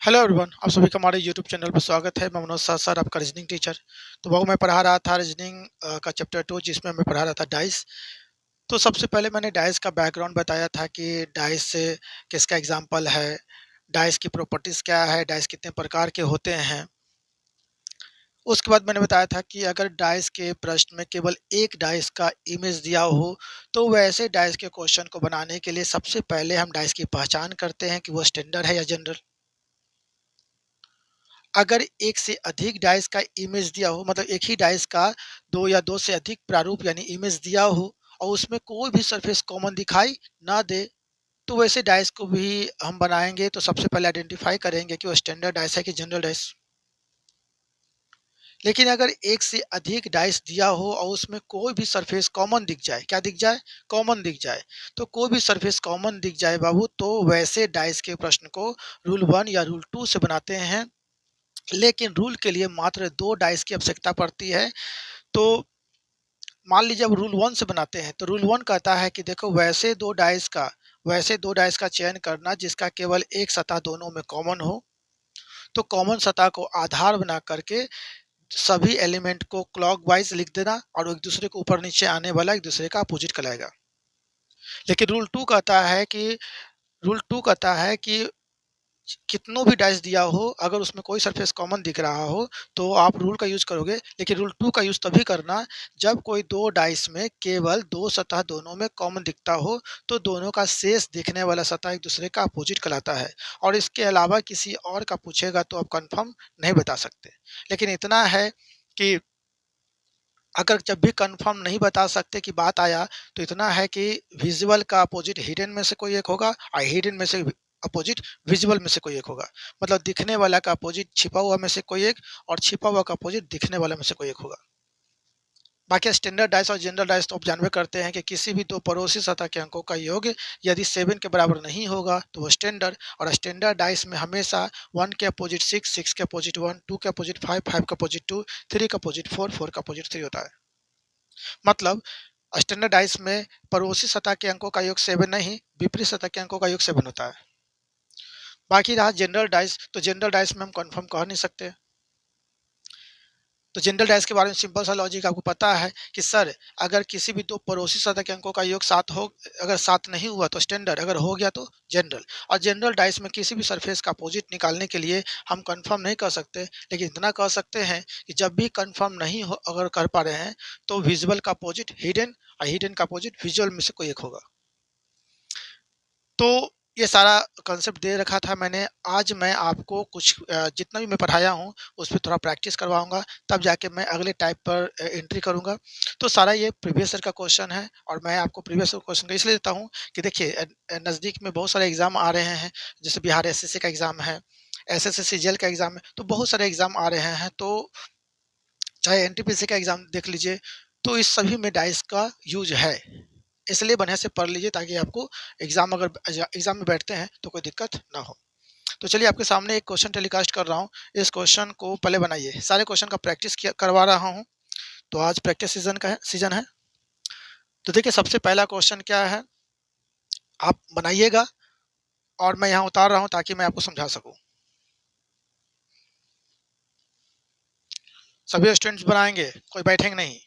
Hello everyone, आप सभी का हमारे यूट्यूब चैनल पर स्वागत है। मैं मनोज साह सर, आपका रीजनिंग टीचर। तो वो मैं पढ़ा रहा था रीजनिंग का चैप्टर 2, जिसमें मैं पढ़ा रहा था डाइस। तो सबसे पहले मैंने डाइस का बैकग्राउंड बताया था कि डाइस से किसका एग्जांपल है, डाइस की प्रॉपर्टीज़ क्या है, डाइस कितने प्रकार के होते हैं। उसके बाद मैंने बताया था कि अगर डाइस के प्रश्न में केवल एक डाइस का इमेज दिया हो, तो वैसे डाइस के क्वेश्चन को बनाने के लिए सबसे पहले हम डाइस की पहचान करते हैं कि वो स्टैंडर्ड है या जनरल। अगर एक से अधिक डाइस का इमेज दिया हो, मतलब एक ही डाइस का दो या दो से अधिक प्रारूप यानी इमेज दिया हो और उसमें कोई भी सरफेस कॉमन दिखाई ना दे, तो वैसे डाइस को भी हम बनाएंगे। तो सबसे पहले आइडेंटिफाई करेंगे कि वो स्टैंडर्ड डाइस है कि जनरल डाइस। लेकिन अगर एक से अधिक डाइस दिया हो और उसमें कोई भी सरफेस कॉमन दिख जाए, क्या दिख जाए? कॉमन दिख जाए। तो कोई भी सरफेस कॉमन दिख जाए बाबू, तो वैसे डाइस के प्रश्न को रूल 1 या रूल 2 से बनाते हैं। लेकिन रूल के लिए मात्र 2 डाइस की आवश्यकता पड़ती है। तो मान लीजिए अब रूल 1 से बनाते हैं, तो रूल 1 कहता है कि देखो वैसे 2 डाइस का चयन करना जिसका केवल एक सतह दोनों में कॉमन हो। तो कॉमन सतह को आधार बना करके सभी एलिमेंट को क्लॉकवाइज लिख देना और एक दूसरे को ऊपर नीचे आने वाला एक दूसरे का अपोजिट कहलाएगा। लेकिन रूल 2 कहता है कि कितनों भी डाइस दिया हो, अगर उसमें कोई सरफेस कॉमन दिख रहा हो, तो आप रूल का यूज़ करोगे। लेकिन रूल 2 का यूज़ तभी करना जब कोई 2 डाइस में केवल 2 सतह दोनों में कॉमन दिखता हो, तो दोनों का शेष दिखने वाला सतह एक दूसरे का अपोजिट कहलाता है। और इसके अलावा किसी और का पूछेगा तो आप कन्फर्म नहीं बता सकते। लेकिन इतना है कि अगर जब भी कन्फर्म नहीं बता सकते कि बात आया, तो इतना है कि विज़ुअल का अपोजिट हिडन में से कोई एक होगा और हिडन में से अपोजिट विज़ुअल में से कोई एक होगा। मतलब दिखने वाला का अपोजिट छिपा हुआ में से कोई एक और छिपा हुआ का अपोजिट दिखने वाला में से कोई एक होगा। बाकी स्टैंडर्ड डाइस और जनरल डाइस तो आप जानबे करते हैं कि किसी भी दो पड़ोसी सतह के अंकों का योग यदि 7 के बराबर नहीं होगा तो वो स्टैंडर्ड। और स्टैंडर्ड डाइस में हमेशा 1 के अपोजिट 6, 6 के अपोजिट 1, 2 के अपोजिट 5, 5 के अपोजिट 2, 3 के अपोजिट 4, 4 का अपोजिट 3 होता है। मतलब स्टैंडर्ड डाइस में पड़ोसी सतह के अंकों का योग 7 नहीं, विपरीत सतह के अंकों का योग 7 होता है। बाकी रहा जनरल डाइस, तो जनरल डाइस में हम कंफर्म कह नहीं सकते। तो जनरल डाइस के बारे में सिंपल सा लॉजिक आपको पता है कि सर अगर किसी भी दो पड़ोसी सतह के अंकों का योग 7 हो, अगर 7 नहीं हुआ तो स्टैंडर्ड, अगर हो गया तो जनरल। और जनरल डाइस में किसी भी सरफेस का अपोजिट निकालने के लिए हम कंफर्म नहीं कर सकते, लेकिन इतना कह सकते हैं कि जब भी कंफर्म नहीं हो अगर कर पा रहे हैं, तो विजुअल का अपोजिट हिडन और हिडन का अपोजिट विजुअल में से कोई एक होगा। तो ये सारा कॉन्सेप्ट दे रखा था मैंने। आज मैं आपको कुछ जितना भी मैं पढ़ाया हूँ उस पे थोड़ा प्रैक्टिस करवाऊँगा, तब जाके मैं अगले टाइप पर एंट्री करूँगा। तो सारा ये प्रीवियस ईयर का क्वेश्चन है और मैं आपको प्रीवियस ईयर क्वेश्चन इसलिए देता हूँ कि देखिए नज़दीक में बहुत सारे एग्ज़ाम आ रहे हैं। जैसे बिहार एसएससी का एग्ज़ाम है, एसएससी सीजीएल का एग्ज़ाम है, तो बहुत सारे एग्ज़ाम आ रहे हैं। तो चाहे एनटीपीसी का एग्ज़ाम देख लीजिए, तो इस सभी में डाइस का यूज़ है। इसलिए बढ़िया से पढ़ लीजिए ताकि आपको एग्जाम में बैठते हैं तो कोई दिक्कत ना हो। तो चलिए आपके सामने एक क्वेश्चन टेलीकास्ट कर रहा हूँ। इस क्वेश्चन को पहले बनाइए। सारे क्वेश्चन का प्रैक्टिस किया करवा रहा हूँ। तो आज प्रैक्टिस सीजन है। तो देखिए सबसे पहला क्वेश्चन क्या है, आप बनाइएगा और मैं यहाँ उतार रहा हूँ ताकि मैं आपको समझा सकूँ। सभी स्टूडेंट्स बनाएंगे, कोई बैठेंगे नहीं।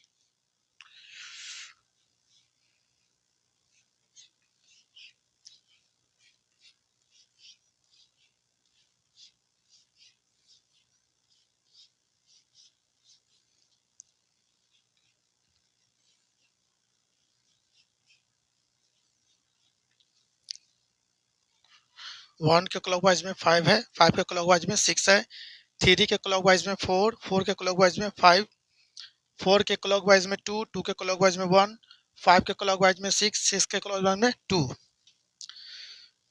1 के क्लॉकवाइज में 5 है, 5 के क्लॉकवाइज में 6 है, 3 के क्लॉकवाइज में 4, 4 के क्लॉकवाइज में 5, 4 के क्लॉकवाइज में 2, 2 के क्लॉकवाइज में 1, 5 के क्लॉकवाइज में 6, 6 के क्लॉकवाइज में 2।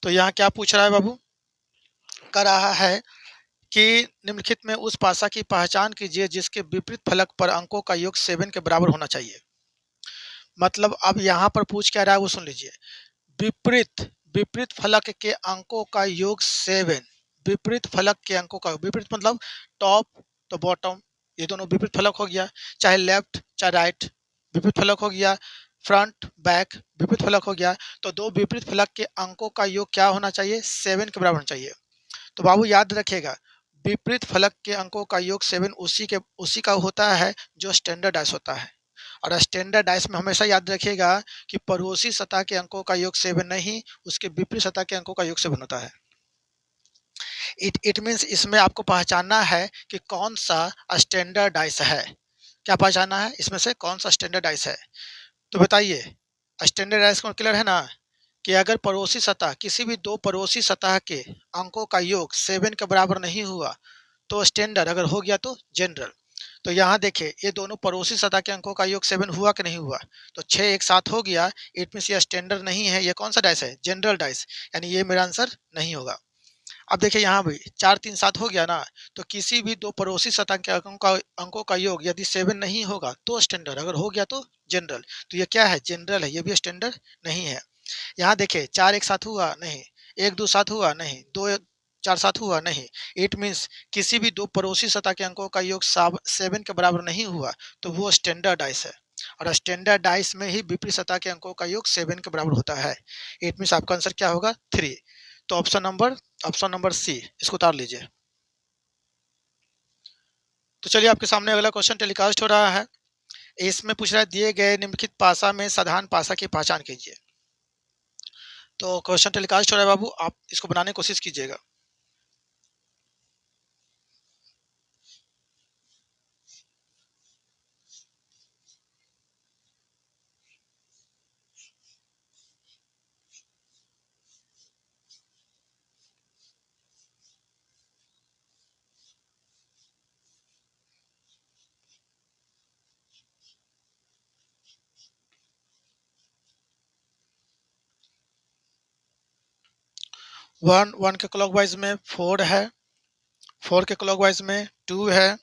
तो यहाँ क्या पूछ रहा है बाबू? कह रहा है कि निम्नलिखित में उस पासा की पहचान कीजिए जिसके विपरीत फलक पर अंकों का योग 7 के बराबर होना चाहिए। मतलब अब यहाँ पर पूछ क्या रहा है वो सुन लीजिए। विपरीत विपरीत फलक के अंकों का योग 7, विपरीत फलक के अंकों का विपरीत मतलब टॉप तो बॉटम, ये दोनों विपरीत फलक हो गया। चाहे लेफ्ट चाहे राइट विपरीत फलक हो गया, फ्रंट बैक विपरीत फलक हो गया। तो दो विपरीत फलक के अंकों का योग क्या होना चाहिए? 7 के बराबर होना चाहिए। तो बाबू याद रखिएगा, विपरीत फलक के अंकों का योग 7 उसी का होता है जो स्टैंडर्ड डाइस होता है। और स्टैंडर्ड डाइस में हमेशा याद रखिएगा कि पड़ोसी सतह के अंकों का योग 7 नहीं, उसके विपरीत सतह के अंकों का योग 7 होता है। इट मीन्स इसमें आपको पहचानना है कि कौन सा स्टैंडर्ड डाइस है। क्या पहचानना है इसमें से कौन सा स्टैंडर्ड डाइस है? तो बताइए, स्टैंडर्ड डाइस को क्लियर है ना, कि अगर पड़ोसी सतह किसी भी दो पड़ोसी सतह के अंकों का योग 7 के बराबर नहीं हुआ तो स्टैंडर्ड, अगर हो गया तो जनरल। तो यहाँ देखिए, ये दोनों पड़ोसी सतह के अंकों का योग 7 हुआ कि नहीं हुआ, तो 6 एक साथ हो गया। इट मीन्स ये स्टैंडर्ड नहीं है, ये कौन सा डाइस है? जनरल डाइस, यानी ये मेरा आंसर नहीं होगा। अब देखिए यहाँ भी 4 3 7 हो गया ना, तो किसी भी दो पड़ोसी सतह के अंकों का योग यदि 7 नहीं होगा तो स्टैंडर्ड, अगर हो गया तो जनरल। तो ये क्या है? जनरल है, ये भी स्टैंडर्ड नहीं है। यहाँ देखिए 4 एक साथ हुआ नहीं, 1 2 साथ हुआ नहीं, 2 4 साथ हुआ नहीं। इट मीन्स किसी भी दो पड़ोसी सतह के अंकों का योग 7 के बराबर नहीं हुआ तो वो स्टैंडर्ड डाइस है। और स्टैंडर्ड डाइस में ही विपरीत सतह के अंकों का योग 7 के बराबर होता है। इट मीन्स आपका आंसर क्या होगा? 3। तो ऑप्शन नंबर सी, इसको उतार लीजिए। तो चलिए आपके सामने अगला क्वेश्चन टेलीकास्ट हो रहा है। इसमें पूछ रहा है, दिए गए निम्नलिखित पासा में साधारण पासा की पहचान कीजिए। तो क्वेश्चन टेलीकास्ट हो रहा है बाबू, आप इसको बनाने की कोशिश कीजिएगा। 1 के क्लॉकवाइज में 4 है, 4 के क्लॉकवाइज में 2 है,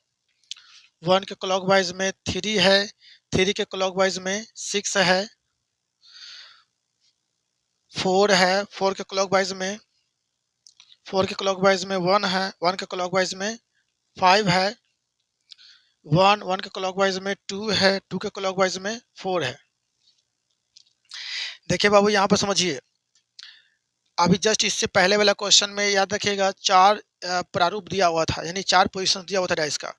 1 के क्लॉकवाइज में 3 है, 3 के क्लॉकवाइज में 6 है, 4 है, 4 के क्लॉकवाइज में 1 है, 1 के क्लॉकवाइज में 5 है, 1 के क्लॉकवाइज में 2 है, 2 के क्लॉकवाइज में 4 है। देखिए बाबू यहाँ पर समझिए, अभी जस्ट इससे पहले वाला क्वेश्चन में याद रखिएगा 4 प्रारूप दिया हुआ था, यानी 4 पोजीशन दिया हुआ था डाइस का।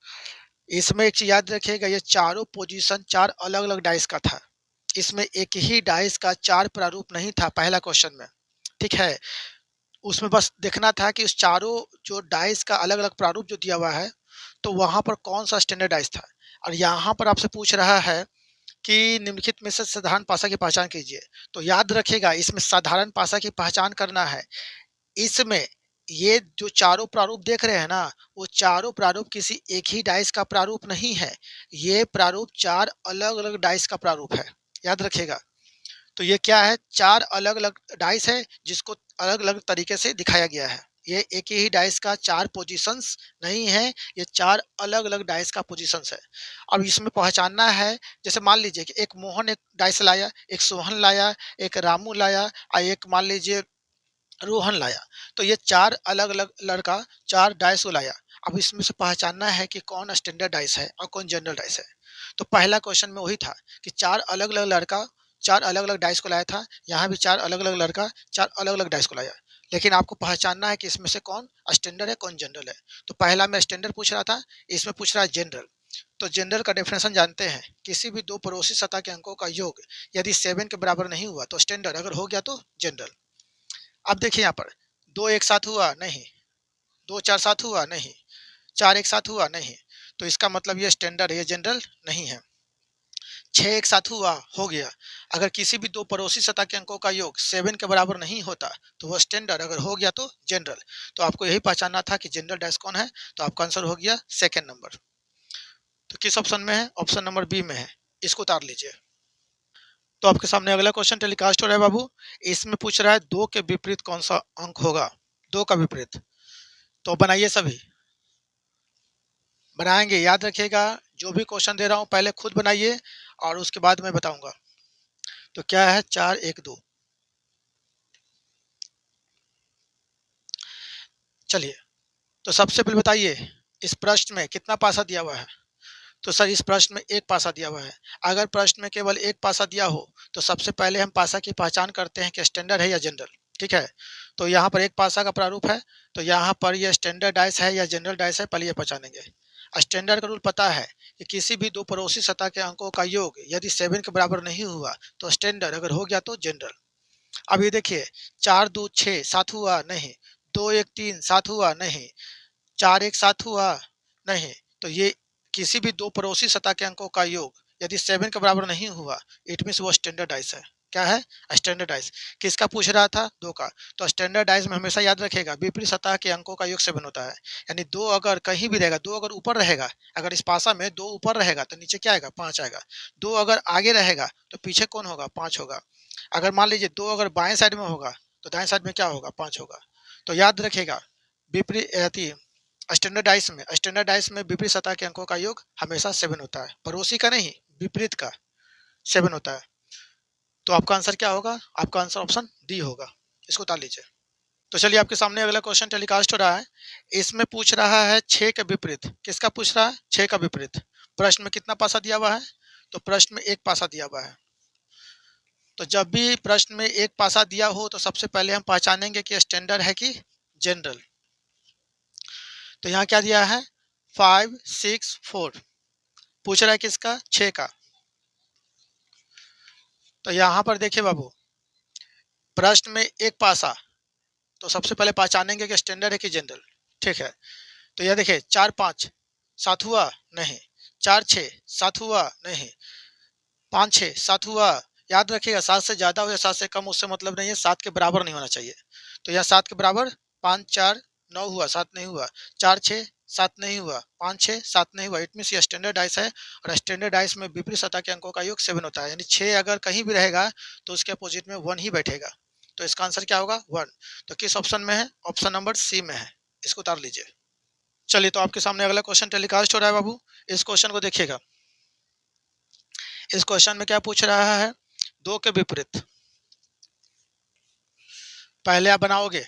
इसमें एक चीज याद रखिएगा, ये चारों पोजीशन 4 अलग अलग डाइस का था। इसमें एक ही डाइस का 4 प्रारूप नहीं था पहला क्वेश्चन में, ठीक है। उसमें बस देखना था कि उस चारों जो डाइस का अलग अलग प्रारूप जो दिया हुआ है तो वहां पर कौन सा स्टैंडर्ड डाइस था। और यहाँ पर आपसे पूछ रहा है कि निम्नलिखित में से साधारण पासा की पहचान कीजिए। तो याद रखिएगा, इसमें साधारण पासा की पहचान करना है। इसमें ये जो चारों प्रारूप देख रहे हैं ना, वो चारों प्रारूप किसी एक ही डाइस का प्रारूप नहीं है, ये प्रारूप 4 अलग अलग डाइस का प्रारूप है, याद रखिएगा। तो ये क्या है? 4 अलग अलग डाइस है जिसको अलग अलग तरीके से दिखाया गया है। ये एक ही डाइस का 4 पोजीशंस नहीं है, ये 4 अलग अलग डाइस का पोजीशंस है। अब इसमें पहचानना है, जैसे मान लीजिए कि एक मोहन एक डाइस लाया, एक सोहन लाया, एक रामू लाया और एक मान लीजिए रोहन लाया। तो ये 4 अलग अलग लड़का 4 डाइस को लाया। अब इसमें से पहचानना है कि कौन स्टैंडर्ड डाइस है और कौन जनरल डाइस है। तो पहला क्वेश्चन में वही था कि 4 अलग अलग लड़का 4 अलग अलग डाइस को लाया था, यहाँ भी 4 अलग अलग लड़का 4 अलग अलग डाइस को लाया। लेकिन आपको पहचानना है कि इसमें से कौन स्टैंडर्ड है कौन जनरल है। तो पहला में स्टैंडर्ड पूछ रहा था, इसमें पूछ रहा है जनरल। तो जनरल का डेफिनेशन जानते हैं, किसी भी दो पड़ोसी सतह के अंकों का योग यदि 7 के बराबर नहीं हुआ तो स्टैंडर्ड, अगर हो गया तो जनरल। अब देखिए यहाँ पर 2 एक साथ हुआ नहीं, 2 4 साथ हुआ नहीं, 4 एक साथ हुआ नहीं, तो इसका मतलब ये स्टैंडर्ड है, ये जनरल नहीं है। 6 एक साथ हुआ, हो गया। अगर किसी भी दो पड़ोसी सतह के अंकों का योग 7 के बराबर नहीं होता तो वो स्टैंडर्ड, अगर हो गया तो जनरल। तो आपको यही पहचानना था कि जनरल डैश कौन है, तो आपका आंसर हो गया सेकेंड नंबर। तो किस ऑप्शन में है? ऑप्शन नंबर बी में है, इसको उतार लीजिए। तो आपके सामने अगला क्वेश्चन टेलीकास्ट हो रहा है बाबू। इसमें पूछ रहा है 2 के विपरीत कौन सा अंक होगा, 2 का विपरीत। तो बनाइए, सभी बनाएंगे। याद रखिएगा, जो भी क्वेश्चन दे रहा हूँ पहले खुद बनाइए और उसके बाद मैं बताऊंगा। तो क्या है? 4 1 2। चलिए, तो सबसे पहले बताइए इस प्रश्न में कितना पासा दिया हुआ है। तो सर इस प्रश्न में एक पासा दिया हुआ है। अगर प्रश्न में केवल एक पासा दिया हो तो सबसे पहले हम पासा की पहचान करते हैं कि स्टैंडर्ड है या जनरल। ठीक है। तो यहाँ पर एक पासा का प्रारूप है, तो यहाँ पर ये स्टैंडर्ड डाइस है या जनरल डाइस है, पहले ये पहचानेंगे। स्टैंडर्ड का रूल पता है कि किसी भी दो पड़ोसी सतह के अंकों का योग यदि 7 के बराबर नहीं हुआ तो स्टैंडर्ड, अगर हो गया तो जनरल। अब ये देखिए, 4 2 6 7 हुआ नहीं, 2 1 3 7 हुआ नहीं, 4 1 7 हुआ नहीं, तो ये किसी भी दो पड़ोसी सतह के अंकों का योग यदि 7 के बराबर नहीं हुआ, इट मीन्स वो स्टैंडर्डाइज है। क्या है? स्टैंडर्डाइज। किसका पूछ रहा था? दो का। तो स्टैंडर्डाइज में हमेशा याद रखेगा विपरीत सतह के अंकों का योग 7 होता है। यानी दो अगर कहीं भी रहेगा, दो अगर ऊपर रहेगा, अगर इस पासा में दो ऊपर रहेगा तो नीचे क्या आएगा? 5 आएगा। दो अगर आगे रहेगा तो पीछे कौन होगा? 5 होगा। अगर मान लीजिए दो अगर बाएं साइड में होगा तो दाएं साइड में क्या होगा? 5 होगा। तो याद रखेगा विपरीत स्टैंडर्डाइज में विपरीत सतह के अंकों का योग हमेशा 7 होता है, पड़ोसी का नहीं, विपरीत का 7 होता है। तो आपका आंसर क्या होगा? आपका आंसर ऑप्शन डी होगा। इसको उतार लीजिए। तो चलिए, आपके सामने अगला क्वेश्चन टेलीकास्ट हो रहा है। इसमें पूछ रहा है 6 का विपरीत। किसका पूछ रहा है? 6 का विपरीत। प्रश्न में कितना पासा दिया हुआ है? तो प्रश्न में एक पासा दिया हुआ है। तो जब भी प्रश्न में एक पासा दिया हो तो सबसे पहले हम पहचानेंगे कि स्टैंडर्ड है कि जनरल। तो यहाँ क्या दिया है? 5 6 4। पूछ रहा है किसका? 6 का। तो यहाँ पर देखिए बाबू, प्रश्न में एक पासा, तो सबसे पहले पहचानेंगे कि स्टैंडर्ड है कि जनरल। ठीक है। तो यह देखिए, 4 5 7 हुआ नहीं, 4 6 7 हुआ नहीं, 5 6 7 हुआ। याद रखिएगा, 7 से ज्यादा हो या 7 से कम उससे मतलब नहीं है, 7 के बराबर नहीं होना चाहिए। तो यह 7 के बराबर 5 4 9 हुआ, 7 नहीं हुआ, 4 6 7 नहीं हुआ, 5 6 7 नहीं हुआ। इट मीन्स ये स्टैंडर्ड डाइस है, और स्टैंडर्ड डाइस में विपरीत सतह के अंकों का योग 7 होता है। यानी 6 अगर कहीं भी रहेगा तो उसके अपोजिट में 1 ही बैठेगा। तो इसका आंसर क्या होगा? 1। तो किस ऑप्शन में है? ऑप्शन नंबर सी में है। इसको उतार लीजिए। चलिए, तो आपके सामने अगला क्वेश्चन टेलीकास्ट हो रहा है बाबू। इस क्वेश्चन को देखिएगा। इस क्वेश्चन में क्या पूछ रहा है? दो के विपरीत। पहले आप बनाओगे।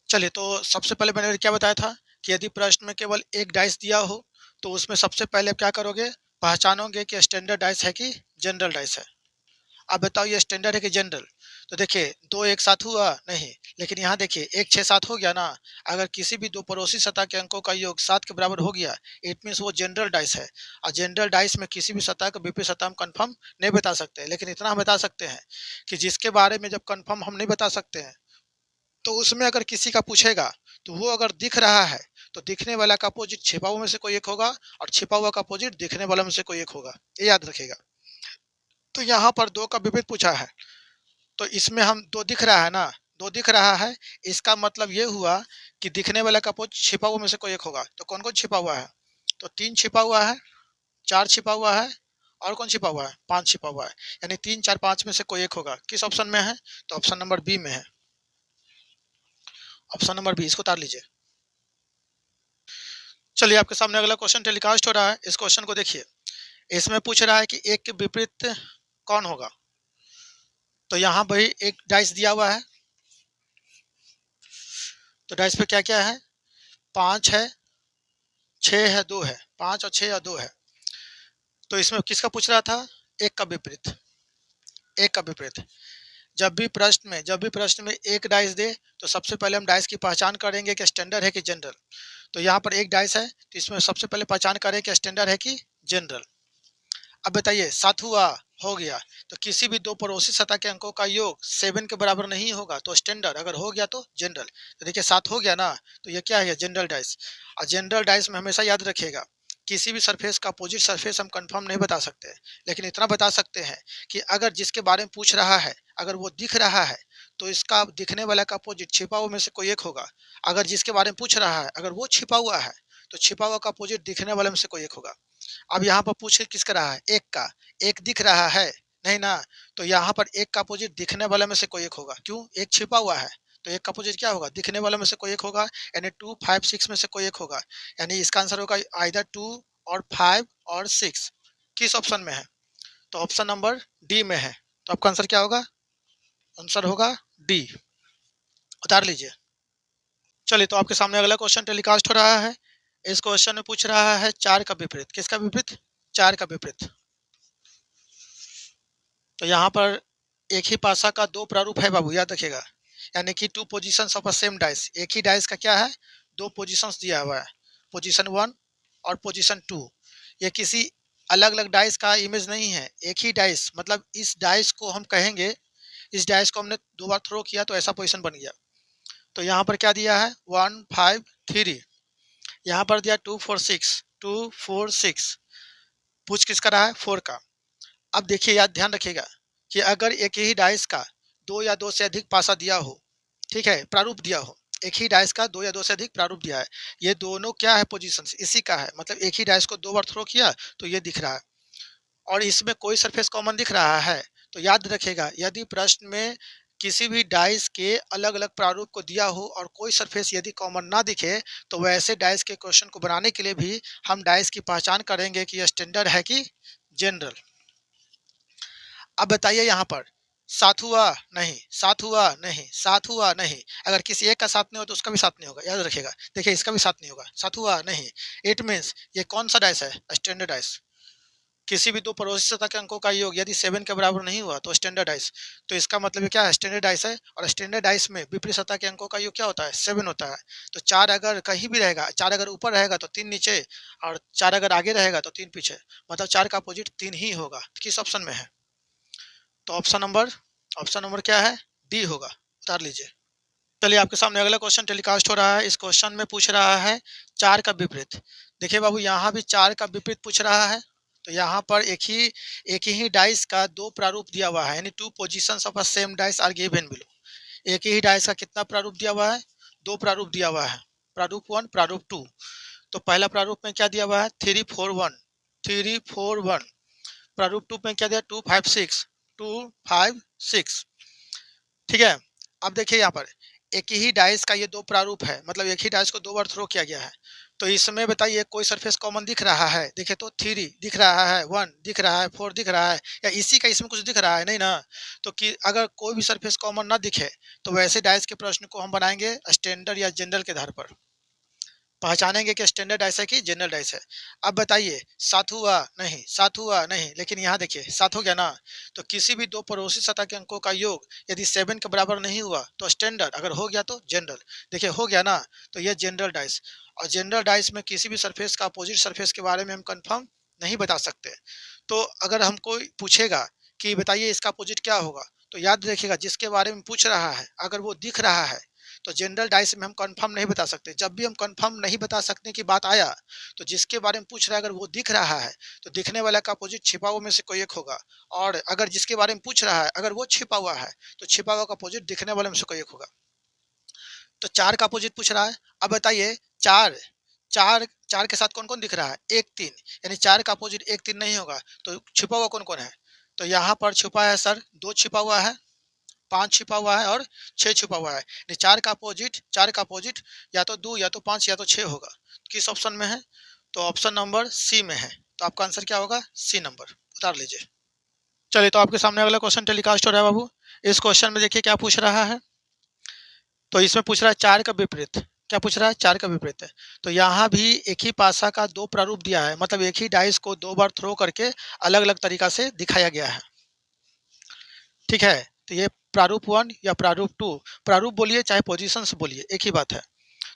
चलिए, तो सबसे पहले मैंने क्या बताया था कि यदि प्रश्न में केवल एक डाइस दिया हो तो उसमें सबसे पहले आप क्या करोगे? पहचानोगे कि स्टैंडर्ड डाइस है कि जनरल डाइस है। अब बताओ, ये स्टैंडर्ड है कि जनरल? तो देखिए, दो एक साथ हुआ नहीं, लेकिन यहाँ देखिए 1 6 7 हो गया ना। अगर किसी भी दो पड़ोसी सतह के अंकों का योग 7 के बराबर हो गया, इट मीन्स वो जनरल डाइस है। और जनरल डाइस में किसी भी सतह का विपरीत सतह हम कंफर्म नहीं बता सकते, लेकिन इतना हम बता सकते हैं कि जिसके बारे में जब कंफर्म हम नहीं बता सकते हैं, तो उसमें अगर किसी का पूछेगा तो वो अगर दिख रहा है तो दिखने वाला का अपोजिट छिपा हुआ में से कोई एक होगा, और छिपा हुआ का अपोजिट दिखने वाला में से कोई एक होगा। ये याद रखेगा। तो यहाँ पर दो का विपरीत पूछा है, तो इसमें हम दो दिख रहा है ना, दो दिख रहा है, इसका मतलब ये हुआ कि दिखने वाला का अपोजिट छिपा हुआ में से कोई एक होगा। तो कौन कौन छिपा हुआ है? तो 3 छिपा हुआ है, 4 छिपा हुआ है, और कौन छिपा हुआ है? 5 छिपा हुआ है। यानी 3 4 5 में से कोई एक होगा। किस ऑप्शन में है? तो ऑप्शन नंबर बी में है। ऑप्शन नंबर बी, इसको उतार लीजिए। चलिए, आपके सामने अगला क्वेश्चन टेलीकास्ट हो रहा है। इस क्वेश्चन को देखिए। इसमें पूछ रहा है कि एक के विपरीत कौन होगा। तो यहाँ भाई एक डाइस दिया हुआ है। तो डाइस पे क्या क्या है? 5 है, 6 है, 2 है। 5 और 6 और 2 है। तो इसमें किसका पूछ रहा था? एक का विपरीत। एक का विपरीत। जब भी प्रश्न में एक डाइस दे तो सबसे पहले हम डाइस की पहचान करेंगे कि स्टैंडर्ड है कि जनरल। तो यहाँ पर एक डाइस है, तो इसमें सबसे पहले पहचान करें कि स्टैंडर्ड है कि जनरल। अब बताइए, 7 हुआ, हो गया। तो किसी भी दो पड़ोसी सतह के अंकों का योग 7 के बराबर नहीं होगा तो स्टैंडर्ड, अगर हो गया तो जनरल। तो देखिए 7 हो गया ना, तो ये क्या है? General dice. और जनरल डाइस में हमेशा याद रखिएगा, किसी भी सरफेस का अपोजिट सरफेस हम कंफर्म नहीं बता सकते, लेकिन इतना बता सकते हैं कि अगर जिसके बारे में पूछ रहा है अगर वो दिख रहा है तो इसका दिखने वाला का अपोजिट छिपा हुआ में से कोई एक होगा। अगर जिसके बारे में पूछ रहा है अगर वो छिपा हुआ है तो छिपा हुआ का अपोजिट दिखने वाले में से कोई एक होगा। अब यहाँ पर पूछ किसका रहा है? एक का। एक दिख रहा है नहीं ना, तो यहाँ पर एक का अपोजिट दिखने वाले में से कोई एक होगा। क्यों? एक छिपा हुआ है, तो एक का अपोजिट क्या होगा? दिखने वाले में से कोई एक होगा। यानी 2 5 6 में से कोई एक होगा। यानी इसका आंसर होगा आइदर 2 और 5 और 6। किस ऑप्शन में है? तो ऑप्शन नंबर डी में है। तो आपका आंसर क्या होगा? आंसर होगा डी। उतार लीजिए। चलिए, तो आपके सामने अगला क्वेश्चन टेलीकास्ट हो रहा है। इस क्वेश्चन में पूछ रहा है 4 का विपरीत। किसका विपरीत? 4 का विपरीत। तो यहाँ पर एक ही पासा का दो प्रारूप है बाबू, याद रखिएगा, यानी कि to positions of a same dice. एक ही डाइस का क्या है, दो पोजीशंस दिया हुआ है, पोजीशन 1 और पोजीशन 2। ये किसी अलग अलग डाइस का इमेज नहीं है, एक ही डाइस, मतलब इस डाइस को हम कहेंगे, इस डाइस को हमने दो बार थ्रो किया तो ऐसा पोजीशन बन गया। तो यहाँ पर क्या दिया है, 1 5 3, यहाँ पर दिया 2 4 6, 2 4 6। पूछ किसका रहा है, 4 का। अब देखिए, याद ध्यान रखिएगा कि अगर एक ही डाइस का दो या दो से अधिक पासा दिया हो, ठीक है, प्रारूप दिया हो, एक ही डाइस का दो या दो से अधिक प्रारूप दिया है, ये दोनों क्या है, पोजीशंस इसी का है, मतलब एक ही डाइस को दो बार थ्रो किया तो ये दिख रहा है और इसमें कोई सरफेस कॉमन दिख रहा है। तो याद रखेगा, यदि प्रश्न में किसी भी डाइस के अलग अलग प्रारूप को दिया हो और कोई सरफेस यदि कॉमन ना दिखे, तो वैसे डाइस के क्वेश्चन को बनाने के लिए भी हम डाइस की पहचान करेंगे कि यह स्टैंडर्ड है कि जनरल। अब बताइए यहाँ पर साथ हुआ नहीं, साथ हुआ नहीं, साथ हुआ नहीं। अगर किसी एक का साथ नहीं हो तो उसका भी साथ नहीं होगा, याद रखिएगा। देखिए, इसका भी साथ नहीं होगा, साथ हुआ नहीं। इट मीन्स ये कौन सा डाइस है, स्टैंडर्ड डाइस। किसी भी दो पड़ोसी सतह के अंकों का योग यदि 7 के बराबर नहीं हुआ तो स्टैंडर्ड डाइस। तो इसका मतलब ये क्या है, स्टैंडर्ड डाइस है। और स्टैंडर्ड डाइस में विपरीत सतह के अंकों का योग क्या होता है, 7 होता है। तो 4 अगर कहीं भी रहेगा, 4 अगर ऊपर रहेगा तो 3 नीचे, और 4 अगर आगे रहेगा तो 3 पीछे, मतलब 4 का अपोजिट 3 ही होगा। किस ऑप्शन में है, तो ऑप्शन नंबर क्या है, डी होगा, उतार लीजिए। चलिए, आपके सामने अगला क्वेश्चन टेलीकास्ट हो रहा है। इस क्वेश्चन में पूछ रहा है 4 का विपरीत। देखिए बाबू, यहाँ भी 4 का विपरीत पूछ रहा है। तो यहाँ पर एक ही डाइस का दो प्रारूप दिया हुआ है, यानी two positions of a same dice are given below. एक ही डाइस का कितना प्रारूप दिया हुआ है, दो प्रारूप दिया हुआ है, प्रारूप 1 प्रारूप 2। तो पहला प्रारूप में क्या दिया हुआ है, 3 4 1, 3 4 1। प्रारूप 2 में क्या दिया, 2 5 6, 2 5 6। ठीक है। अब देखिए यहाँ पर एक ही डाइस का ये दो प्रारूप है, मतलब एक ही डाइस को दो बार थ्रो किया गया है। तो इसमें बताइए कोई सरफेस कॉमन दिख रहा है, देखिए तो 3 दिख रहा है, 1 दिख रहा है, 4 दिख रहा है, या इसी का इसमें कुछ दिख रहा है, नहीं ना। तो कि अगर कोई भी सरफेस कॉमन ना दिखे तो वैसे डाइस के प्रश्न को हम बनाएंगे स्टैंडर्ड या जनरल के आधार पर, पहचानेंगे कि स्टैंडर्ड डाइस है कि जनरल डाइस है। अब बताइए साथ हुआ नहीं, साथ हुआ नहीं, लेकिन यहाँ देखिए साथ हो गया ना। तो किसी भी दो पड़ोसी सतह के अंकों का योग यदि 7 के बराबर नहीं हुआ तो स्टैंडर्ड, अगर हो गया तो जनरल। देखिए हो गया ना, तो ये जनरल डाइस। और जनरल डाइस में किसी भी सरफेस का अपोजिट सरफेस के बारे में हम कंफर्म नहीं बता सकते। तो अगर हमको पूछेगा कि बताइए इसका अपोजिट क्या होगा, तो याद रखिएगा जिसके बारे में पूछ रहा है अगर वो दिख रहा है तो जनरल डाइस में हम कंफर्म नहीं बता सकते। जब भी हम कंफर्म नहीं बता सकने की बात आया, तो जिसके बारे में पूछ रहा है अगर वो दिख रहा है तो दिखने वाला का अपोजिट छिपा हुआ में से कोई एक होगा। और अगर जिसके बारे में पूछ रहा है अगर वो छिपा हुआ है तो छिपा हुआ का अपोजिट दिखने वाले में से कोई एक होगा। तो 4 का अपोजिट पूछ रहा है। अब बताइए चार चार चार के साथ कौन कौन दिख रहा है, 1 3, यानी 4 का अपोजिट 1 3 नहीं होगा। तो छिपा हुआ कौन कौन है, तो यहाँ पर छुपा है सर 2 छिपा हुआ है, 5 छिपा हुआ है और 6 छिपा हुआ है। नहीं, 4 का अपोजिट या तो 2 या तो 5 या तो 6 होगा। किस ऑप्शन में है, तो ऑप्शन नंबर सी में है। तो आपका आंसर क्या होगा, सी नंबर, उतार लीजिए। चलिए, तो आपके सामने अगला क्वेश्चन टेलीकास्ट हो रहा है बाबू। इस क्वेश्चन में देखिए क्या पूछ रहा है। तो इसमें पूछ रहा है 4 का विपरीत। क्या पूछ रहा है, 4 का विपरीत है। तो यहाँ भी एक ही पासा का दो प्रारूप दिया है, मतलब एक ही डाइस को दो बार थ्रो करके अलग अलग तरीका से दिखाया गया है। ठीक है। तो ये प्रारूप 1 या प्रारूप 2, प्रारूप बोलिए चाहे पोजीशंस बोलिए, एक ही बात है।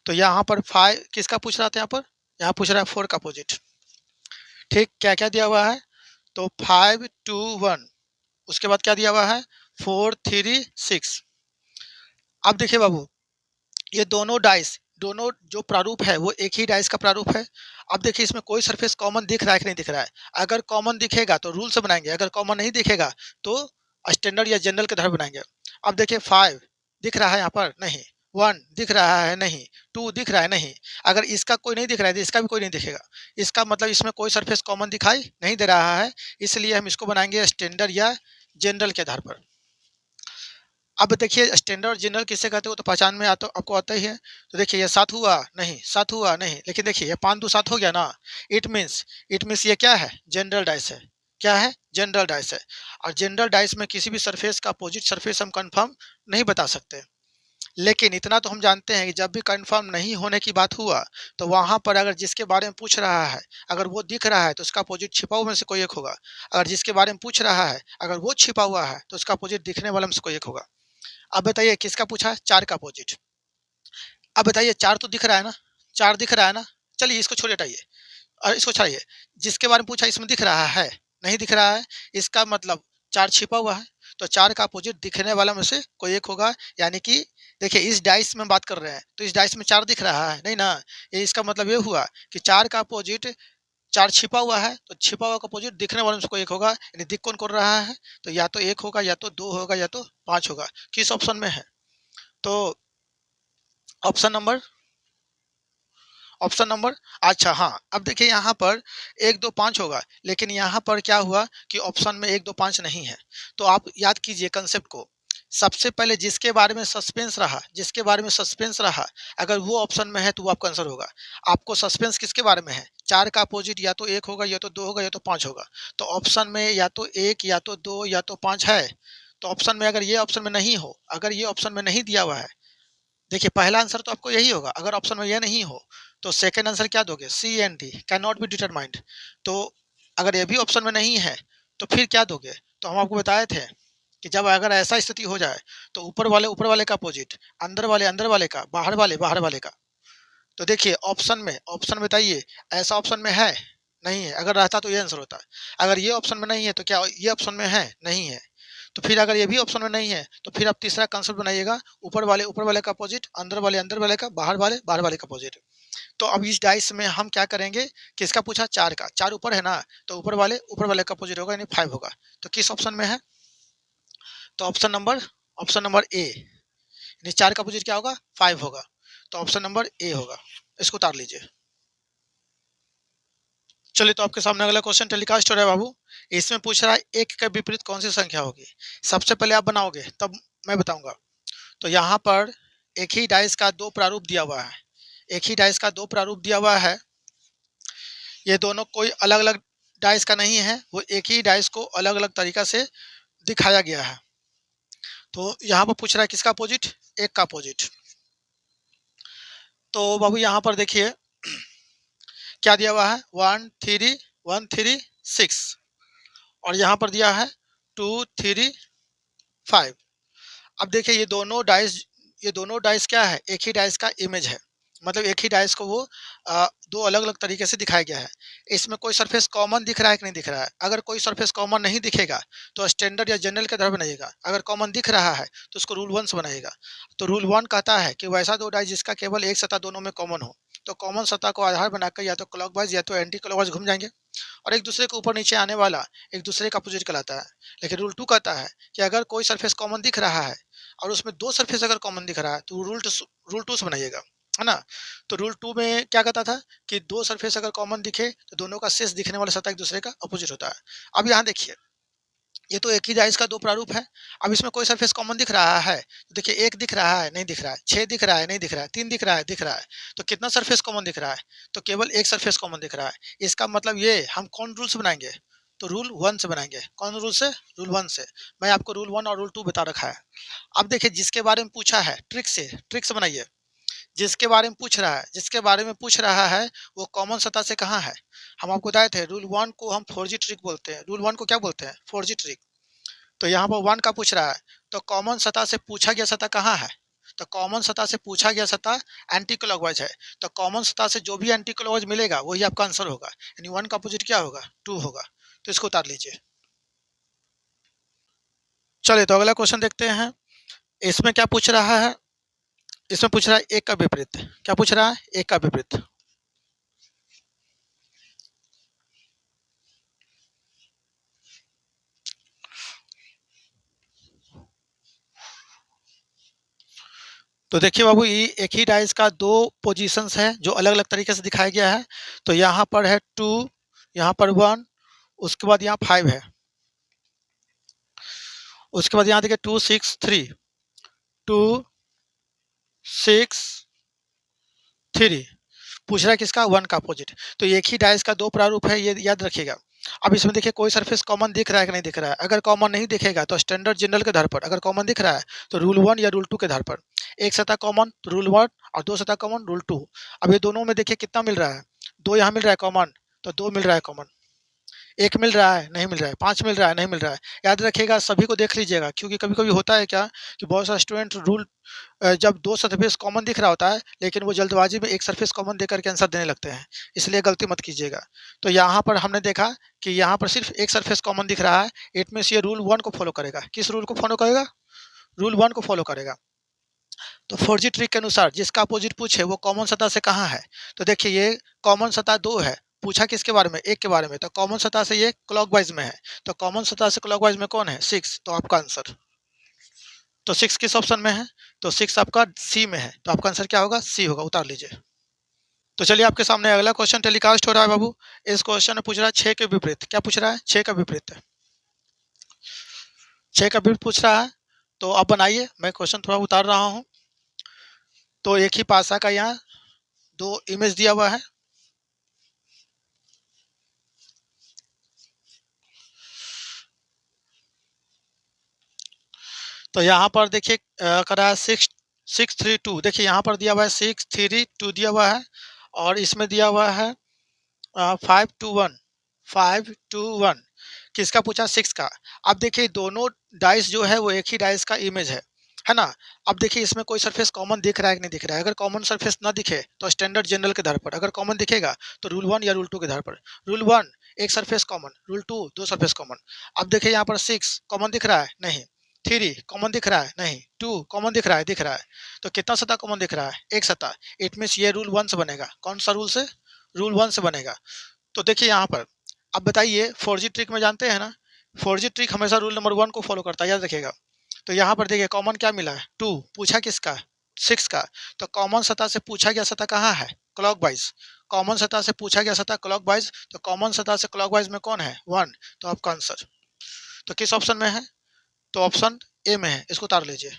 तो यहाँ पर 5 किसका पूछ रहा था, यहाँ पूछ रहा है 4 का अपोजिट। ठीक, क्या क्या दिया हुआ है, तो 5 2 1, उसके बाद क्या दिया हुआ है, 4 3 6। अब देखिए बाबू, ये दोनों जो प्रारूप है वो एक ही डाइस का प्रारूप है। अब देखिए इसमें कोई सरफेस कॉमन दिख रहा है कि नहीं दिख रहा है। अगर कॉमन दिखेगा तो रूल से बनाएंगे, अगर कॉमन नहीं दिखेगा तो स्टैंडर्ड या जनरल के आधार बनाएंगे। अब देखिए 5 दिख रहा है यहाँ पर, नहीं। 1 दिख रहा है, नहीं। 2 दिख रहा है, नहीं। अगर इसका कोई नहीं दिख रहा है तो इसका भी कोई नहीं दिखेगा। इसका मतलब इसमें कोई सरफेस कॉमन दिखाई नहीं दे रहा है, इसलिए हम इसको बनाएंगे स्टैंडर्ड या जनरल के आधार पर। अब देखिए स्टैंडर्ड जनरल किससे कहते हो, तो पहचान में आता आपको आता ही है। तो देखिए ये साथ हुआ नहीं, साथ हुआ नहीं, लेकिन देखिए ये 5 2 7 हो गया ना। इट मीन्स ये क्या है, जनरल डाइस है। क्या है, जनरल डाइस है। और जनरल डाइस में किसी भी सरफेस का अपोजिट सरफेस हम कंफर्म नहीं बता सकते। लेकिन इतना तो हम जानते हैं कि जब भी कंफर्म नहीं होने की बात हुआ तो वहां पर अगर जिसके बारे में पूछ रहा है अगर वो दिख रहा है तो उसका अपोजिट छिपा हुआ में से कोई एक होगा। अगर जिसके बारे में पूछ रहा है अगर वो छिपा हुआ है तो उसका अपोजिट दिखने वाला में से कोई एक होगा। अब बताइए किसका पूछा है? 4 का अपोजिट। अब बताइए 4 तो दिख रहा है ना, 4 दिख रहा है ना। चलिए इसको छोड़ हटाइए और इसको छोड़िए। जिसके बारे में पूछा इसमें दिख रहा है, नहीं दिख रहा है, इसका मतलब 4 छिपा हुआ है। तो 4 का अपोजिट दिखने वाला में से कोई एक होगा। यानी कि देखिए इस डाइस में बात कर रहे हैं तो इस डाइस में 4 दिख रहा है, नहीं ना। ये इसका मतलब ये हुआ कि 4 का अपोजिट 4 छिपा हुआ है तो छिपा हुआ का अपोजिट दिखने वाले में से कोई एक होगा। यानी दिख कौन-कौन रहा है? तो या तो 1 होगा या तो 2 होगा या तो 5 होगा। किस ऑप्शन में है? तो ऑप्शन नंबर ऑप्शन नंबर अच्छा हाँ, अब देखिए यहाँ पर 1, 2, 5 होगा, लेकिन यहाँ पर क्या हुआ कि ऑप्शन में 1, 2, 5 नहीं है। तो आप याद कीजिए कंसेप्ट को। सबसे पहले जिसके बारे में सस्पेंस रहा, जिसके बारे में सस्पेंस रहा, अगर वो ऑप्शन में है तो वो आपका आंसर होगा। आपको सस्पेंस किसके बारे में है? 4 का अपोजिट या तो 1 होगा या तो 2 होगा या तो 5 होगा। तो ऑप्शन में या तो 1 या तो 2 या तो 5 है। तो ऑप्शन में अगर ये ऑप्शन में नहीं हो, अगर ये ऑप्शन में नहीं दिया हुआ है, देखिए पहला आंसर तो आपको यही होगा। अगर ऑप्शन में यह नहीं हो तो सेकंड आंसर क्या दोगे? C and D, can not be determined. तो अगर ये भी ऑप्शन में नहीं है तो फिर क्या दोगे? तो हम आपको बताए थे कि जब अगर ऐसा स्थिति हो जाए तो ऊपर वाले का अपोजिट, अंदर वाले का, बाहर वाले का। तो देखिए ऑप्शन बताइए, ऐसा ऑप्शन में है? नहीं है। अगर रहता तो ये आंसर होता। अगर ये ऑप्शन में नहीं है तो क्या ये ऑप्शन में है? नहीं है। तो फिर अगर ये भी ऑप्शन में नहीं है तो फिर आप तीसरा कंसेप्ट बनाइएगा, ऊपर वाले का अपोजिट, अंदर वाले का, बाहर वाले का अपोजिट। तो अब इस डाइस में हम क्या करेंगे? किसका पूछा? 4 का। 4 ऊपर है ना, तो ऊपर वाले का अपोजिट होगा यानी 5 होगा। तो किस ऑप्शन में है? तो ऑप्शन नंबर ए, यानी 4 का अपोजिट क्या होगा? 5 होगा। तो ऑप्शन नंबर ए होगा। इसको उतार लीजिए। चलिए तो आपके सामने अगला क्वेश्चन टेलीकास्ट हो रहा है बाबू। इसमें पूछ रहा है एक के विपरीत कौन सी संख्या होगी? सबसे पहले आप बनाओगे तब मैं बताऊंगा। तो यहाँ पर एक ही डाइस का दो प्रारूप दिया हुआ है। एक ही डाइस का दो प्रारूप दिया हुआ है। ये दोनों कोई अलग अलग डाइस का नहीं है, वो एक ही डाइस को अलग अलग तरीका से दिखाया गया है। तो यहाँ पर पूछ रहा है किसका अपोजिट? एक का अपोजिट। तो बाबू यहाँ पर देखिए क्या दिया हुआ है? 1 3 1 3 6 और यहाँ पर दिया है 2 3 5। अब देखिए ये दोनों डाइस क्या है? एक ही डाइस का इमेज है। मतलब एक ही डाइस को वो दो अलग अलग तरीके से दिखाया गया है। इसमें कोई सरफेस कॉमन दिख रहा है कि नहीं दिख रहा है? अगर कोई सरफेस कॉमन नहीं दिखेगा तो स्टैंडर्ड या जनरल के तरह बनाइएगा। अगर कॉमन दिख रहा है तो उसको रूल 1 से बनाइएगा। तो रूल 1 कहता है कि वैसा दो डाइस जिसका केवल एक सतह दोनों में कॉमन हो। तो कॉमन सतह को आधार बनाकर या तो क्लॉकवाइज या तो एंटी क्लॉकवाइज घूम जाएंगे और एक दूसरे के ऊपर नीचे आने वाला एक दूसरे का अपोजिट कहलाता है। लेकिन रूल 2 कहता है कि अगर कोई सरफेस कॉमन दिख रहा है और उसमें दो सरफेस अगर कॉमन दिख रहा है तो रूल टू से बनाइएगा, है ना। तो रूल टू में क्या कहता था कि दो सरफेस अगर कॉमन दिखे तो दोनों का शेष दिखने वाला सतह एक दूसरे का अपोजिट होता है। अब यहाँ देखिए ये तो एक ही डाइस का दो प्रारूप है। अब इसमें कोई सरफेस कॉमन दिख रहा है तो देखिए एक दिख रहा है, नहीं दिख रहा है, 6 दिख रहा है, नहीं दिख रहा है, 3 दिख रहा है, दिख रहा है। तो कितना सरफेस कॉमन दिख रहा है? तो केवल एक सरफेस कॉमन दिख रहा है। इसका मतलब ये हम कौन रूल से बनाएंगे? तो रूल 1 से बनाएंगे। कौन रूल से? रूल 1 से। मैं आपको रूल 1 और रूल 2 बता रखा है। अब देखिए जिसके बारे में पूछा है ट्रिक से बनाइए। जिसके बारे में पूछ रहा है वो कॉमन सतह से कहाँ है? हम आपको बताए थे रूल 1 को हम 4G ट्रिक बोलते हैं। रूल 1 को क्या बोलते हैं? 4G trick. तो यहाँ पर 1 का पूछ रहा है तो कॉमन सतह से पूछा गया सतह कहाँ है? तो कॉमन सतह से पूछा गया सतह एंटी क्लॉकवाइज है। तो कॉमन सतह से जो भी एंटी क्लॉकवाइज मिलेगा वही आपका आंसर होगा। यानी 1 का अपोजिट क्या होगा? 2 होगा। तो इसको उतार लीजिए। चलिए तो अगला क्वेश्चन देखते हैं। इसमें क्या पूछ रहा है? इसमें पूछ रहा है एक का विपरीत। क्या पूछ रहा है? एक का विपरीत। तो देखिए बाबू ये एक ही डाइस का दो पोजीशंस है जो अलग अलग तरीके से दिखाया गया है। तो यहाँ पर है 2, यहाँ पर 1, उसके बाद यहाँ 5 है, उसके बाद यहाँ देखिए 2 6 3, 2 6 3। पूछ रहा है किसका? 1 का अपोजिट। तो एक ही डाइस का दो प्रारूप है, ये याद रखिएगा। अब इसमें देखिए कोई सरफेस कॉमन दिख रहा है कि नहीं दिख रहा है। अगर कॉमन नहीं दिखेगा तो स्टैंडर्ड जनरल के आधार पर, अगर कॉमन दिख रहा है तो रूल 1 या रूल 2 के आधार पर। एक सतह कॉमन तो रूल 1 और दो सतह कॉमन रूल 2। अब ये दोनों में देखिए कितना मिल रहा है, 2 यहाँ मिल रहा है कॉमन, तो 2 मिल रहा है कॉमन। 1 मिल रहा है, नहीं मिल रहा है, 5 मिल रहा है, नहीं मिल रहा है। याद रखिएगा सभी को देख लीजिएगा, क्योंकि कभी-कभी होता है क्या कि बहुत सारे स्टूडेंट जब 2 सरफेस कॉमन दिख रहा होता है, लेकिन वो जल्दबाजी में एक सरफेस कॉमन देकर के आंसर देने लगते हैं, इसलिए गलती मत कीजिएगा। तो यहाँ पर हमने देखा कि यहाँ पर सिर्फ एक सरफेस कॉमन दिख रहा है, इट मीन्स ये रूल 1 को फॉलो करेगा। किस रूल को फॉलो करेगा? रूल 1 को फॉलो करेगा। तो फॉरजी ट्रिक के अनुसार जिसका अपोजिट पूछे वो कॉमन सतह से कहाँ है? तो देखिए ये कॉमन सतह 2 है, पूछा किसके बारे में? 1 के बारे में, तो कॉमन सतह से ये क्लॉकवाइज में है। तो कॉमन सतह से क्लॉकवाइज में कौन है? 6, तो आपका आंसर। तो 6 किस ऑप्शन में है? तो 6 आपका सी में है, तो आपका आंसर क्या होगा? सी होगा, उतार लीजिए। तो चलिए आपके सामने अगला क्वेश्चन टेलीकास्ट हो रहा है बाबू। इस क्वेश्चन में पूछ रहा है 6 के विपरीत। क्या पूछ रहा है? 6 का विपरीत। 6 का विपरीत पूछ रहा है, तो आप बनाइए, मैं क्वेश्चन थोड़ा उतार रहा हूँ। तो एक ही पासा का यहाँ 2 इमेज दिया हुआ है। तो यहाँ पर देखिए करा है 6 6 3 2। देखिए यहाँ पर दिया हुआ है 6 3 2 दिया हुआ है, और इसमें दिया हुआ है 5 2 1 5 2 1। किसका पूछा? 6 का। अब देखिए दोनों डाइस जो है वो एक ही डाइस का इमेज है ना। अब देखिए इसमें कोई सरफेस कॉमन दिख रहा है कि नहीं दिख रहा है। अगर कॉमन सरफेस ना दिखे तो स्टैंडर्ड जनरल के आधार पर, अगर कॉमन दिखेगा तो रूल 1 या रूल 2 के आधार पर। रूल 1 एक सरफेस कॉमन, रूल 2 दो सरफेस कॉमन। अब देखिए यहाँ पर 6 कॉमन दिख रहा है, नहीं। 3 कॉमन दिख रहा है, नहीं। 2 कॉमन दिख रहा है, दिख रहा है। तो कितना सतह कॉमन दिख रहा है? एक सतह। इट मीन्स ये रूल 1 से बनेगा। कौन सा रूल से? रूल 1 से बनेगा। तो देखिए यहाँ पर अब बताइए, फॉरजी ट्रिक में जानते हैं ना, फॉरजी ट्रिक हमेशा रूल नंबर 1 को फॉलो करता है, याद रखिएगा। तो यहाँ पर देखिए कॉमन क्या मिला है? 2। पूछा किसका? 6 का। तो कॉमन सतह से पूछा गया सतह कहाँ है? क्लॉकवाइज। कॉमन सतह से पूछा गया सतह क्लॉकवाइज, तो कॉमन सतह से क्लॉकवाइज में कौन है? 1। तो आपका आंसर तो किस ऑप्शन में है? तो ऑप्शन ए में है, इसको उतार लीजिए।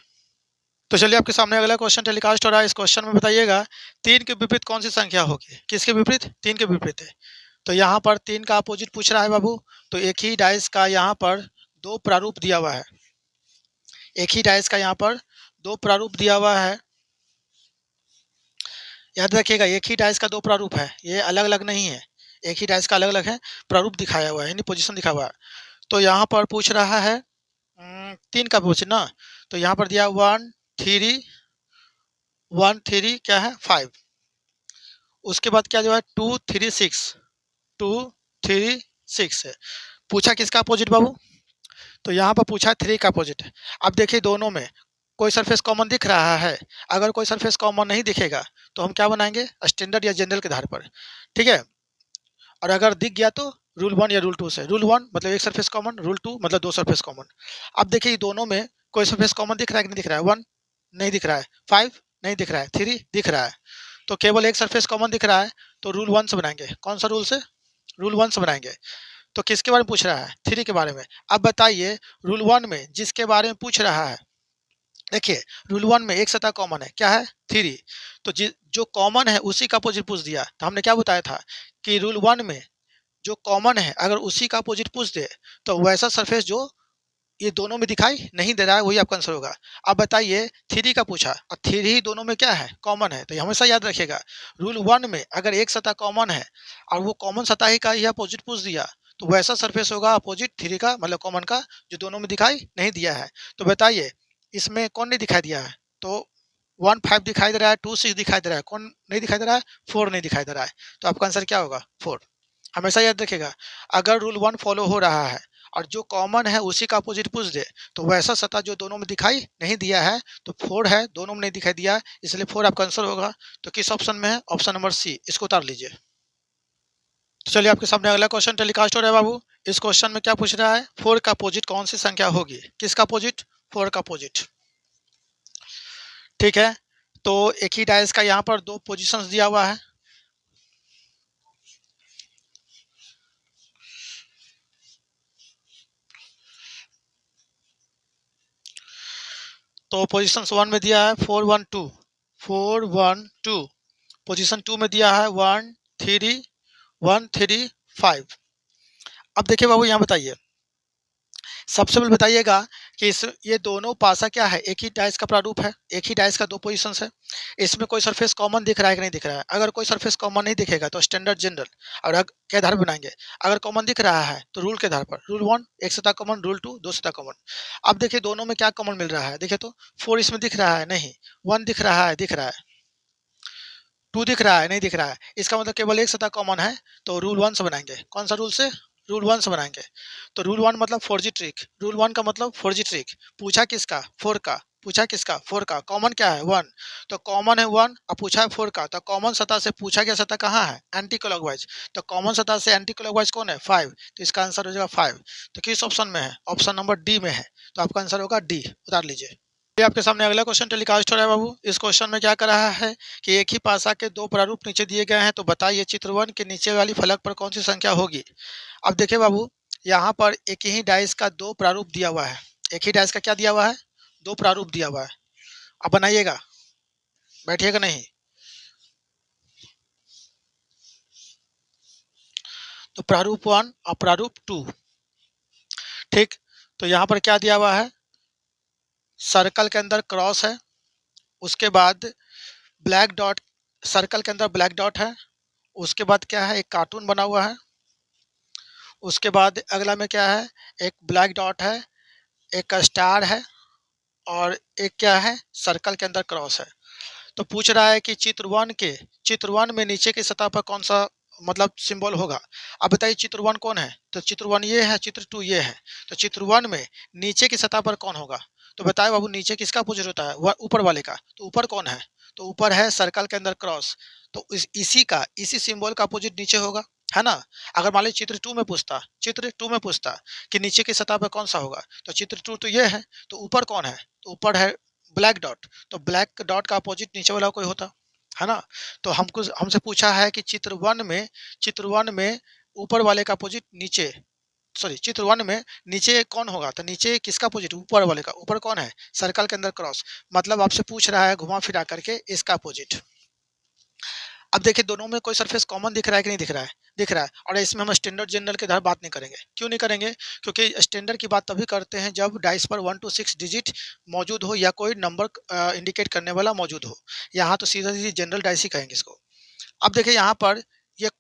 तो चलिए आपके सामने अगला क्वेश्चन टेलीकास्ट हो रहा है। इस क्वेश्चन में बताइएगा 3 के विपरीत कौन सी संख्या होगी? किसके विपरीत? 3 के विपरीत है। तो यहाँ पर 3 का अपोजिट पूछ रहा है बाबू। तो एक ही डाइस का यहाँ पर 2 प्रारूप दिया हुआ है। एक ही डाइस का यहाँ पर 2 प्रारूप दिया हुआ है। याद रखिएगा एक ही डाइस का 2 प्रारूप है, ये अलग अलग नहीं है। एक ही डाइस का अलग अलग है, प्रारूप दिखाया हुआ है, यानी पोजीशन दिखा हुआ है। तो यहाँ पर पूछ रहा है 3 का पूछ ना। तो यहाँ पर दिया 1 3 1 3 क्या है? 5। उसके बाद क्या जो है 2 3 6 2 3 6 है। पूछा किसका अपोजिट बाबू? तो यहाँ पर पूछा 3 का अपोजिट। अब देखिए दोनों में कोई सरफेस कॉमन दिख रहा है। अगर कोई सरफेस कॉमन नहीं दिखेगा तो हम क्या बनाएंगे? स्टैंडर्ड या जनरल के आधार पर, ठीक है। और अगर दिख गया तो रूल 1 या रूल 2 से। रूल 1 मतलब एक सरफेस कॉमन, रूल 2 मतलब 2 सरफेस कॉमन। अब देखिए दोनों में कोई सरफेस कॉमन दिख रहा है कि नहीं दिख रहा है? 1 नहीं दिख रहा है, 5 नहीं दिख रहा है, 3 दिख रहा है। तो केवल एक सरफेस कॉमन दिख रहा है, तो रूल 1 से बनाएंगे। कौन सा रूल से? रूल 1 से बनाएंगे। तो किसके बारे में पूछ रहा है? 3 के बारे में। अब बताइए रूल 1 में जिसके बारे में पूछ रहा है, देखिए रूल 1 में एक सतह कॉमन है, क्या है? 3। तो जो कॉमन है उसी का अपोजिट पूछ दिया। तो हमने क्या बताया था कि रूल 1 में जो कॉमन है अगर उसी का अपोजिट पूछ दे तो वैसा सरफेस जो ये दोनों में दिखाई नहीं दे रहा है वही आपका आंसर होगा। अब बताइए 3 का पूछा और 3 ही दोनों में क्या है? कॉमन है। तो ये हमेशा याद रखिएगा रूल 1 में अगर एक सतह कॉमन है और वो कॉमन सतह ही का ये अपोजिट पूछ दिया तो वैसा सरफेस होगा अपोजिट 3 का, मतलब कॉमन का, जो दोनों में दिखाई नहीं दिया है। तो बताइए इसमें कौन नहीं दिखाई दिया है? तो 1 5 दिखाई दे रहा है, 2 6 दिखाई दे रहा है, कौन नहीं दिखाई दे रहा है? 4 नहीं दिखाई दे रहा है। तो आपका आंसर क्या होगा? 4। हमेशा याद रखिएगा अगर रूल 1 फॉलो हो रहा है और जो कॉमन है उसी का अपोजिट पूछ दे तो वैसा सतह जो दोनों में दिखाई नहीं दिया है, तो 4 है, दोनों में नहीं दिखाई दिया है, इसलिए 4 आपका आंसर होगा। तो किस ऑप्शन में है? ऑप्शन नंबर सी, इसको उतार लीजिए। तो चलिए आपके सामने अगला क्वेश्चन टेलीकास्ट हो रहा है बाबू। इस क्वेश्चन में क्या पूछ रहा है? 4 का अपोजिट कौन सी संख्या होगी? किसका अपोजिट? 4 का अपोजिट, ठीक है। तो एक ही डाइस का यहाँ पर 2 पोजिशन दिया हुआ है। तो पोजिशन 1 में दिया है 4 1 2 4 1 2। पोजीशन 2 में दिया है 1 3 1 3 5। अब देखिए बाबू यहाँ बताइए, सबसे पहले बताइएगा कि इस ये दोनों पासा क्या है, एक ही डाइस का प्रारूप है, एक ही डाइस का दो पोजीशंस है। इसमें कोई सरफेस कॉमन दिख रहा है कि नहीं दिख रहा है? अगर कोई सरफेस कॉमन नहीं दिखेगा तो स्टैंडर्ड जनरल और के आधार पर बनाएंगे। अगर कॉमन दिख रहा है तो रूल के आधार पर, रूल 1 एक सतह कॉमन, रूल 2 दो सतह कॉमन। अब देखिए दोनों में क्या कॉमन मिल रहा है, देखिए तो 4 इसमें दिख रहा है नहीं, 1 दिख रहा है, दिख रहा है, 2 दिख रहा है नहीं दिख रहा है, इसका मतलब केवल एक सतह कॉमन है। तो रूल 1 से बनाएंगे, कौन सा रूल से? रूल 1 से बनाएंगे। तो रूल 1 मतलब 4G ट्रिक, रूल 1 का मतलब 4G ट्रिक। पूछा किसका? 4 का। पूछा किसका? 4 का। कॉमन क्या है? 1। तो कॉमन है 1 और पूछा है 4 का, तो कॉमन सतह से पूछा गया सतह कहाँ है? Anti clockwise. तो कॉमन सतह से एंटी क्लॉकवाइज कौन है? 5। तो इसका आंसर हो जाएगा 5। तो किस ऑप्शन में है? ऑप्शन नंबर डी में है। तो आपका आंसर होगा डी, उतार लीजिए। ये आपके सामने अगला क्वेश्चन टेलीकास्ट हो रहा है बाबू। इस क्वेश्चन में क्या कर रहा है कि एक ही पासा के दो प्रारूप नीचे दिए गए हैं, तो बताइए चित्र 1 के नीचे वाली फलक पर कौन सी संख्या होगी। अब देखिए बाबू, यहाँ पर एक ही डाइस का दो प्रारूप दिया हुआ है। एक ही डाइस का क्या दिया हुआ है? दो प्रारूप दिया हुआ है। अब बनाइएगा, बैठिएगा नहीं। तो प्रारूप 1 और प्रारूप 2, ठीक। तो यहाँ पर क्या दिया हुआ है? सर्कल के अंदर क्रॉस है, उसके बाद ब्लैक डॉट, सर्कल के अंदर ब्लैक डॉट है, उसके बाद क्या है? एक कार्टून बना हुआ है, उसके बाद अगला में क्या है? एक ब्लैक डॉट है, एक स्टार है, और एक क्या है? सर्कल के अंदर क्रॉस है। तो पूछ रहा है कि चित्र वन में नीचे की सतह पर कौन सा मतलब सिंबल होगा। अब बताइए चित्र 1 कौन है? तो चित्र 1 ये है, चित्र 2 ये है। तो चित्र 1 में नीचे की सतह पर कौन होगा? तो बताए बाबू, नीचे किसका अपोजिट होता है? ऊपर वाले का। तो ऊपर कौन है? तो ऊपर है सर्कल के अंदर क्रॉस। तो इसी सिंबल का अपोजिट नीचे होगा, है ना। अगर मान लीजिए चित्र 2 में पूछता कि नीचे की सतह पर कौन सा होगा, तो चित्र 2 तो ये है। तो ऊपर कौन है? तो ऊपर है ब्लैक डॉट। तो ब्लैक डॉट का अपोजिट नीचे वाला कोई होता, है ना। तो हमसे पूछा है कि चित्र 1 में ऊपर वाले का अपोजिट नीचे, सॉरी चित्र 1 में नीचे कौन होगा? तो नीचे किसका अपोजिट? ऊपर वाले का। ऊपर कौन है? सर्कल के अंदर क्रॉस। मतलब आपसे पूछ रहा है घुमा फिरा करके इसका अपोजिट। अब देखिए दोनों में कोई सरफेस कॉमन दिख रहा है कि नहीं दिख रहा है? दिख रहा है। और इसमें हम स्टैंडर्ड जनरल के आधार बात नहीं करेंगे। क्यों नहीं करेंगे? क्योंकि स्टैंडर्ड की बात तभी करते हैं जब डाइस पर 1 to 6 डिजिट मौजूद हो या कोई नंबर इंडिकेट करने वाला मौजूद हो। यहाँ तो सीधा सीधी जनरल डाइस ही कहेंगे इसको। अब देखिए यहाँ पर ये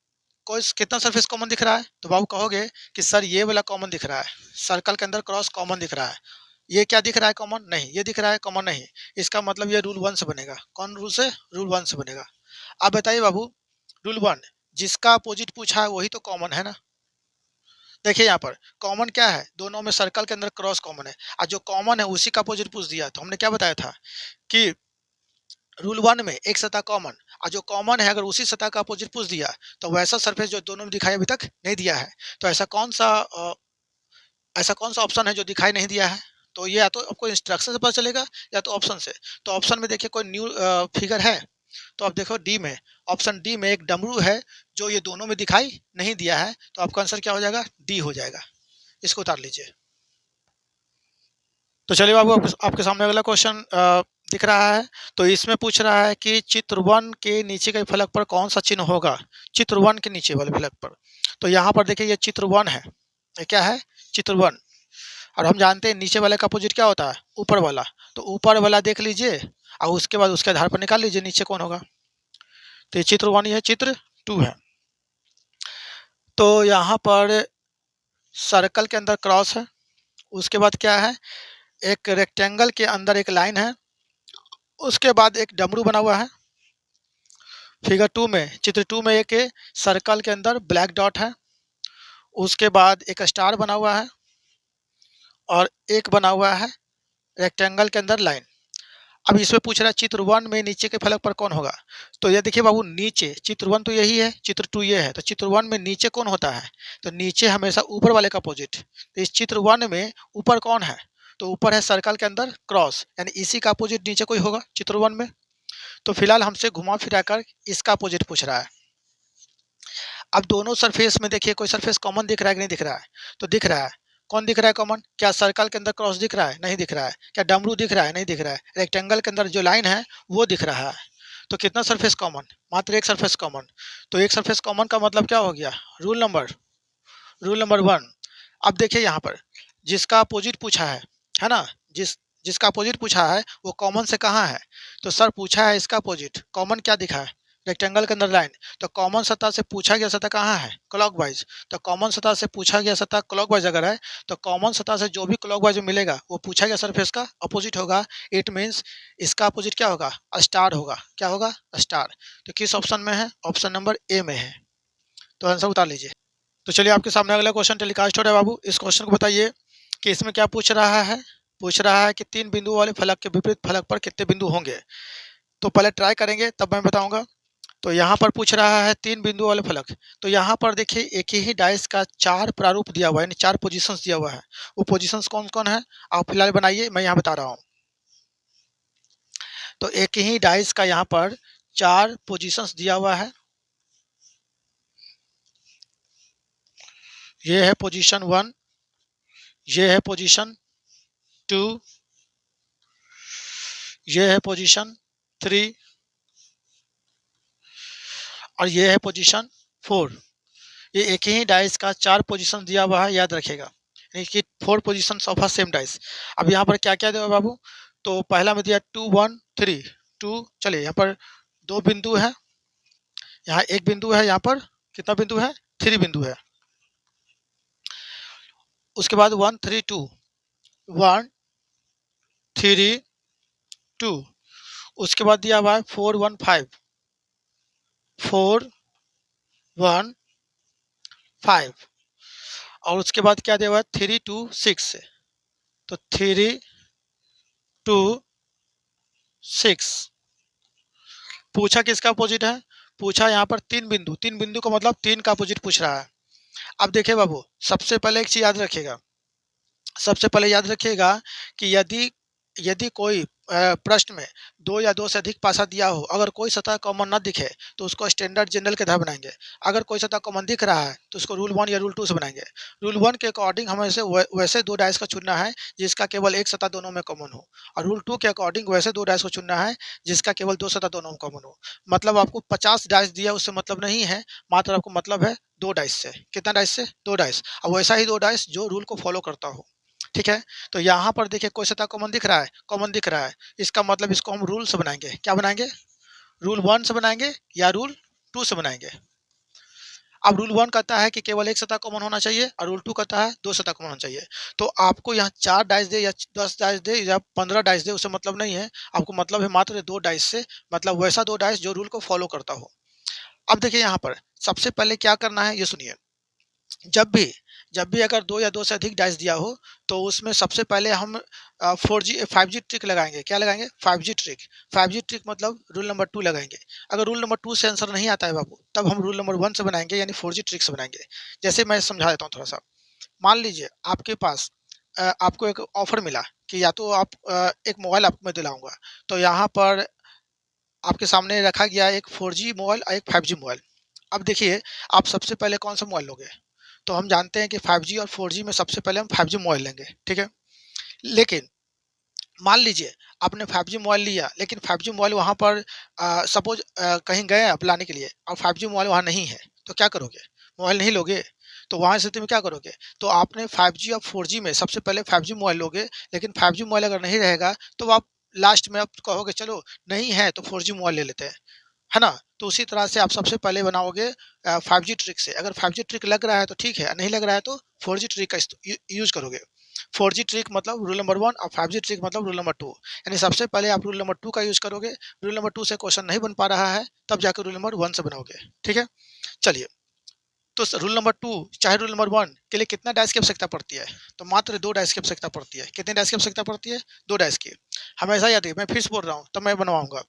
कोई कितना सरफेस कॉमन दिख रहा है? तो बाबू कहोगे कि सर ये वाला कॉमन दिख रहा है, सर्कल के अंदर क्रॉस कॉमन दिख रहा है। ये क्या दिख रहा है? कॉमन नहीं। ये दिख रहा है कॉमन नहीं। इसका मतलब ये रूल 1 से बनेगा। कौन रूल से? रूल 1 से बनेगा। अब बताइए बाबू, रूल 1 जिसका अपोजिट पूछा है वही तो कॉमन है ना। देखिए यहाँ पर कॉमन क्या है? दोनों में सर्कल के अंदर क्रॉस कॉमन है, और जो कॉमन है उसी का अपोजिट पूछ दिया। तो हमने क्या बताया था कि रूल 1 में एक सतह कॉमन, और जो कॉमन है अगर उसी सतह का अपोजिट पूछ दिया तो वैसा सरफेस जो दोनों में दिखाई अभी तक नहीं दिया है। तो ऐसा कौन सा ऑप्शन है जो दिखाई नहीं दिया है? तो ये या तो आपको इंस्ट्रक्शन से पता चलेगा या तो ऑप्शन से। तो ऑप्शन में देखिए कोई न्यू फिगर है? तो आप देखो डी में, ऑप्शन डी में एक डमरू है जो ये दोनों में दिखाई नहीं दिया है। तो आपका आंसर क्या हो जाएगा? डी हो जाएगा। इसको उतार लीजिए। तो चलिए बाबू, आपके सामने अगला क्वेश्चन दिख रहा है। तो इसमें पूछ रहा है कि चित्र 1 के नीचे के फलक पर कौन सा चिन्ह होगा? चित्र 1 के नीचे वाले फलक पर। तो यहाँ पर देखिए ये चित्र 1 है। ये क्या है? चित्र 1। और हम जानते हैं नीचे वाले का अपोजिट क्या होता है? ऊपर वाला। तो ऊपर वाला देख लीजिए और उसके बाद उसके आधार पर निकाल लीजिए नीचे कौन होगा। तो ये चित्र 1 है, चित्र 2 है। तो यहाँ पर सर्कल के अंदर क्रॉस है, उसके बाद क्या है? एक रेक्टेंगल के अंदर एक लाइन है, उसके बाद एक डमरू बना हुआ है। फिगर 2 में, चित्र 2 में एक सर्कल के अंदर ब्लैक डॉट है, उसके बाद एक स्टार बना हुआ है, और एक बना हुआ है रेक्टेंगल के अंदर लाइन। अब इसमें पूछ रहा है चित्र 1 में नीचे के फलक पर कौन होगा। तो ये देखिए बाबू, नीचे चित्र 1 तो यही है, चित्र 2 ये है। तो चित्र 1 में नीचे कौन होता है? तो नीचे हमेशा ऊपर वाले का अपोजिट। तो इस चित्र 1 में ऊपर कौन है? तो ऊपर है सर्कल के अंदर क्रॉस, यानी इसी का अपोजिट नीचे कोई होगा चित्र 1 में। तो फिलहाल हमसे घुमा फिरा कर इसका अपोजिट पूछ रहा है। अब दोनों सरफेस में देखिए कोई सरफेस कॉमन दिख रहा है कि नहीं दिख रहा है? तो दिख रहा है। कौन दिख रहा है कॉमन? क्या सर्कल के अंदर क्रॉस दिख रहा है? नहीं दिख रहा है। क्या डमरू दिख रहा है? नहीं दिख रहा है। रेक्टेंगल के अंदर जो लाइन है वो दिख रहा है। तो कितना सरफेस कॉमन? मात्र एक सरफेस कॉमन। तो एक सरफेस कॉमन का मतलब क्या हो गया? Rule number one. अब देखिए यहाँ पर जिसका अपोजिट पूछा है ना, जिसका अपोजिट पूछा है वो कॉमन से कहाँ है, तो सर पूछा है इसका अपोजिट, कॉमन क्या दिखा है, रेक्टेंगल के अंदर लाइन, तो कॉमन सतह से पूछा गया सतह कहाँ है, क्लॉकवाइज। तो कॉमन सतह से पूछा गया सतह क्लॉकवाइज अगर है, तो कॉमन सतह से जो भी क्लॉकवाइज मिलेगा वो पूछा गया सरफेस का अपोजिट होगा। इट मीन्स इसका अपोजिट क्या होगा, स्टार होगा। क्या होगा, स्टार। तो किस ऑप्शन में है, ऑप्शन नंबर ए में है। तो आंसर उतार लीजिए। तो चलिए आपके सामने अगला क्वेश्चन टेलीकास्ट हो रहा है बाबू। इस क्वेश्चन को बताइए कि इसमें क्या पूछ रहा है। पूछ रहा है कि तीन बिंदु वाले फलक के विपरीत फलक पर कितने बिंदु होंगे। तो पहले ट्राई करेंगे तब मैं बताऊंगा। तो यहाँ पर पूछ रहा है तीन बिंदु वाले फलक। तो यहाँ पर देखिए एक ही डाइस का चार प्रारूप दिया हुआ है, यानी चार पोजीशंस दिया हुआ है। वो पोजीशंस कौन कौन है आप फिलहाल बनाइए, मैं यहाँ बता रहा हूँ। तो एक ही डाइस का यहाँ पर चार पोजीशंस दिया हुआ है। ये है पोजीशन वन, ये है पोजीशन टू, ये है पोजीशन थ्री और ये है पोजीशन फोर। ये एक ही डाइस का चार पोजीशन दिया हुआ है, याद रखिएगा, यानी कि four position of a same dice. अब यहाँ पर क्या क्या दिया बाबू। तो पहला में दिया 2 1 3 2। चलिए यहाँ पर दो बिंदु है, यहाँ एक बिंदु है, यहाँ पर कितना बिंदु है, थ्री बिंदु है। उसके बाद 1 3 2, 1 3 2। उसके बाद दिया हुआ है 4 1 5, 4 1 5। और उसके बाद क्या दिया हुआ है 3 2 6। तो 3 2 6। पूछा किसका अपोजिट है, पूछा यहाँ पर तीन बिंदु, तीन बिंदु का मतलब तीन का अपोजिट पूछ रहा है। अब देखिए बाबू, सबसे पहले एक चीज याद रखिएगा, सबसे पहले याद रखिएगा कि यदि यदि कोई प्रश्न में दो या दो से अधिक पासा दिया हो, अगर कोई सतह कॉमन ना दिखे तो उसको स्टैंडर्ड जनरल के तहत बनाएंगे। अगर कोई सतह कॉमन दिख रहा है तो उसको रूल वन या रूल टू से बनाएंगे। रूल वन के अकॉर्डिंग हमें वैसे दो डाइस का चुनना है जिसका केवल एक सतह दोनों में कॉमन हो, और रूल टू के अकॉर्डिंग वैसे दो डाइस को चुनना है जिसका केवल दो सतह दोनों में कॉमन हो। मतलब आपको 50 डाइस दिया उससे मतलब नहीं है, मात्र आपको मतलब है दो डाइस से। कितना डाइस से, दो डाइस। और वैसा ही दो डाइस जो रूल को फॉलो करता हो। ठीक है। तो यहाँ पर देखिए कोई सतह कॉमन दिख रहा है, कॉमन दिख रहा है, इसका मतलब इसको हम रूल से बनाएंगे। क्या बनाएंगे, रूल वन से बनाएंगे या रूल टू से बनाएंगे। अब रूल वन कहता है कि केवल एक सतह कॉमन होना चाहिए और रूल टू कहता है दो सतह कॉमन होना चाहिए। तो आपको यहाँ 4 डाइस दे या 10 डाइस दे या 15 डाइस दे, उससे मतलब नहीं है। आपको मतलब है मात्र दो डाइस से, मतलब वैसा दो डाइस जो रूल को फॉलो करता हो। अब देखिए यहाँ पर सबसे पहले क्या करना है ये सुनिए। जब भी अगर दो या दो से अधिक डाइस दिया हो तो उसमें सबसे पहले हम 4G 5G ट्रिक लगाएंगे। क्या लगाएंगे, 5G ट्रिक। 5G ट्रिक मतलब रूल नंबर 2 लगाएंगे। अगर रूल नंबर 2 से आंसर नहीं आता है बाबू, तब हम रूल नंबर 1 से बनाएंगे, यानी 4G ट्रिक से बनाएंगे। जैसे मैं समझा देता हूँ थोड़ा सा। मान लीजिए आपके पास आपको एक ऑफर मिला कि या तो आप एक मोबाइल आपको मैं दिलाऊंगा। तो यहाँ पर आपके सामने रखा गया एक 4G मोबाइल और एक 5G मोबाइल। अब देखिए आप सबसे पहले कौन सा मोबाइल लोगे। तो हम जानते हैं कि 5G और 4G में सबसे पहले हम 5G मोबाइल लेंगे, ठीक है। लेकिन मान लीजिए आपने 5G मोबाइल लिया, लेकिन 5G मोबाइल वहाँ पर सपोज कहीं गए आप लाने के लिए और 5G मोबाइल वहाँ नहीं है, तो क्या करोगे, मोबाइल नहीं लोगे। तो वहाँ से तुम क्या करोगे, तो आपने 5G और 4G में सबसे पहले 5G मोबाइल लोगे। लेकिन 5G मोबाइल अगर नहीं रहेगा तो आप लास्ट में आप कहोगे चलो नहीं है तो 4G मोबाइल ले लेते हैं, है ना। तो उसी तरह से आप सबसे पहले बनाओगे 5G ट्रिक से। अगर 5G ट्रिक लग रहा है तो ठीक है, नहीं लग रहा है तो 4G ट्रिक का यूज करोगे। 4G ट्रिक मतलब रूल नंबर 1 और 5G ट्रिक मतलब रूल नंबर 2। यानी सबसे पहले आप रूल नंबर 2 का यूज करोगे। रूल नंबर 2 से क्वेश्चन नहीं बन पा रहा है तब जाकर रूल नंबर 1 से बनाओगे, ठीक है। चलिए, तो रूल नंबर 2 चाहे रूल नंबर 1 के लिए कितना डाइस की आवश्यकता पड़ती है, तो मात्र दो डाइस की आवश्यकता पड़ती है। कितने डाइस की आवश्यकता पड़ती है, दो डाइस की। हमेशा याद रखिए, मैं फिर से बोल रहा हूँ तब मैं बनवाऊंगा।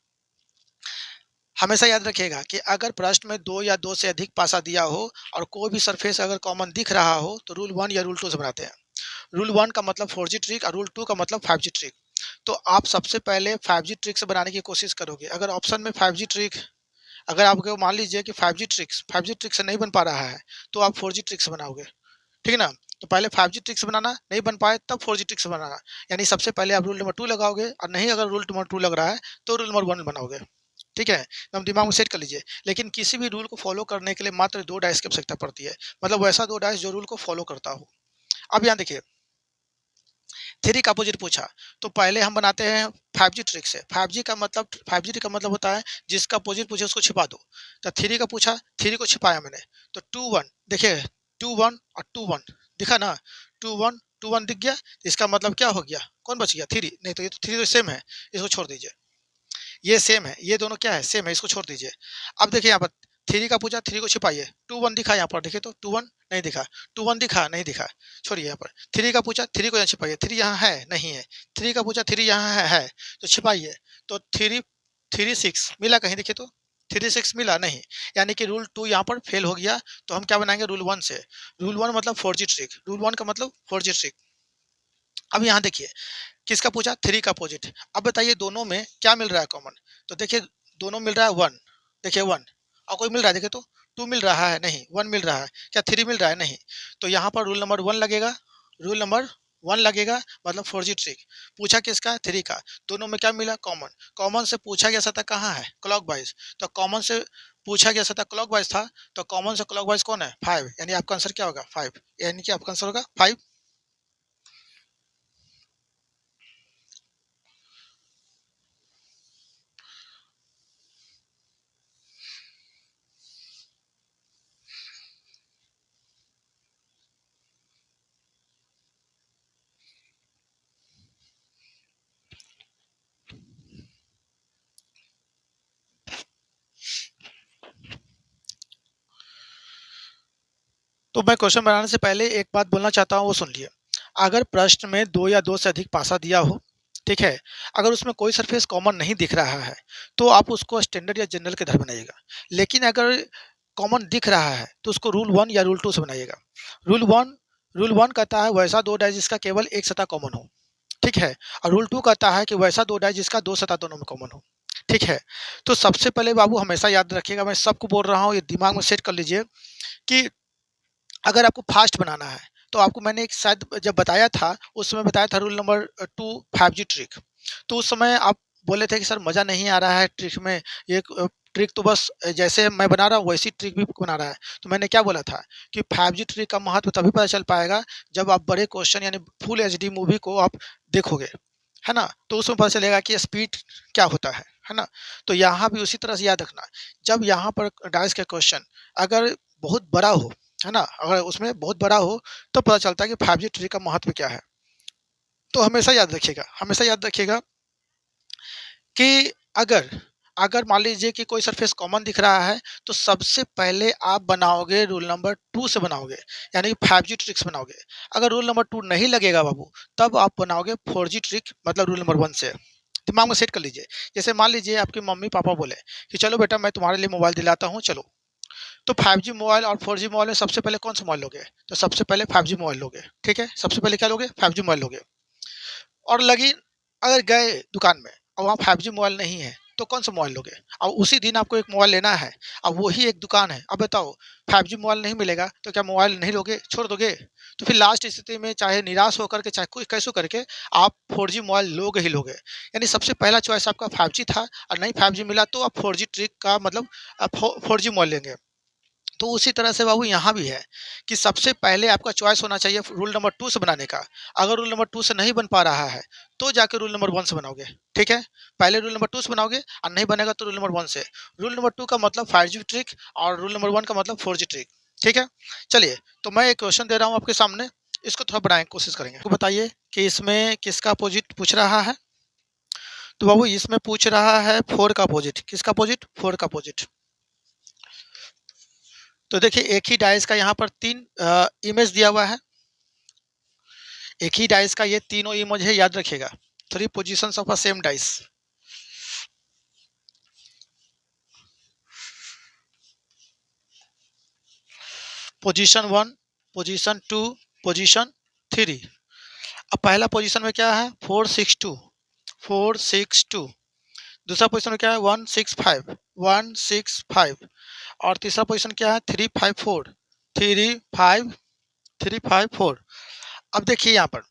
हमेशा याद रखिएगा कि अगर प्रश्न में दो या दो से अधिक पासा दिया हो और कोई भी सरफेस अगर कॉमन दिख रहा हो तो रूल 1 या रूल 2 से बनाते हैं। रूल 1 का मतलब 4G ट्रिक और रूल 2 का मतलब 5G ट्रिक। तो आप सबसे पहले 5G ट्रिक से बनाने की कोशिश करोगे। अगर ऑप्शन में 5G ट्रिक, अगर आपको मान लीजिए कि 5G ट्रिक से नहीं बन पा रहा है तो आप 4G ट्रिक से बनाओगे, ठीक है ना। तो पहले 5G ट्रिक से बनाना, नहीं बन पाए तब 4G ट्रिक से बनाना। यानी सबसे पहले आप रूल नंबर 2 लगाओगे और नहीं अगर रूल नंबर 2 लग रहा है तो रूल नंबर 1 बनाओगे, ठीक है, हम दिमाग में सेट कर लीजिए। लेकिन किसी भी रूल को फॉलो करने के लिए मात्र 2 डाइस की आवश्यकता पड़ती है, मतलब वैसा 2 डाइस जो रूल को फॉलो करता हो। अब यहाँ देखिए 3 का अपोजिट पूछा, तो पहले हम बनाते हैं 5G ट्रिक से। 5G का मतलब होता है जिसका अपोजिट पूछे उसको छिपा दो। तो 3 का पूछा, 3 को छिपाया मैंने। तो 2 1 देखिए 2 1 और 2 1 दिखा ना, 2 1 2 1 दिख गया। इसका मतलब क्या हो गया? कौन बच गया? 3। नहीं तो ये तो 3 तो सेम है, इसको छोड़ दीजिए। ये सेम है, ये दोनों क्या है? सेम है, इसको छोड़ दीजिए। अब देखिए यहाँ पर 3 का पूछा, 3 को छिपाइए। 2 1 दिखा यहाँ पर, देखिए तो 2 1 नहीं दिखा, 2 1 दिखा नहीं दिखा, छोड़िए यहाँ पर। 3 का पूछा, 3 को यहाँ छिपाइए। 3 यहाँ है नहीं है। 3 का पूछा, 3 यहाँ है तो छिपाइए। तो 3 3 6 मिला कहीं? देखिए तो 3 6 मिला नहीं, यानी कि रूल 2 यहाँ पर फेल हो गया। तो हम क्या बनाएंगे? रूल 1 से। रूल 1 मतलब 4G ट्रिक, रूल 1 का मतलब 4G ट्रिक। अब यहाँ देखिए किसका पूछा? 3 का अपोजिट। अब बताइए दोनों में क्या मिल रहा है कॉमन? तो देखिए दोनों मिल रहा है 1, देखिए 1। और कोई मिल रहा है? देखिए तो 2 मिल रहा है नहीं, 1 मिल रहा है। क्या 3 मिल रहा है? नहीं। तो यहाँ पर रूल नंबर 1 लगेगा, रूल नंबर 1 लगेगा, मतलब 4G ट्रिक। पूछा किसका? 3 का। दोनों में क्या मिला? कॉमन। कॉमन से पूछा गया सतह कहाँ है? क्लॉकवाइज। तो कॉमन से पूछा गया सतह क्लॉकवाइज था, तो कॉमन से क्लॉकवाइज कौन है? 5, यानी आपका आंसर क्या होगा? 5, यानी कि आपका आंसर होगा 5। तो मैं क्वेश्चन बनाने से पहले एक बात बोलना चाहता हूँ, वो सुन लिए। अगर प्रश्न में 2 या 2 से अधिक पासा दिया हो, ठीक है, अगर उसमें कोई सरफेस कॉमन नहीं दिख रहा है, तो आप उसको स्टैंडर्ड या जनरल के आधार बनाइएगा। लेकिन अगर कॉमन दिख रहा है, तो उसको रूल 1 या रूल 2 से बनाइएगा। रूल 1 रूल 1 कहता है वैसा 2 डाइस जिसका केवल एक सतह कॉमन हो, ठीक है। और रूल 2 कहता है कि वैसा 2 डाइस जिसका 2 सतह दोनों में कॉमन हो, ठीक है। तो सबसे पहले बाबू हमेशा याद रखिएगा, मैं सबको बोल रहा हूँ, ये दिमाग में सेट कर लीजिए कि अगर आपको फास्ट बनाना है, तो आपको मैंने एक शायद जब बताया था, उस समय बताया था रूल नंबर 2 5G ट्रिक। तो उस समय आप बोले थे कि सर मज़ा नहीं आ रहा है ट्रिक में, ये ट्रिक तो बस जैसे मैं बना रहा हूँ वैसी ट्रिक भी बना रहा है। तो मैंने क्या बोला था कि 5G ट्रिक का महत्व तभी पता चल पाएगा जब आप बड़े क्वेश्चन यानी फुल एचडी मूवी को आप देखोगे, है ना? तो उसमें पता चलेगा कि स्पीड क्या होता है ना? तो यहाँ भी उसी तरह से याद रखना, जब यहाँ पर डाइस का क्वेश्चन अगर बहुत बड़ा हो, है ना? अगर उसमें बहुत बड़ा हो, तो पता चलता है कि 5G ट्री का महत्व क्या है। तो हमेशा याद रखिएगा कि अगर अगर मान लीजिए कि कोई सरफेस कॉमन दिख रहा है, तो सबसे पहले आप बनाओगे रूल नंबर 2 से बनाओगे, यानी कि 5G ट्रिक्स बनाओगे। अगर रूल नंबर 2 नहीं लगेगा बाबू, तब आप बनाओगे 4G ट्रिक, मतलब रूल नंबर 1 से। दिमाग में सेट कर लीजिए। जैसे मान लीजिए आपके मम्मी-पापा बोले कि चलो बेटा मैं तुम्हारे लिए मोबाइल दिलाता हूँ, चलो। तो 5G मोबाइल और 4G मोबाइल में सबसे पहले कौन सा मोबाइल लोगे? तो सबसे पहले 5G मोबाइल लोगे, ठीक है? सबसे पहले क्या लोगे? 5G मोबाइल लोगे। और लगी अगर गए दुकान में और वहाँ 5G मोबाइल नहीं है, तो कौन सा मोबाइल लोगे? और उसी दिन आपको एक मोबाइल लेना है, अब वही एक दुकान है। अब बताओ 5G मोबाइल नहीं मिलेगा, तो क्या मोबाइल नहीं लोगे? छोड़ दोगे? तो फिर लास्ट स्थिति में चाहे निराश होकर के, चाहे कुछ कैसे करके, आप 4G मोबाइल लोगे ही लोगे। यानी सबसे पहला चॉइस आपका 5G था, और नहीं 5G मिला तो आप 4G ट्रिक का मतलब 4G मोबाइल लेंगे। तो उसी तरह से बाबू यहाँ भी है कि सबसे पहले आपका चॉइस होना चाहिए रूल नंबर 2 से बनाने का। अगर रूल नंबर 2 से नहीं बन पा रहा है, तो जाके रूल नंबर 1 से बनाओगे, ठीक है? पहले रूल नंबर 2 से बनाओगे और नहीं बनेगा तो रूल नंबर 1 से। रूल नंबर 2 का मतलब 5G ट्रिक और रूल नंबर 1 का मतलब 4G ट्रिक, ठीक है? चलिए, तो मैं एक क्वेश्चन दे रहा हूँ आपके सामने, इसको थोड़ा बनाने की कोशिश करेंगे। तो बताइए कि इसमें किसका अपोजिट पूछ रहा है? तो बाबू इसमें पूछ रहा है 4 का अपोजिट। किसका अपोजिट? 4 का अपोजिट। तो देखिए एक ही डाइस का यहाँ पर 3 इमेज दिया हुआ है। एक ही डाइस का ये तीनों इमेज है, याद रखिएगा। 3 positions of a same dice. Position 1, position 2, position 3। अब पहला पोजीशन में क्या है? 462, 462। दूसरा पोजीशन में क्या है? 165, 165। और तीसरा पोजीशन क्या है? 354, 35, 354। अब देखिए यहाँ पर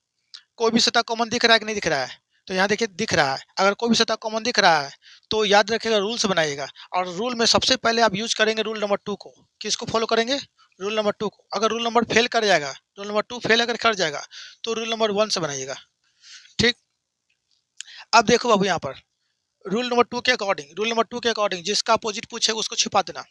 कोई भी सतह कॉमन दिख रहा है कि नहीं दिख रहा है? तो यहाँ देखिए दिख रहा है। अगर कोई भी सतह कॉमन दिख रहा है, तो याद रखिएगा रूल से बनाइएगा, और रूल में सबसे पहले आप यूज करेंगे रूल नंबर 2 को। किसको फॉलो करेंगे? रूल नंबर 2 को। अगर रूल नंबर फेल कर जाएगा, रूल नंबर 2 फेल अगर कर जाएगा, तो रूल नंबर 1 से बनाइएगा। ठीक। अब देखो बाबू यहाँ पर रूल नंबर 2 के अकॉर्डिंग, जिसका अपोजिट पूछे उसको छिपा देना।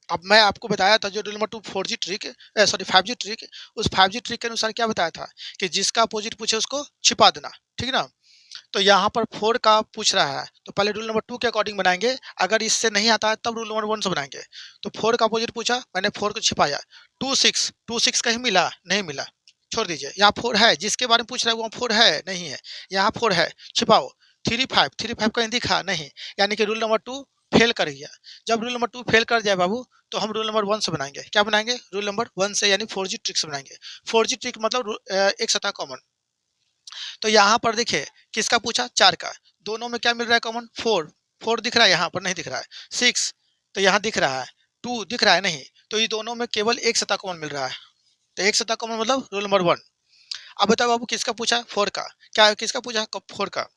अब मैं आपको बताया था जो rule number 2 4G trick, sorry 5G trick, उस 5G ट्रिक के अनुसार क्या बताया था कि जिसका अपोजिट पूछे उसको छिपा देना। ठीक ना? तो यहाँ पर 4 का पूछ रहा है, तो पहले रूल नंबर 2 के अकॉर्डिंग बनाएंगे। अगर इससे नहीं आता है तब रूल नंबर 1 से बनाएंगे। तो 4 का अपोजिट पूछा, मैंने 4 को छिपाया। 2 6 कहीं मिला? नहीं मिला, छोड़ दीजिए। यहाँ 4 है, जिसके बारे में पूछ रहा है वहाँ 4 है नहीं है, यहाँ 4 है, छिपाओ। 3 5 कहीं दिखा नहीं, यानी कि रूल नंबर 2 फेल कर गया। जब रूल नंबर 2 फेल कर जाए बाबू, तो हम रूल नंबर 1 से बनाएंगे। क्या बनाएंगे? रूल नंबर 1 से, यानी 4G ट्रिक से बनाएंगे। 4G ट्रिक मतलब एक सतह कॉमन। तो यहाँ पर देखिए किसका पूछा? 4 का। दोनों में क्या मिल रहा है कॉमन? 4 दिख रहा है, यहाँ पर नहीं दिख रहा है। 6 तो यहाँ दिख रहा है, 2 दिख रहा है नहीं, तो ये दोनों में केवल एक सतह कॉमन मिल रहा है। तो एक सतह कॉमन मतलब रूल नंबर 1। अब बताओ बाबू किसका पूछा? 4 का। क्या किसका पूछा? 4 का।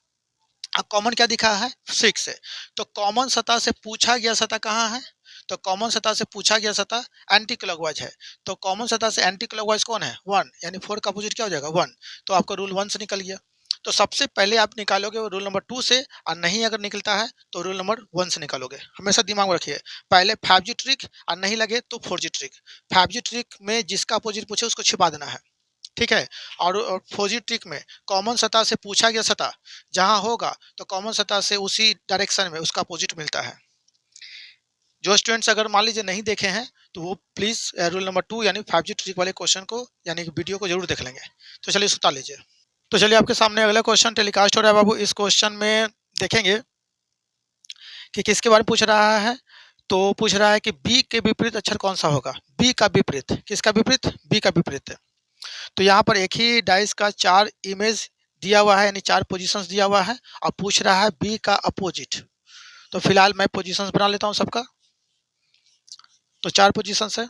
अब कॉमन क्या दिखा है? 6 है। तो कॉमन सतह से पूछा गया सतह कहाँ है? तो कॉमन सतह से पूछा गया सतह एंटी क्लॉकवाइज है। तो कॉमन सतह से एंटी क्लॉकवाइज कौन है? 1, यानी 4 का अपोजिट क्या हो जाएगा? 1। तो आपका रूल 1 से निकल गया। तो सबसे पहले आप निकालोगे वो रूल नंबर 2 से, और नहीं अगर निकलता है तो रूल नंबर 1 से निकालोगे। हमेशा दिमाग में रखिए, पहले 5G ट्रिक, और नहीं लगे तो 4G ट्रिक। 5G ट्रिक में जिसका अपोजिट पूछे उसको छिपा देना है। ठीक है। और 4G ट्रिक में कॉमन सतह से पूछा गया सतह जहां होगा, तो कॉमन सतह से उसी डायरेक्शन में उसका अपोजिट मिलता है। जो स्टूडेंट्स अगर मान लीजिए नहीं देखे हैं, तो वो प्लीज रूल नंबर 2 यानी 5G ट्रिक वाले क्वेश्चन को, यानी कि वीडियो को जरूर देख लेंगे। तो चलिए इसको उतार लीजिए। तो चलिए आपके सामने अगला क्वेश्चन टेलीकास्ट हो रहा है बाबू। इस क्वेश्चन में देखेंगे कि किसके बारे में पूछ रहा है। तो पूछ रहा है कि बी के विपरीत अक्षर कौन सा होगा? बी का विपरीत, किसका विपरीत? बी का विपरीत। तो यहाँ पर एक ही डाइस का 4 इमेज दिया हुआ है, यानी 4 पोजीशंस दिया हुआ है, और पूछ रहा है बी का अपोजिट। तो फिलहाल मैं पोजीशंस बना लेता हूँ सबका। तो 4 पोजीशंस है।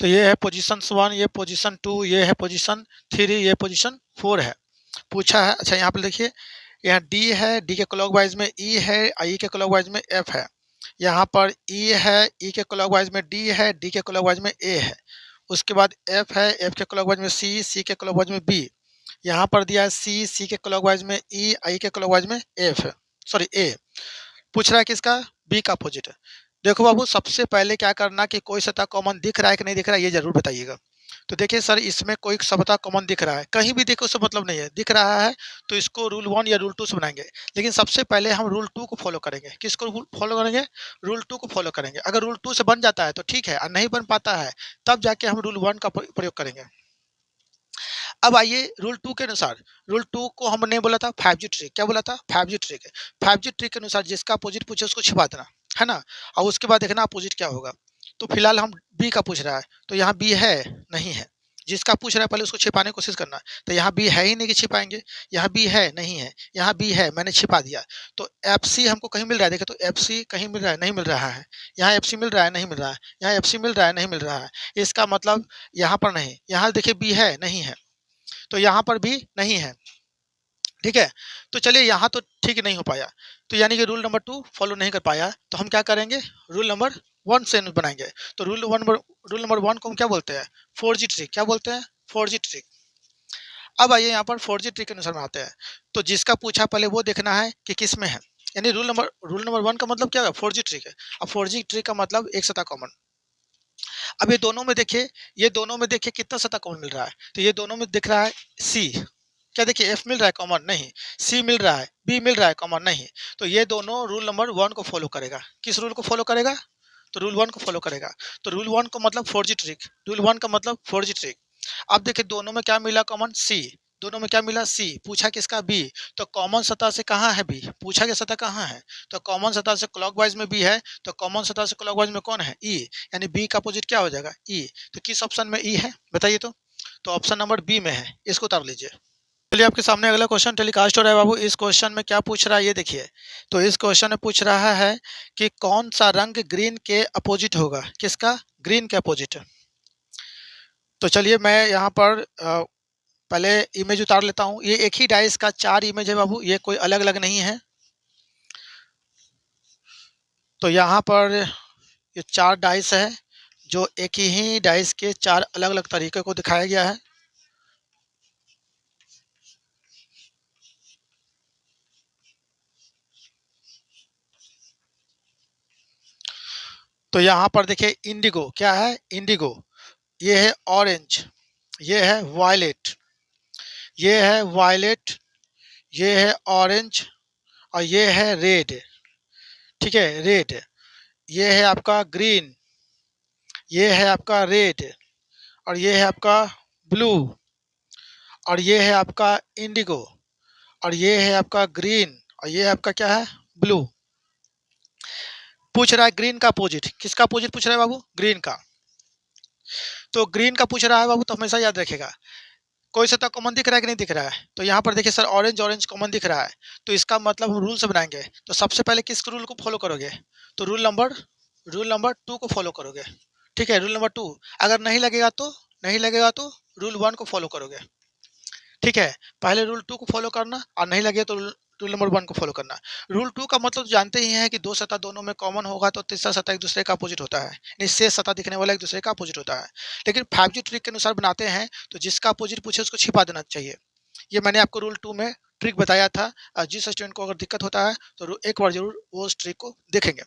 तो ये है पोजीशन 1, ये पोजीशन 2, ये है पोजीशन 3, ये पोजीशन 4 है। पूछा है। अच्छा यहाँ पर देखिए, यहाँ डी है, डी के क्लॉकवाइज में ई है, ई के क्लॉकवाइज में एफ है। यहाँ पर ई है, ई के क्लॉकवाइज में डी है, डी के क्लॉकवाइज में ए है। उसके बाद एफ है, एफ के क्लॉकवाइज में सी, सी के क्लॉकवाइज में बी। यहाँ पर दिया है सी, सी के क्लॉकवाइज में ई, आई के क्लॉकवाइज में एफ, सॉरी ए। पूछ रहा है किसका? बी का अपोजिट। देखो बाबू सबसे पहले क्या करना कि कोई सतह कॉमन दिख रहा है कि नहीं दिख रहा है, ये जरूर बताइएगा। तो देखिए सर इसमें कोई सतह कॉमन दिख रहा है, कहीं भी देखो उससे मतलब नहीं है, दिख रहा है तो इसको रूल 1 या रूल 2 से बनाएंगे। लेकिन सबसे पहले हम रूल 2 को फॉलो करेंगे। किसको फॉलो करेंगे? रूल 2 को फॉलो करेंगे। अगर रूल 2 से बन जाता है तो ठीक है, और नहीं बन पाता है तब जाके हम रूल 1 का प्रयोग करेंगे। अब आइए रूल 2 के अनुसार, रूल 2 को हमने बोला था 5G ट्रिक। क्या बोला था? 5G ट्रिक है। 5G ट्रिक के अनुसार जिसका अपोजिट पूछे उसको छिपा देना है ना, और उसके बाद देखना अपोजिट क्या होगा। तो फिलहाल हम बी का पूछ रहा है, तो यहाँ बी है नहीं है, जिसका पूछ रहा है पहले उसको छिपाने की कोशिश करना। तो यहाँ बी है ही नहीं कि छिपाएंगे, यहाँ बी है नहीं है, यहाँ बी है मैंने छिपा दिया। तो एफ सी हमको कहीं मिल रहा है, देखो तो एफ सी कहीं मिल रहा है, नहीं मिल रहा है। यहाँ एफ सी मिल रहा है, नहीं मिल रहा है। यहाँ एफ सी मिल रहा है, नहीं मिल रहा है। इसका मतलब यहाँ पर नहीं, यहाँ देखिए बी है नहीं है, तो यहाँ पर भी नहीं है। ठीक है। तो चलिए यहाँ तो ठीक नहीं हो पाया, तो यानी कि रूल नंबर 2 फॉलो नहीं कर पाया, तो हम क्या करेंगे? रूल नंबर 1 से बनाएंगे। तो रूल नंबर 1 को हम क्या बोलते हैं? 4G trick. क्या बोलते हैं? 4G trick. अब आइए यहाँ पर 4G ट्रिक के अनुसार बनाते हैं। तो जिसका पूछा पहले वो देखना है कि किस में है, यानी रूल नंबर 1 का मतलब क्या है? 4G ट्रिक है। अब 4G ट्रिक का मतलब एक सतह कॉमन। अब ये दोनों में देखिए, ये दोनों में देखिए कितना सतह कॉमन मिल रहा है। तो ये दोनों में दिख रहा है सी, क्या देखिए एफ मिल रहा है कॉमन? नहीं। सी मिल रहा है, बी मिल रहा है कॉमन? नहीं। तो ये दोनों रूल नंबर 1 को फॉलो करेगा। किस रूल को फॉलो करेगा? तो रूल 1 को फॉलो करेगा। तो रूल 1 का मतलब 4G ट्रिक, रूल 1 का मतलब 4G ट्रिक। अब देखिए दोनों में क्या मिला कॉमन? सी। दोनों में क्या मिला? सी। पूछा किसका? बी। तो कॉमन सतह से कहाँ है बी? पूछा गया सतह कहाँ है? तो कॉमन सतह से क्लॉकवाइज में बी है, तो कॉमन सतह से क्लॉकवाइज में कौन है? ई, यानी बी का अपोजिट क्या हो जाएगा? ई। तो किस ऑप्शन में ई है बताइए? तो ऑप्शन नंबर बी में है, इसको उतार लीजिए। चलिए आपके सामने अगला क्वेश्चन टेलीकास्ट हो रहा है बाबू। इस क्वेश्चन में क्या पूछ रहा है ये देखिए। तो इस क्वेश्चन में पूछ रहा है कि कौन सा रंग ग्रीन के अपोजिट होगा? किसका? ग्रीन के अपोजिट। तो चलिए मैं यहाँ पर पहले इमेज उतार लेता हूँ। ये एक ही डाइस का 4 इमेज है बाबू, ये कोई अलग अलग नहीं है। तो यहाँ पर ये 4 डाइस है, जो एक ही डाइस के 4 अलग अलग तरीके को दिखाया गया है। तो यहाँ पर देखिए इंडिगो क्या है, इंडिगो, ये है ऑरेंज, ये है वायलेट, ये है वायलेट, ये है ऑरेंज और ये है रेड। ठीक है, रेड। ये है आपका ग्रीन, ये है आपका रेड और ये है आपका ब्लू और ये है आपका इंडिगो और ये है आपका ग्रीन और ये आपका क्या है, ब्लू। पूछ रहा है ग्रीन का अपोजिट, किसका अपोजिट पूछ रहा है बाबू, ग्रीन का। तो ग्रीन का पूछ रहा है बाबू, तो हमेशा याद रखेगा कोई सा तो कॉमन दिख रहा है कि नहीं दिख रहा है। तो यहाँ पर देखिए सर ऑरेंज ऑरेंज कॉमन दिख रहा है, तो इसका मतलब हम रूल से बनाएंगे। तो सबसे पहले किस रूल को फॉलो करोगे, तो रूल नंबर 2 को फॉलो करोगे। ठीक है, रूल नंबर 2। अगर नहीं लगेगा तो रूल 1 को फॉलो करोगे। ठीक है, पहले रूल 2 को फॉलो करना और नहीं लगे तो रूल नंबर 1 को फॉलो करना। रूल 2 का मतलब जानते ही हैं कि दो सतह दोनों में कॉमन होगा तो तीसरा सतह एक दूसरे का अपोजिट होता है, यानी शेष सतह दिखने वाला एक दूसरे का अपोजिट होता है। लेकिन 5G ट्रिक के अनुसार बनाते हैं तो जिसका अपोजिट पूछे उसको छिपा देना चाहिए। ये मैंने आपको रूल 2 में ट्रिक बताया था। जिस स्टूडेंट को अगर दिक्कत होता है तो एक बार जरूर वो उस ट्रिक को देखेंगे।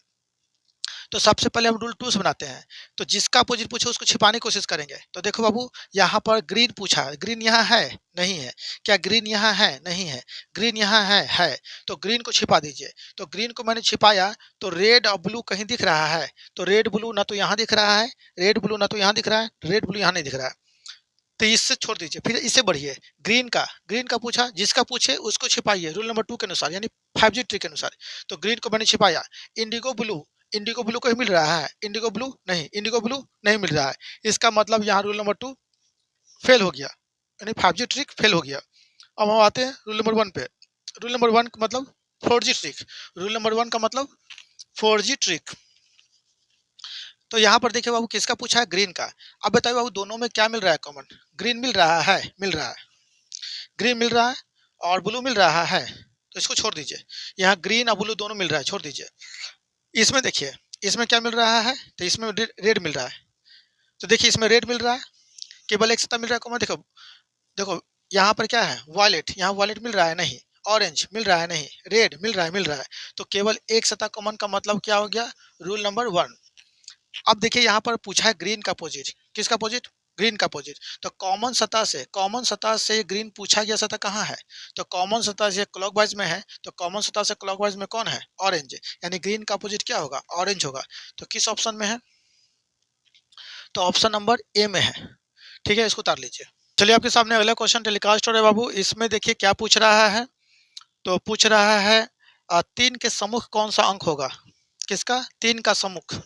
तो सबसे पहले हम रूल 2 से बनाते हैं। तो जिसका अपोजिट पूछे उसको छिपाने की कोशिश करेंगे। तो देखो बाबू, यहाँ पर ग्रीन पूछा, ग्रीन यहाँ है, नहीं है। क्या ग्रीन यहाँ है, नहीं है। ग्रीन यहाँ है। तो ग्रीन को छिपा दीजिए। तो ग्रीन को मैंने छिपाया तो रेड और ब्लू कहीं दिख रहा है। तो रेड ब्लू ना तो यहाँ दिख रहा है, रेड ब्लू ना तो यहाँ दिख रहा है, रेड ब्लू यहाँ नहीं दिख रहा है। तो इससे छोड़ दीजिए, फिर इससे बढ़िए। ग्रीन का पूछा, जिसका पूछे उसको छिपाइए रूल नंबर 2 के अनुसार, यानी 5G ट्रिक के अनुसार। तो ग्रीन को मैंने छिपाया। इंडिगो ब्लू कहीं मिल रहा है, इंडिगो ब्लू नहीं मिल रहा है। इसका मतलब यहाँ रूल नंबर 2 फेल हो गया, यानी 5G ट्रिक फेल हो गया। अब हम आते हैं रूल नंबर 1 पे। रूल नंबर 1 का मतलब 4G ट्रिक। रूल नंबर 1 का मतलब 4G ट्रिक। तो यहाँ पर देखिए बाबू, किसका पूछा है, ग्रीन का। अब बताइए बाबू, दोनों में क्या मिल रहा है कॉमन, ग्रीन मिल रहा है, ग्रीन मिल रहा है और ब्लू मिल रहा है। तो इसको छोड़ दीजिए। यहाँ ग्रीन और ब्लू दोनों मिल रहा है, छोड़ दीजिए। इसमें देखिए, इसमें क्या मिल रहा है, तो इसमें रेड मिल रहा है। तो देखिए इसमें रेड मिल रहा है, केवल एक सतह मिल रहा है कॉमन। देखो देखो, यहाँ पर क्या है, वॉयलेट, यहाँ वॉयलेट मिल रहा है, नहीं। ऑरेंज मिल रहा है, नहीं। रेड मिल रहा है। तो केवल एक सतह कॉमन का मतलब क्या हो गया, रूल नंबर 1। अब देखिए यहाँ पर पूछा है ग्रीन का अपोजिट, किसका अपोजिट, ग्रीन का अपोजिट। तो कॉमन सतह से ग्रीन पूछा गया सतह कहाँ है, तो कॉमन सतह से क्लॉकवाइज में है। तो कॉमन सतह से क्लॉकवाइज में कौन है, ऑरेंज, यानी ग्रीन का अपोजिट क्या होगा, ऑरेंज होगा। तो किस ऑप्शन में है, तो ऑप्शन नंबर ए में है। ठीक है, इसको उतार लीजिए। चलिए आपके सामने अगला क्वेश्चन टेलीकास्ट हो रहा है बाबू। इसमें देखिए क्या पूछ रहा है, तो पूछ रहा है 3 के सम्मुख कौन सा अंक होगा, किसका, 3 का सम्मुख।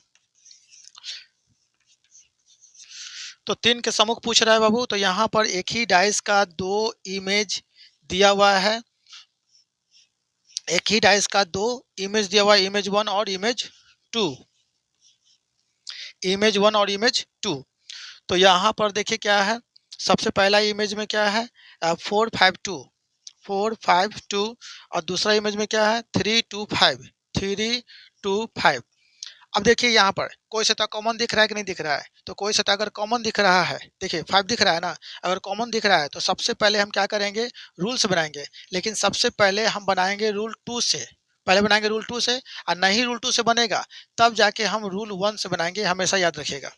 तो 3 के सम्मुख पूछ रहा है बाबू। तो यहाँ पर एक ही डाइस का 2 इमेज दिया हुआ है, एक ही डाइस का 2 इमेज दिया हुआ है, इमेज 1 और इमेज 2, इमेज 1 और इमेज 2। तो यहाँ पर देखिए क्या है, सबसे पहला इमेज में क्या है, 452, 452 और दूसरा इमेज में क्या है, 325, 325। अब देखिए यहाँ पर कोई सतह कॉमन दिख रहा है कि नहीं दिख रहा है, तो कोई सतह अगर कॉमन दिख रहा है, देखिए 5 दिख रहा है ना, अगर कॉमन दिख रहा है तो सबसे पहले हम क्या करेंगे, रूल से बनाएंगे। लेकिन सबसे पहले हम बनाएंगे रूल 2 से, पहले बनाएंगे रूल 2 से, और नहीं रूल 2 से बनेगा तब जाके हम रूल 1 से बनाएंगे, हमेशा याद रखिएगा।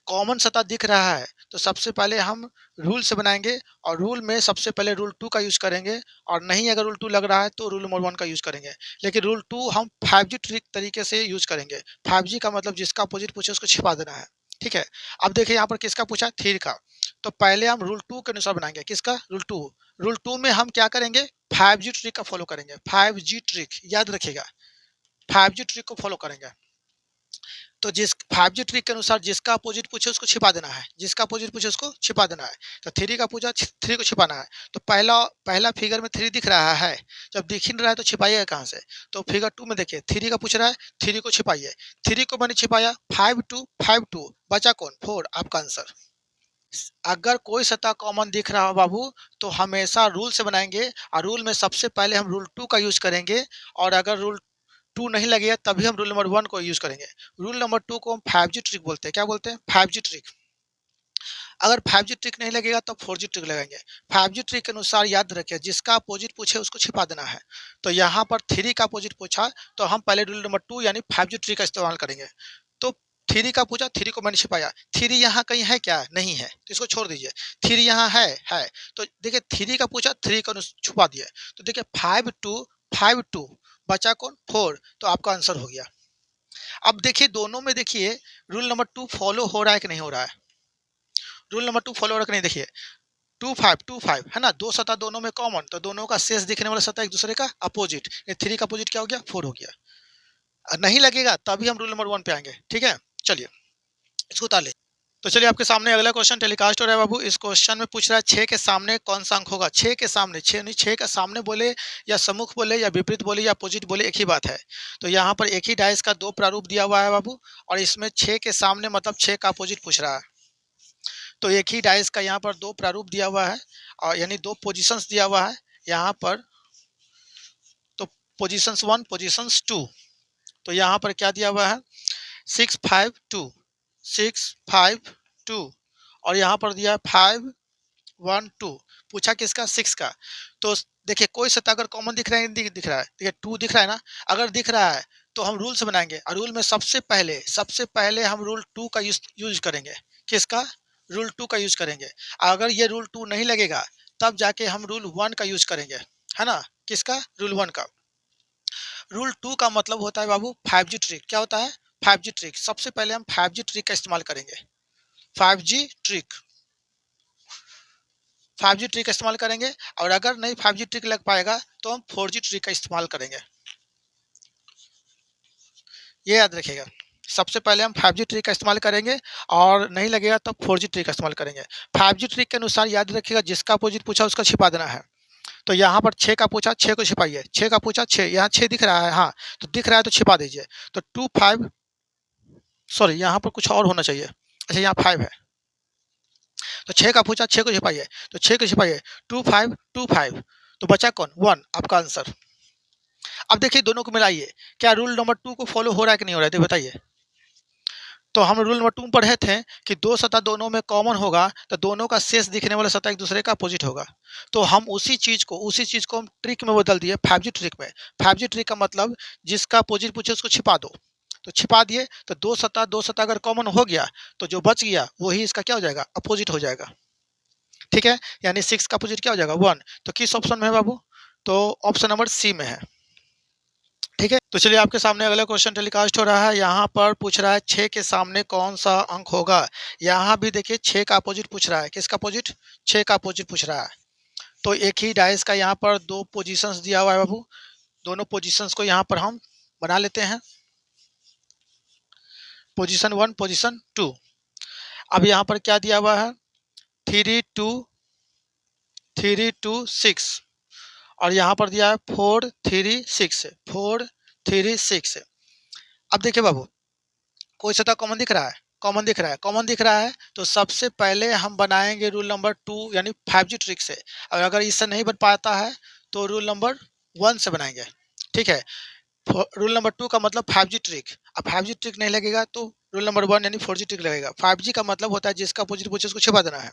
कॉमन सतह दिख रहा है तो सबसे पहले हम रूल से बनाएंगे, और रूल में सबसे पहले रूल 2 का यूज़ करेंगे, और नहीं अगर रूल 2 लग रहा है तो रूल नंबर 1 का यूज़ करेंगे। लेकिन रूल 2 हम 5G ट्रिक तरीके से यूज़ करेंगे। 5G का मतलब जिसका अपोजिट पूछे उसको छिपा देना है। ठीक है, अब देखिए यहाँ पर किसका पूछा, 3 का। तो पहले हम रूल 2 के अनुसार बनाएंगे, किसका, रूल 2। रूल 2 में हम क्या करेंगे, 5G ट्रिक का फॉलो करेंगे। 5G ट्रिक याद रखिएगा, 5G ट्रिक को फॉलो करेंगे। तो जिस 5G ट्रिक के अनुसार जिसका अपोजिट पूछे उसको छिपा देना है, जिसका अपोजिट पूछे उसको छिपा देना है। तो 3 का पूछा, 3 को छिपाना है। तो पहला पहला फिगर में 3 दिख रहा है, जब दिख ही नहीं रहा है तो छिपाइएगा कहाँ से। तो फिगर 2 में देखिए 3 का पूछ रहा है, 3 को छिपाइए। 3 को मैंने छिपाया, 5 2 5 2 बचा कौन, 4, आपका आंसर। अगर कोई सतह कॉमन दिख रहा हो बाबू, तो हमेशा रूल से बनाएंगे, और रूल में सबसे पहले हम रूल 2 का यूज करेंगे, और अगर रूल 2 नहीं लगेगा तभी हम रूल नंबर 1 को यूज करेंगे। रूल नंबर 2 को हम 5G ट्रिक बोलते हैं। क्या बोलते हैं? 5G trick. अगर 5G ट्रिक नहीं लगेगा तो 4G ट्रिक लगाएंगे। 5G ट्रिक के अनुसार याद रखिए, जिसका अपोजिट पूछे उसको छिपा देना है। तो यहाँ पर 3 का अपोजिट पूछा, तो हम पहले रूल नंबर 2 यानी 5G ट्रिक का इस्तेमाल करेंगे। तो 3 का पूछा, 3 को मैंने छिपाया। 3 यहाँ कहीं है क्या? नहीं है, तो इसको छोड़ दीजिए। 3 यहाँ है। तो देखिए 3 का पूछा, 3 को छुपा दिया। तो देखिए 5 2 बचा कौन? 4। तो आपका आंसर हो गया। अब देखिए दोनों में, देखिए रूल नंबर 2 फॉलो हो रहा है कि नहीं हो रहा है? रूल नंबर 2 फॉलो हो रहा है कि नहीं? देखिए 2 5 है ना, दो सतह दोनों में कॉमन, तो दोनों का शेष दिखने वाला सतह एक दूसरे का अपोजिट। ये 3 का अपोजिट क्या हो गया? 4 हो गया। नहीं लगेगा तभी हम रूल नंबर 1 पे आएंगे। ठीक है, चलिए इसको उतार ले। तो चलिए आपके सामने अगला क्वेश्चन टेलीकास्ट हो रहा है बाबू। इस क्वेश्चन में पूछ रहा है 6 के सामने कौन सा अंक होगा? 6 के सामने, 6 नहीं, 6 का सामने बोले या सम्मुख बोले या विपरीत बोले या अपोजिट बोले, एक ही बात है। तो यहाँ पर एक ही डाइस का 2 प्रारूप दिया हुआ है बाबू, और इसमें 6 के सामने मतलब 6 का अपोजिट पूछ रहा है। तो एक ही डाइस का यहाँ पर 2 प्रारूप दिया हुआ है, और यानी 2 पोजीशंस दिया हुआ है यहाँ पर। तो पोजीशंस 1, पोजीशंस 2। तो यहाँ पर क्या दिया हुआ है? 6 5 2, और यहाँ पर दिया है 5 1 2। पूछा किसका? 6 का। तो देखिए कोई सतह अगर कॉमन दिख रहा है, दिख रहा है, देखिए 2 दिख रहा है ना। अगर दिख रहा है तो हम रूल से बनाएंगे, और रूल में सबसे पहले हम रूल 2 का यूज करेंगे। किसका? रूल 2 का यूज करेंगे। अगर ये रूल 2 नहीं लगेगा तब जाके हम रूल 1 का यूज करेंगे, है ना। किसका? रूल 1 का। रूल 2 का मतलब होता है बाबू 5G ट्रिक। क्या होता है? 5G trick. सबसे पहले हम 5G ट्रिक का इस्तेमाल करेंगे। 5G ट्रिक, 5G ट्रिक का इस्तेमाल करेंगे, और अगर नहीं 5G ट्रिक लग पाएगा तो हम 4G ट्रिक का इस्तेमाल करेंगे। ये याद रखिएगा, सबसे पहले हम 5G ट्रिक का इस्तेमाल करेंगे, और नहीं लगेगा तब 4G ट्रिक का इस्तेमाल करेंगे। 5G ट्रिक के अनुसार याद रखिएगा, जिसका अपोजिट पूछा उसका छिपा देना है। तो यहाँ पर 6 का पूछा, 6 को छिपाइए। 6 का पूछा, 6 यहाँ 6 दिख रहा है, हाँ तो दिख रहा है तो छिपा दीजिए। तो 2 5, सॉरी यहाँ पर कुछ और होना चाहिए। अच्छा यहाँ 5 है, तो 6 का पूछा, 6 को छिपाइए। तो 6 को छिपाइए, 2 5 तो बचा कौन? 1, आपका आंसर। अब देखिए दोनों को मिलाइए, क्या रूल नंबर 2 को फॉलो हो रहा है कि नहीं हो रहा है? तो बताइए। तो हम रूल नंबर 2 में पढ़े थे कि दो सतह दोनों में कॉमन होगा, तो दोनों का शेष दिखने वाला सतह एक दूसरे का अपोजिट होगा। तो हम उसी चीज को हम ट्रिक में बदल दिए, 5G ट्रिक में। 5G ट्रिक का मतलब जिसका अपोजिट पूछे उसको छिपा दो। तो छिपा दिए, तो दो सतह अगर कॉमन हो गया तो जो बच गया वही इसका क्या हो जाएगा? अपोजिट हो जाएगा। ठीक है, यानी 6 का अपोजिट क्या हो जाएगा? 1। तो किस ऑप्शन में है बाबू? तो ऑप्शन नंबर सी में है। ठीक है, तो चलिए आपके सामने अगला क्वेश्चन टेलीकास्ट हो रहा है। यहाँ पर पूछ रहा है 6 के सामने कौन सा अंक होगा? यहाँ भी देखिए 6 का अपोजिट पूछ रहा है। किसका अपोजिट? 6 का अपोजिट पूछ रहा है। तो एक ही डाइस का यहाँ पर 2 पोजीशंस दिया हुआ है बाबू। दोनों पोजीशंस को यहाँ पर हम बना लेते हैं, पोजीशन 1, पोजीशन 2। अब यहाँ पर क्या दिया हुआ है? 3 2 और यहाँ पर दिया है 4 3 6। अब देखिए बाबू, कोई सतह कॉमन दिख रहा है? कॉमन दिख रहा है तो सबसे पहले हम बनाएंगे रूल नंबर 2 यानी 5G ट्रिक से, और अगर इससे नहीं बन पाता है तो रूल नंबर 1 से बनाएंगे। ठीक है, रूल नंबर 2 का मतलब 5G ट्रिक। अब 5G ट्रिक नहीं लगेगा तो रूल नंबर 1 यानी 4G ट्रिक लगेगा। 5G का मतलब होता है जिसका अपोजिट पूछे उसको छिपा देना है।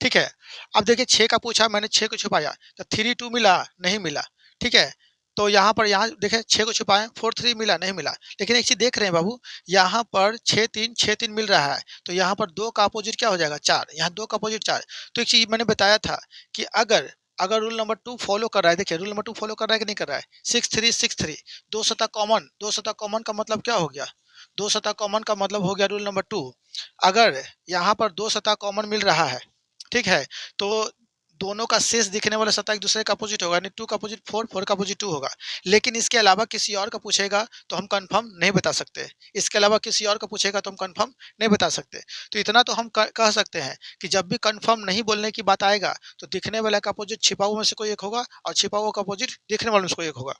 ठीक है, अब देखिए 6 का पूछा, मैंने 6 को छुपाया, तो 3 2 मिला? नहीं मिला। ठीक है, तो यहाँ देखिए 6 को छुपाए, 4 3 मिला? नहीं मिला। लेकिन एक चीज देख रहे हैं बाबू, यहाँ पर 6 3 मिल रहा है, तो यहाँ पर 2 का अपोजिट क्या हो जाएगा? 4। यहाँ 2 का अपोजिट 4। तो एक चीज मैंने बताया था कि अगर अगर रूल नंबर 2 फॉलो कर रहा है, देखिए रूल नंबर 2 फॉलो कर रहा है कि नहीं कर रहा है? 6 3 दो सतह कॉमन का मतलब क्या हो गया? दो सतह कॉमन का मतलब हो गया रूल नंबर 2। अगर यहाँ पर दो सतह कॉमन मिल रहा है, ठीक है, तो दोनों का शेष दिखने वाला सतह एक दूसरे का अपोजिट होगा, यानी 2 का अपोजिट 4, 4 का अपोजिट 2 होगा। लेकिन इसके अलावा किसी और का पूछेगा तो हम कंफर्म नहीं बता सकते। इसके अलावा किसी और का पूछेगा तो हम कंफर्म नहीं बता सकते। तो इतना तो हम कह सकते हैं कि जब भी कंफर्म नहीं बोलने की बात आएगा तो दिखने वाला का अपोजिट छिपा हुआ में से कोई एक होगा, और छिपा हुआ का अपोजिट दिखने वाले में से कोई एक होगा।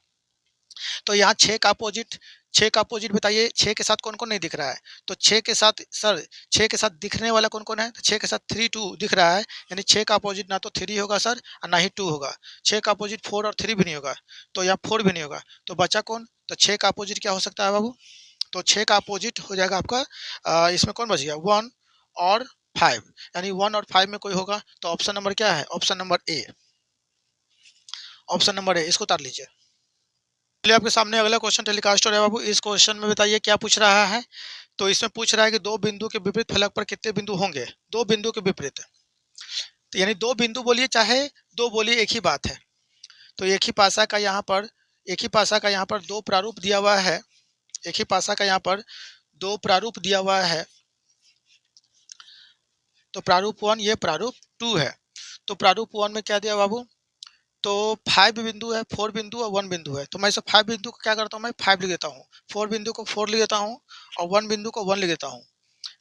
तो यहाँ 6 का अपोजिट 6 का अपोजिट बताइए, 6 के साथ कौन-कौन नहीं दिख रहा है? तो 6 के साथ सर 6 के साथ दिखने वाला कौन-कौन है? तो 6 के साथ 3, 2 दिख रहा है, यानी 6 का अपोजिट ना तो 3 होगा सर और ना ही 2 होगा। 6 का अपोजिट 4 और 3 भी नहीं होगा, तो यहाँ 4 भी नहीं होगा। तो बचा कौन? तो 6 का अपोजिट क्या हो सकता है बाबू? तो 6 का अपोजिट हो जाएगा आपका इसमें कौन बच गया? 1 और 5, यानी 1 और 5 में कोई होगा, तो ऑप्शन नंबर क्या है? Option number A. Option number A, इसको उतार लीजिए। चलिए आपके सामने अगला क्वेश्चन टेलीकास्ट हो रहा है बाबू। इस क्वेश्चन में बताइए क्या पूछ रहा है? तो इसमें पूछ रहा है कि दो बिंदु के विपरीत फलक पर कितने बिंदु होंगे? दो बिंदु के विपरीत, तो यानी दो बिंदु बोलिए चाहे दो बोलिए, एक ही बात है। तो एक ही पासा का यहाँ पर दो प्रारूप दिया हुआ है। एक ही पासा का यहाँ पर दो प्रारूप दिया हुआ है। तो प्रारूप 1, ये प्रारूप 2 है। तो प्रारूप 1 में क्या दिया बाबू? तो 5 बिंदु है, 4 बिंदु और 1 बिंदु है। तो मैं इसे 5 बिंदु को क्या करता हूँ, मैं 5 लिख देता हूँ, 4 बिंदु को 4 लिख देता हूँ और 1 बिंदु को 1 लिख देता हूँ।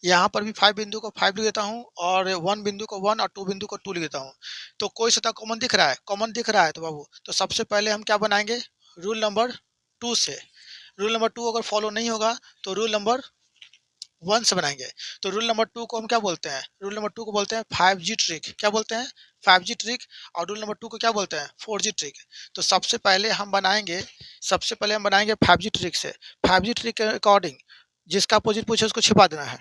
यहाँ पर भी 5 बिंदु को 5 लिख देता हूँ और 1 बिंदु को 1 और 2 बिंदु को 2 लिख देता हूँ। तो कोई सतह कॉमन दिख रहा है? कॉमन दिख रहा है तो बाबू, तो सबसे पहले हम क्या बनाएंगे? रूल नंबर 2 से। रूल नंबर 2 अगर फॉलो नहीं होगा तो रूल नंबर 1 से बनाएंगे। तो रूल नंबर 2 को हम क्या बोलते हैं? रूल नंबर 2 को बोलते हैं 5G ट्रिक। क्या बोलते हैं? 5G trick. और रूल नंबर 2 को क्या बोलते हैं? 4G trick. तो सबसे पहले हम बनाएंगे 5G ट्रिक से। 5G ट्रिक के अकॉर्डिंग जिसका अपोजिट पूछे उसको छिपा देना है,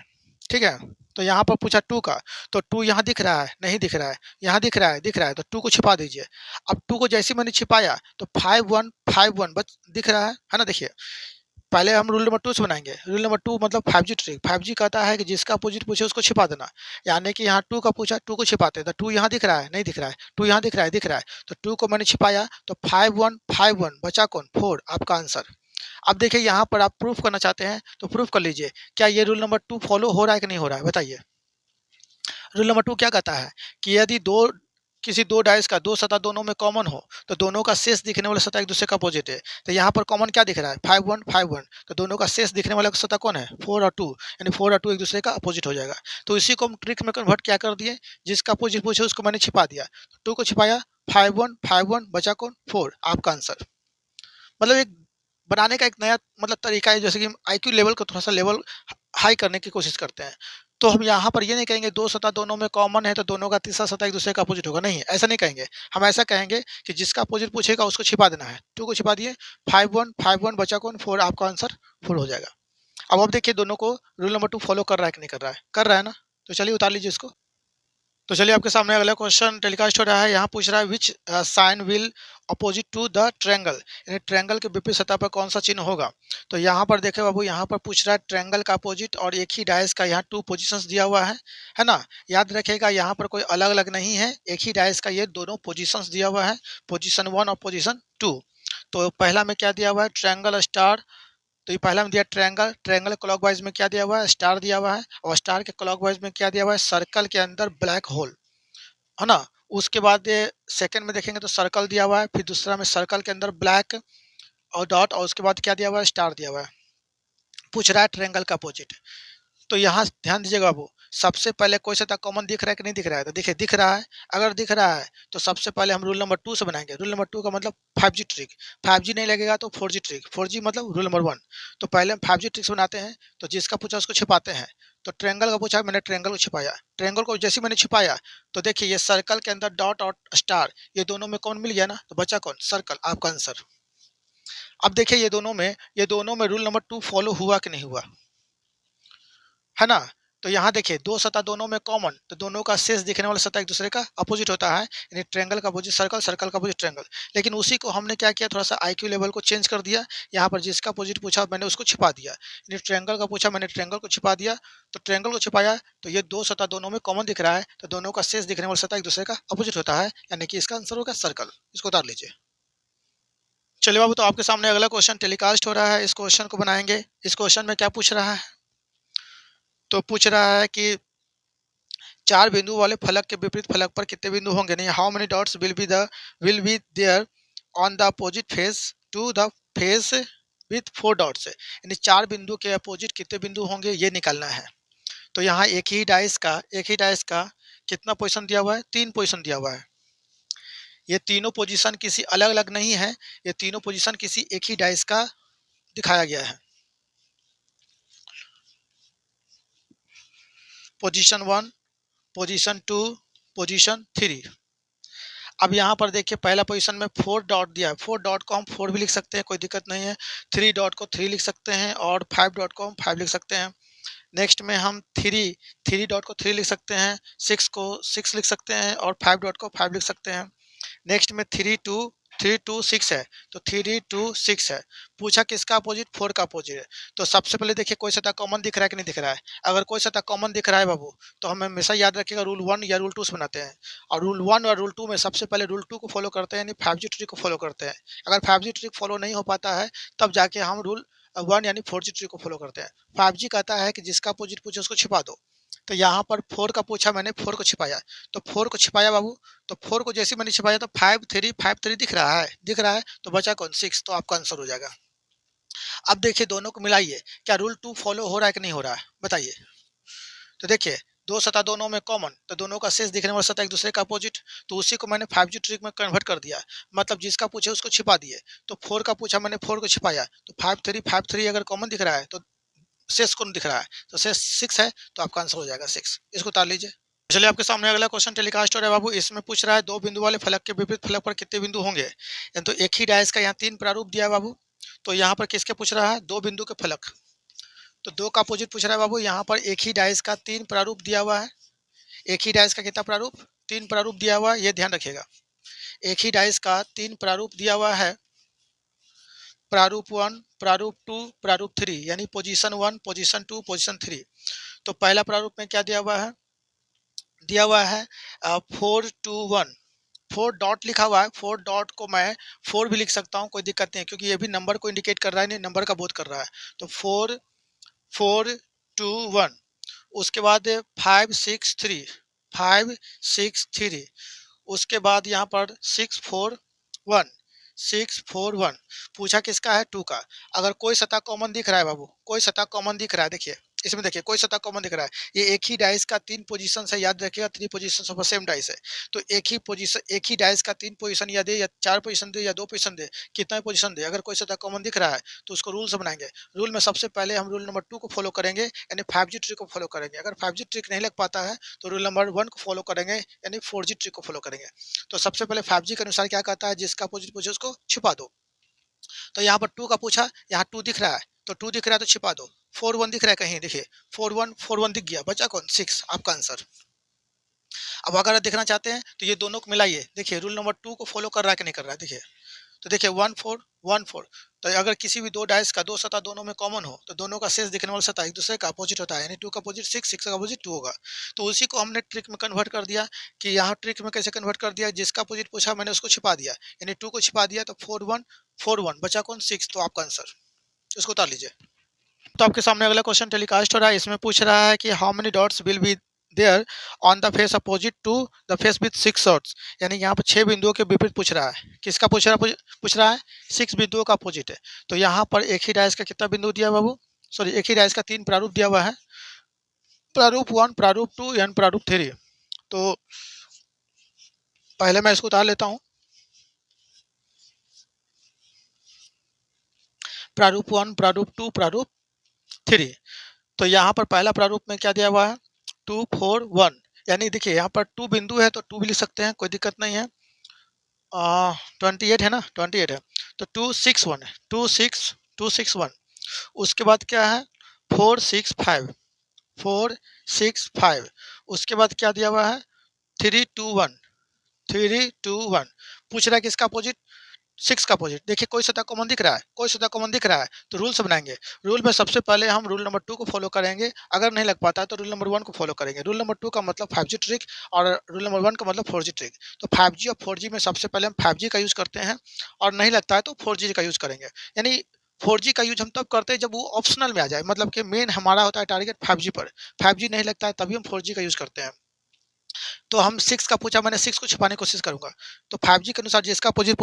ठीक है? तो यहाँ पर पूछा 2 का, तो 2 यहाँ दिख रहा है? नहीं दिख रहा है। यहाँ दिख रहा है? दिख रहा है, तो 2 को छिपा दीजिए। अब 2 को जैसे मैंने छिपाया तो 5 1 बच दिख रहा है ना? देखिए, पहले हम रूल नंबर 2 से बनाएँगे। रूल नंबर 2 मतलब 5G ट्रिक। 5G कहता है कि जिसका अपोजिट पूछे उसको छिपा देना। यानी कि यहाँ 2 का पूछा, 2 को छिपाते हैं। तो 2 यहाँ दिख रहा है? नहीं दिख रहा है। 2 यहाँ दिख रहा है? दिख रहा है। तो 2 को मैंने छिपाया तो 5 1 बचा कौन? 4, आपका आंसर। अब देखिए यहाँ पर आप प्रूफ करना चाहते हैं तो प्रूफ कर लीजिए। क्या ये रूल नंबर 2 फॉलो हो रहा है कि नहीं हो रहा है? बताइए। रूल नंबर 2 क्या कहता है कि यदि किसी दो डाइस का दो सतह दोनों में कॉमन हो तो दोनों का शेष दिखने वाला सतह एक दूसरे का अपोजिट है। तो यहाँ पर कॉमन क्या दिख रहा है? 5 1 तो दोनों का शेष दिखने वाला सतह कौन है? 4 और 2, यानी 4 और 2 एक दूसरे का अपोजिट हो जाएगा। तो इसी को हम ट्रिक में कन्वर्ट क्या कर दिए, जिसका अपोजिट पूछे उसको मैंने छिपा दिया। 2 को छिपाया, 5 1 बचा कौन? 4, आपका आंसर। मतलब एक बनाने का एक नया मतलब तरीका है, जैसे कि हम आईक्यू लेवल को थोड़ा सा लेवल हाई करने की कोशिश करते हैं। तो हम यहाँ पर ये नहीं कहेंगे दो सतह दोनों में कॉमन है तो दोनों का तीसरा सतह एक दूसरे का अपोजिट होगा, नहीं ऐसा नहीं कहेंगे। हम ऐसा कहेंगे कि जिसका अपोजिट पूछेगा उसको छिपा देना है। 2 को छिपा दिए, 5 1 बचा कौन? 4, आपका आंसर 4 हो जाएगा। अब आप देखिए दोनों को रूल नंबर 2 फॉलो कर रहा है कि नहीं कर रहा है? कर रहा है ना? तो चलिए उतार लीजिए इसको। तो चलिए आपके सामने अगला क्वेश्चन टेलीकास्ट हो रहा है। यहाँ पूछ रहा है which sign will opposite to the triangle, यानी ट्रायंगल के विपरीत सतह पर कौन सा चिन्ह होगा? तो यहाँ पर देखे बाबू, यहाँ पर पूछ रहा है ट्रायंगल का अपोजिट और एक ही डायस का यहाँ 2 पोजीशंस दिया हुआ है ना? याद रखिएगा यहाँ पर कोई अलग अलग नहीं है, एक ही डायस का ये दोनों पोजीशंस दिया हुआ है, पोजीशन 1 और पोजीशन 2। तो पहला में क्या दिया हुआ है? Triangle star. तो ये पहला में दिया ट्रायंगल, ट्रायंगल क्लॉकवाइज में क्या दिया हुआ है? स्टार दिया हुआ है। और स्टार के क्लॉकवाइज में क्या दिया हुआ है? सर्कल के अंदर ब्लैक होल, है ना? उसके बाद ये सेकंड में देखेंगे तो सर्कल दिया हुआ है, फिर दूसरा में सर्कल के अंदर ब्लैक और डॉट, और उसके बाद क्या दिया हुआ है? स्टार दिया हुआ है। पूछ रहा है ट्रायंगल का अपोजिट। तो यहाँ ध्यान दीजिएगा बाबू, सबसे पहले कोई सा कॉमन दिख रहा है कि नहीं दिख रहा है? तो देखिए दिख रहा है। अगर दिख रहा है तो सबसे पहले हम रूल नंबर 2 से बनाएंगे। रूल नंबर 2 का मतलब 5G ट्रिक। 5G नहीं लगेगा तो 4G ट्रिक। 4G मतलब रूल नंबर 1। तो पहले हम 5G ट्रिक्स बनाते हैं, तो जिसका पूछा उसको छिपाते हैं। तो ट्रायंगल का पूछा, मैंने ट्रायंगल को छिपाया। ट्रायंगल को जैसे मैंने छिपाया तो देखिए ये सर्कल के अंदर डॉट और स्टार, ये दोनों में कौन मिल गया ना? तो बचा कौन? सर्कल, आपका आंसर। अब देखिए ये दोनों में रूल नंबर 2 फॉलो हुआ कि नहीं हुआ, है ना? तो यहाँ देखिए दो सतह दोनों में कॉमन, तो दोनों का शेष दिखने वाला सतह एक दूसरे का अपोजिट होता है, यानी ट्रायंगल का अपोजिट सर्कल, सर्कल का अपोजिट ट्रायंगल। लेकिन उसी को हमने क्या किया, थोड़ा सा आईक्यू लेवल को चेंज कर दिया। यहाँ पर जिसका अपोजिट पूछा मैंने उसको छिपा दिया, यानी ट्रायंगल का पूछा मैंने ट्रायंगल को छिपा दिया। तो ट्रायंगल को छिपाया तो ये दो सतह दोनों में कॉमन दिख रहा है, तो दोनों का शेष दिखने वाला सतह एक दूसरे का अपोजिट होता है, यानी कि इसका आंसर होगा सर्कल। इसको उतार लीजिए। चलिए बाबू, तो आपके सामने अगला क्वेश्चन टेलीकास्ट हो रहा है। इस क्वेश्चन को बनाएंगे। इस क्वेश्चन में क्या पूछ रहा है? तो पूछ रहा है कि चार बिंदु वाले फलक के विपरीत फलक पर कितने बिंदु होंगे? नहीं, how many dots will be there on the opposite face to the face with 4 dots, यानी चार बिंदु के अपोजिट कितने बिंदु होंगे ये निकालना है। तो यहाँ एक ही डाइस का कितना पोजीशन दिया हुआ है? 3 पोजीशन दिया हुआ है। ये तीनों पोजीशन किसी अलग अलग नहीं है, ये तीनों पोजीशन किसी एक ही डाइस का दिखाया गया है। Position 1, position 2, position 3। अब यहाँ पर देखिए पहला पोजीशन में 4 डॉट दिया है, 4 डॉट को हम 4 भी लिख सकते हैं, कोई दिक्कत नहीं है। 3 डॉट को 3 लिख सकते हैं और 5 डॉट को हम 5 लिख सकते हैं। नेक्स्ट में हम 3 डॉट को 3 लिख सकते हैं, 6 को 6 लिख सकते हैं और 5 डॉट को 5 लिख सकते हैं। नेक्स्ट में 3 2 है, तो 3 2 6 है। पूछा किसका अपोजिट, 4 का अपोजिट है। तो सबसे पहले देखिए कोई सतह कॉमन दिख रहा है कि नहीं दिख रहा है। अगर कोई सतह कॉमन दिख रहा है बाबू, तो हमें हमेशा याद रखिएगा रूल 1 या रूल 2 से बनाते हैं। और रूल 1 और रूल 2 में सबसे पहले रूल 2 को फॉलो करते हैं, यानी 5G ट्री को फॉलो करते हैं। अगर 5G ट्री फॉलो नहीं हो पाता है, तब जाके हम रूल 1 यानी 4G ट्री को फॉलो करते हैं। 5G कहता है कि जिसका अपोजिट पूछे उसको छिपा दो। तो यहाँ पर 4 का पूछा, मैंने 4 को छिपाया, तो 4 को छिपाया बाबू। तो 4 को जैसे मैंने छिपाया तो 5 3 दिख रहा है, तो बचा कौन, 6। तो आपका आंसर हो जाएगा। अब देखिए दोनों को मिलाइए, क्या रूल 2 फॉलो हो रहा है कि नहीं हो रहा है, बताइए। तो देखिए दो सतह दोनों में कॉमन, तो दोनों का शेष दिखने वाला सतह एक दूसरे का अपोजिट, तो उसी को मैंने 5G ट्रिक में कन्वर्ट कर दिया। मतलब जिसका पूछे उसको छिपा दिए। तो 4 का पूछा, मैंने 4 को छिपाया, तो 5 3 अगर कॉमन दिख रहा है तो शेष कौन दिख रहा है, तो शेष 6 है। तो आपका आंसर हो जाएगा 6। इसको उतार लीजिए। चलिए आपके सामने अगला क्वेश्चन टेलीकास्ट हो रहा है बाबू। इसमें पूछ रहा है दो बिंदु वाले फलक के विपरीत फलक पर कितने बिंदु होंगे। तो एक ही डायस का यहाँ 3 प्रारूप दिया है बाबू। तो यहाँ पर किसके पूछ रहा है, दो बिंदु के फलक। तो दो का अपोजिट पूछ रहा है बाबू। यहाँ पर एक ही डायस का 3 प्रारूप दिया हुआ है। एक ही डायस का कितना प्रारूप, 3 प्रारूप दिया हुआ है, ये ध्यान रखिएगा। एक ही डायस का 3 प्रारूप दिया हुआ है, प्रारूप 1, प्रारूप 2, प्रारूप 3, यानी पोजीशन 1, पोजीशन 2, पोजीशन 3। तो पहला प्रारूप में क्या दिया हुआ है 4 2 1। 4 डॉट लिखा हुआ है, 4 डॉट को मैं 4 भी लिख सकता हूँ, कोई दिक्कत नहीं है, क्योंकि ये भी नंबर को इंडिकेट कर रहा है, नहीं नंबर का बोध कर रहा है। तो 4 4 2 1। उसके बाद 5 6 3, 5 6 3। उसके बाद यहाँ पर 6 4 1, 6 4 1। पूछा किसका है, 2 का। अगर कोई सतह कॉमन दिख रहा है बाबू, कोई सतह कॉमन दिख रहा है, देखिए इसमें देखिए कोई सतह कॉमन दिख रहा है। ये एक ही डाइस का 3 पोजीशन है, याद रखिएगा 3 पोजीशन ऑफ सेम डाइस है। तो एक ही डाइस का 3 पोजीशन या दे, या 4 पोजीशन दे, या 2 पोजीशन दे, कितना पोजीशन दे, अगर कोई सतह कॉमन दिख रहा है तो उसको रूल से बनाएंगे। रूल में सबसे पहले हम रूल नंबर 2 को फॉलो करेंगे, यानी 5G ट्रिक को फॉलो करेंगे। अगर 5G ट्रिक नहीं लग पाता है तो रूल नंबर 1 को फॉलो करेंगे, यानी 4G ट्रिक को फॉलो करेंगे। तो सबसे पहले 5G के अनुसार क्या कहता है, जिसका अपोजिट पूछे उसको छिपा दो। तो यहाँ पर 2 का पूछा, यहाँ 2 दिख रहा है, तो 2 दिख रहा है तो छिपा दो। 4 1 दिख रहा है कहीं, देखिए 4 1 दिख गया, बचा कौन, 6। आपका आंसर। अब अगर आप देखना चाहते हैं तो ये दोनों को मिलाइए, देखिए रूल नंबर 2 को फॉलो कर रहा है कि नहीं कर रहा है, देखिए। तो देखिए 1 4 1 4। तो अगर किसी भी दो डायस का दो सतह दोनों में कॉमन हो, तो दोनों का शेष दिखने वाला सतह एक दूसरे का अपोजिट होता है, यानी 2 का अपोजिट 6, 6 का अपोजिट 2 होगा। तो उसी को हमने ट्रिक में कन्वर्ट कर दिया, कि यहाँ ट्रिक में कैसे कन्वर्ट कर दिया, जिसका अपोजिट पूछा मैंने उसको छिपा दिया, यानी 2 को छिपा दिया, तो 4 1 बचा कौन, 6। तो आपका आंसर, इसको उतार लीजिए। तो आपके सामने अगला क्वेश्चन टेलीकास्ट हो रहा है। इसमें पूछ रहा है कि how many dots will be there on the face opposite to the face with 6 dots. यानी यहाँ पर 6 बिंदुओं के विपरीत पूछ रहा है। किसका पूछ रहा है, 6 बिंदुओं का अपोजिट है। तो यहाँ पर एक ही डायस का कितना बिंदु दिया हुआ बाबू, सॉरी एक ही डायस का 3 प्रारूप दिया हुआ है, प्रारूप 1, प्रारूप 2 एंड प्रारूप 3। तो पहले मैं इसको उतार लेता हूँ। प्रारूप 1, प्रारूप 2, प्रारूप 3। तो यहाँ पर पहला प्रारूप में क्या दिया हुआ है, 2 4 1। यानी देखिए यहाँ पर 2 बिंदु है तो 2 भी लिख सकते हैं, कोई दिक्कत नहीं है। 28 है ना, 28 है, तो 2 6 1 है, 2 6 1। उसके बाद क्या है, 4 6 5, 4 6 5। उसके बाद क्या दिया हुआ है, 3 2 1, 3 2 1। पूछ रहा है किसका अपोजिट, 6 का अपोजिट। देखिए कोई सतह कॉमन दिख रहा है, कोई सतह कॉमन दिख रहा है, तो रूल से बनाएंगे। रूल में सबसे पहले हम रूल नंबर 2 को फॉलो करेंगे, अगर नहीं लग पाता है तो रूल नंबर 1 को फॉलो करेंगे। रूल नंबर 2 का मतलब 5G ट्रिक, और रूल नंबर 1 का मतलब 4G ट्रिक। तो 5G और 4G में सबसे पहले हम 5G का यूज़ करते हैं, और नहीं लगता है तो 4G का यूज़ करेंगे। यानी 4G का यूज हम तब करते हैं जब वो ऑप्शनल में आ जाए, मतलब कि मेन हमारा होता है टारगेट 5G पर। 5G नहीं लगता है तभी हम 4G का यूज़ करते हैं। तो हम 6 का पूछा, मैंने 6 को छिपाने की कोशिश करूंगा। तो 5G के अनुसार जिसका अपोजिट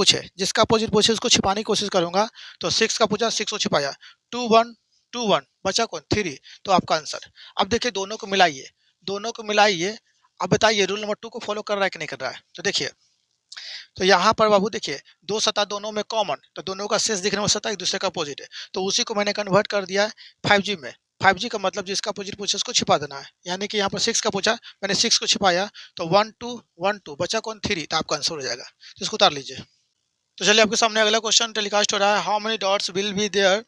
पूछे उसको छिपाने की कोशिश करूंगा। तो 6 का पूछा, 6 को छिपाया, 2 1 2 1 बचा कौन, 3। तो आपका आंसर। अब देखिए दोनों को मिलाइए। अब बताइए रूल नंबर 2 को फॉलो कर रहा है कि नहीं कर रहा है। तो देखिए, तो यहाँ पर बाबू देखिए दो सतह दोनों में कॉमन, तो दोनों का शेष दिखने वाला सतह एक दूसरे का अपोजिट है। तो उसी को मैंने कन्वर्ट कर दिया 5G में। 5G का मतलब जिसका अपोजिट पूछा उसको छिपा देना है, यानी कि यहाँ पर 6 का पूछा, मैंने 6 को छिपाया तो 1 2 1 2 बचा कौन 3, तो आपका आंसर हो जाएगा। तो इसको उतार लीजिए। तो चलिए आपके सामने अगला क्वेश्चन टेलीकास्ट हो रहा है, how many dots will be there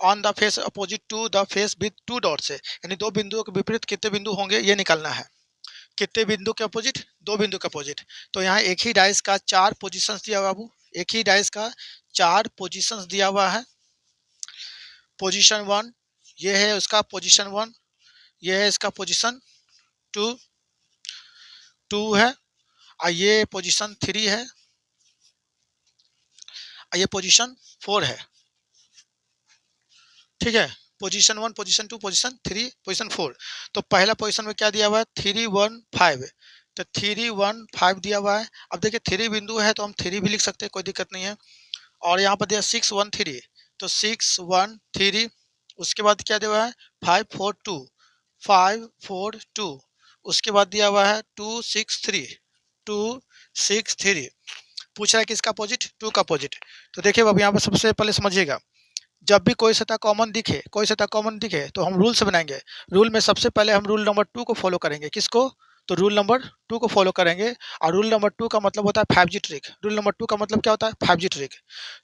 on the face opposite to the face with 2 dots है, यानी 2 बिंदुओं के विपरीत कितने बिंदु होंगे ये निकालना है। कितने बिंदु के अपोजिट, 2 बिंदु के अपोजिट। तो यहाँ एक ही डाइस का 4 पोजीशंस दिया हुआ बाबू, एक ही डाइस का 4 पोजीशंस दिया हुआ है। पोजीशन 1 ये है उसका पोजीशन 1, ये है इसका पोजीशन 2 है, और ये पोजीशन 3 है, और ये पोजीशन 4 है। ठीक है, पोजीशन 1, पोजीशन 2, पोजीशन 3, पोजीशन 4। तो पहला पोजीशन में क्या दिया हुआ है 3 1 5, तो 3 1 5 दिया हुआ है। अब देखिए 3 बिंदु है तो हम 3 भी लिख सकते हैं, कोई दिक्कत नहीं है। और यहाँ पर दिया 6 1 3, तो 6 1 3। उसके बाद क्या दिया हुआ है 5 4 2, 5 4 2। उसके बाद दिया हुआ है 2 6 3, 2 6 3। पूछ रहा है किसका अपोजिट, 2 का अपोजिट। तो देखिए अब यहाँ पर सबसे पहले समझिएगा, जब भी कोई सतह कॉमन दिखे, कोई सतह कॉमन दिखे तो हम रूल से बनाएंगे। रूल में सबसे पहले हम रूल नंबर 2 को फॉलो करेंगे। किसको, तो रूल नंबर 2 को फॉलो करेंगे। और रूल नंबर 2 का मतलब होता है 5G ट्रिक। रूल नंबर 2 का मतलब क्या होता है 5G ट्रिक।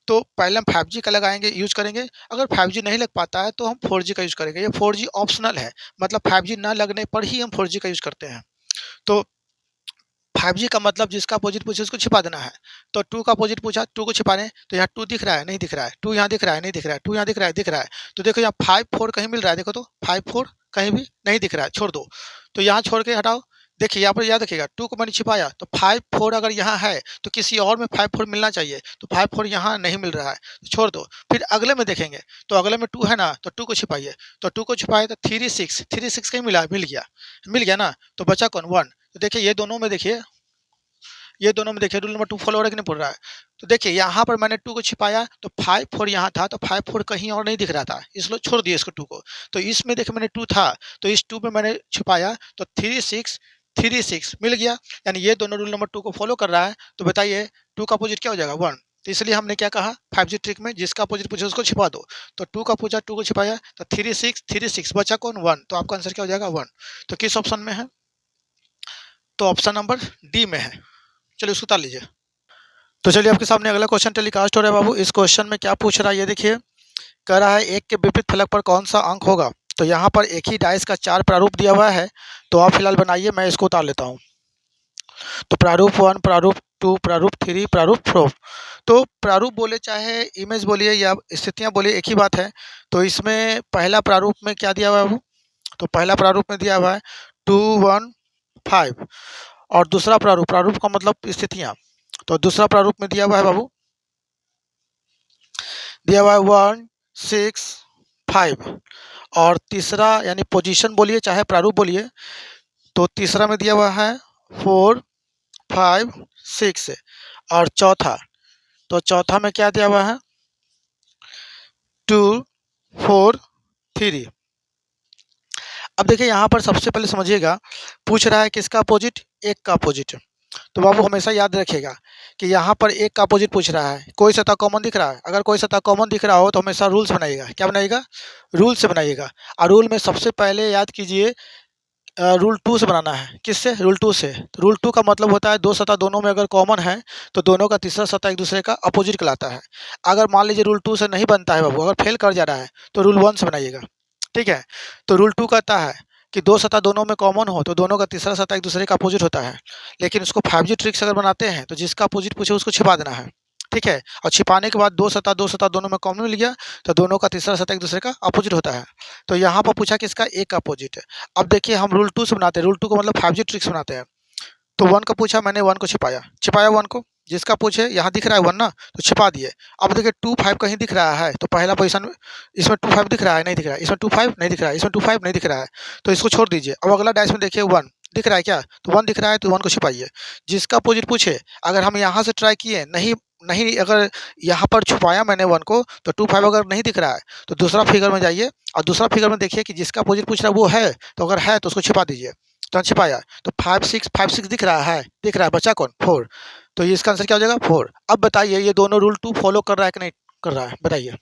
तो पहले हम 5G का लगाएंगे, यूज करेंगे। अगर 5G नहीं लग पाता है तो हम 4G का यूज करेंगे। ये 4G ऑप्शनल है, मतलब 5G ना लगने पर ही हम 4G का यूज करते हैं। तो 5G का मतलब जिसका अपोजिट पूछे उसको छिपा देना है। तो 2 का अपोजिट पूछा, 2 को छिपाने, तो यहाँ 2 दिख रहा है, नहीं दिख रहा है, 2 यहाँ दिख रहा है, नहीं दिख रहा है, 2 यहाँ दिख रहा है, दिख रहा है। तो देखो यहाँ 5 4 कहीं मिल रहा है, देखो तो 5 4 कहीं भी नहीं दिख रहा है, छोड़ दो। तो यहाँ छोड़ के हटाओ। देखिए यहाँ पर याद रखिएगा 2 को मैंने छिपाया, तो 5 4 अगर यहाँ है तो किसी और में 5 4 मिलना चाहिए, तो 5 4 यहाँ नहीं मिल रहा है, तो छोड़ दो। फिर अगले में देखेंगे, तो अगले में 2 है ना, तो 2 को छिपाइए। तो 2 को छिपाए तो 3 6 कहीं मिला, मिल गया ना, तो बचा कौन 1। तो देखिए ये दोनों में देखिए, ये दोनों में देखिए रूल नंबर 2 फॉलो हो रहा है कि नहीं, पड़ रहा है। तो देखिए यहाँ पर मैंने 2 को छिपाया तो 5 4 यहाँ था, तो 5 4 कहीं और नहीं दिख रहा था, इसलिए छोड़ दिए इसको 2 को। तो इसमें देखिए मैंने 2 था, तो इस 2 में मैंने छिपाया, तो 3 6 मिल गया। यानी ये दोनों रूल नंबर 2 को फॉलो कर रहा है। तो बताइए 2 का अपोजिट क्या हो जाएगा 1। तो इसलिए हमने क्या कहा 5G ट्रिक में जिसका अपोजिट पूछे उसको छिपा दो। तो 2 का पूछा, 2 को छिपाया, तो 3 6 बचा कौन 1। तो आपका आंसर क्या हो जाएगा 1। तो किस ऑप्शन में है, तो ऑप्शन नंबर डी में है। चलिए उसको उतार लीजिए। तो चलिए आपके सामने अगला क्वेश्चन टेलीकास्ट हो रहा है बाबू। इस क्वेश्चन में क्या पूछ रहा है ये देखिए, कह रहा है एक के विपरीत फलक पर कौन सा अंक होगा। तो यहाँ पर एक ही डाइस का 4 प्रारूप दिया हुआ है, तो आप फिलहाल बनाइए, मैं इसको उतार लेता हूँ। तो प्रारूप 1, प्रारूप 2, प्रारूप 3, प्रारूप 4। तो प्रारूप बोले चाहे इमेज बोलिए या स्थितियाँ बोलिए एक ही बात है। तो इसमें पहला प्रारूप में क्या दिया हुआ है बाबू, तो पहला प्रारूप में दिया हुआ है 2 1 5। और दूसरा प्रारूप, प्रारूप का मतलब स्थितियाँ, तो दूसरा प्रारूप में दिया हुआ है बाबू, दिया हुआ है 1 6 5। और तीसरा यानी पोजीशन बोलिए चाहे प्रारूप बोलिए, तो तीसरा में दिया हुआ है 4 5 6। और चौथा, तो चौथा में क्या दिया हुआ है 2 4 3। अब देखिए यहाँ पर सबसे पहले समझिएगा, पूछ रहा है किसका अपोजिट, एक का अपोजिट। तो बाबू हमेशा याद रखिएगा कि यहाँ पर एक का अपोजिट पूछ रहा है, कोई सतह कॉमन दिख रहा है। अगर कोई सतह कॉमन दिख रहा हो तो हमेशा रूल्स बनाइएगा। क्या बनाइएगा, रूल से बनाइएगा। और रूल में सबसे पहले याद कीजिए रूल 2 से बनाना है। किससे, रूल 2 से। तो रूल 2 का मतलब होता है दो सतह दोनों में अगर कॉमन है तो दोनों का तीसरा सतह एक दूसरे का अपोजिट कहलाता है। अगर मान लीजिए रूल 2 से नहीं बनता है बाबू, अगर फेल कर जा रहा है तो रूल 1 से बनाइएगा। ठीक है, तो रूल 2 कहता है कि दो सतह दोनों में कॉमन हो तो दोनों का तीसरा सतह एक दूसरे का अपोजिट होता है। लेकिन उसको 5G ट्रिक से अगर बनाते हैं तो जिसका अपोजिट पूछे उसको छिपा देना है। ठीक है, और छिपाने के बाद दो सतह दोनों में कॉमन मिल गया तो दोनों का तीसरा सतह एक दूसरे का अपोजिट होता है। तो यहाँ पर पूछा कि इसका एक का अपोजिट है। अब देखिए हम रूल 2 से बनाते हैं, रूल 2 का मतलब 5G ट्रिक से बनाते हैं। तो 1 का पूछा, मैंने 1 को छिपाया 1 को, जिसका पूछे यहाँ दिख रहा है 1 ना, तो छिपा दिए। अब देखिए 2 5 कहीं दिख रहा है, तो पहला पोजीशन इसमें 2 5 दिख रहा है, नहीं दिख रहा है, इसमें 2 5 नहीं दिख रहा है, इसमें 2 5 नहीं दिख रहा है, तो इसको छोड़ दीजिए। अब अगला डाइस में देखिए 1 दिख रहा है क्या, तो 1 दिख रहा है, तो 1 को छिपाइए। जिसका अपोजिट पूछे, अगर हम यहाँ से ट्राई किए नहीं नहीं, अगर यहाँ पर छुपाया मैंने 1 को, तो 2 5 अगर नहीं दिख रहा है तो दूसरा फिगर में जाइए और दूसरा फिगर में देखिए कि जिसका अपोजिट पूछ रहा है वो है, तो अगर है तो उसको छिपा दीजिए। तो छिपाया तो 5 6 दिख रहा है, बचा कौन 4। तो ये इसका आंसर क्या हो जाएगा 4। अब बताइए ये दोनों रूल 2 फॉलो कर रहा है कि नहीं कर रहा है, बताइए।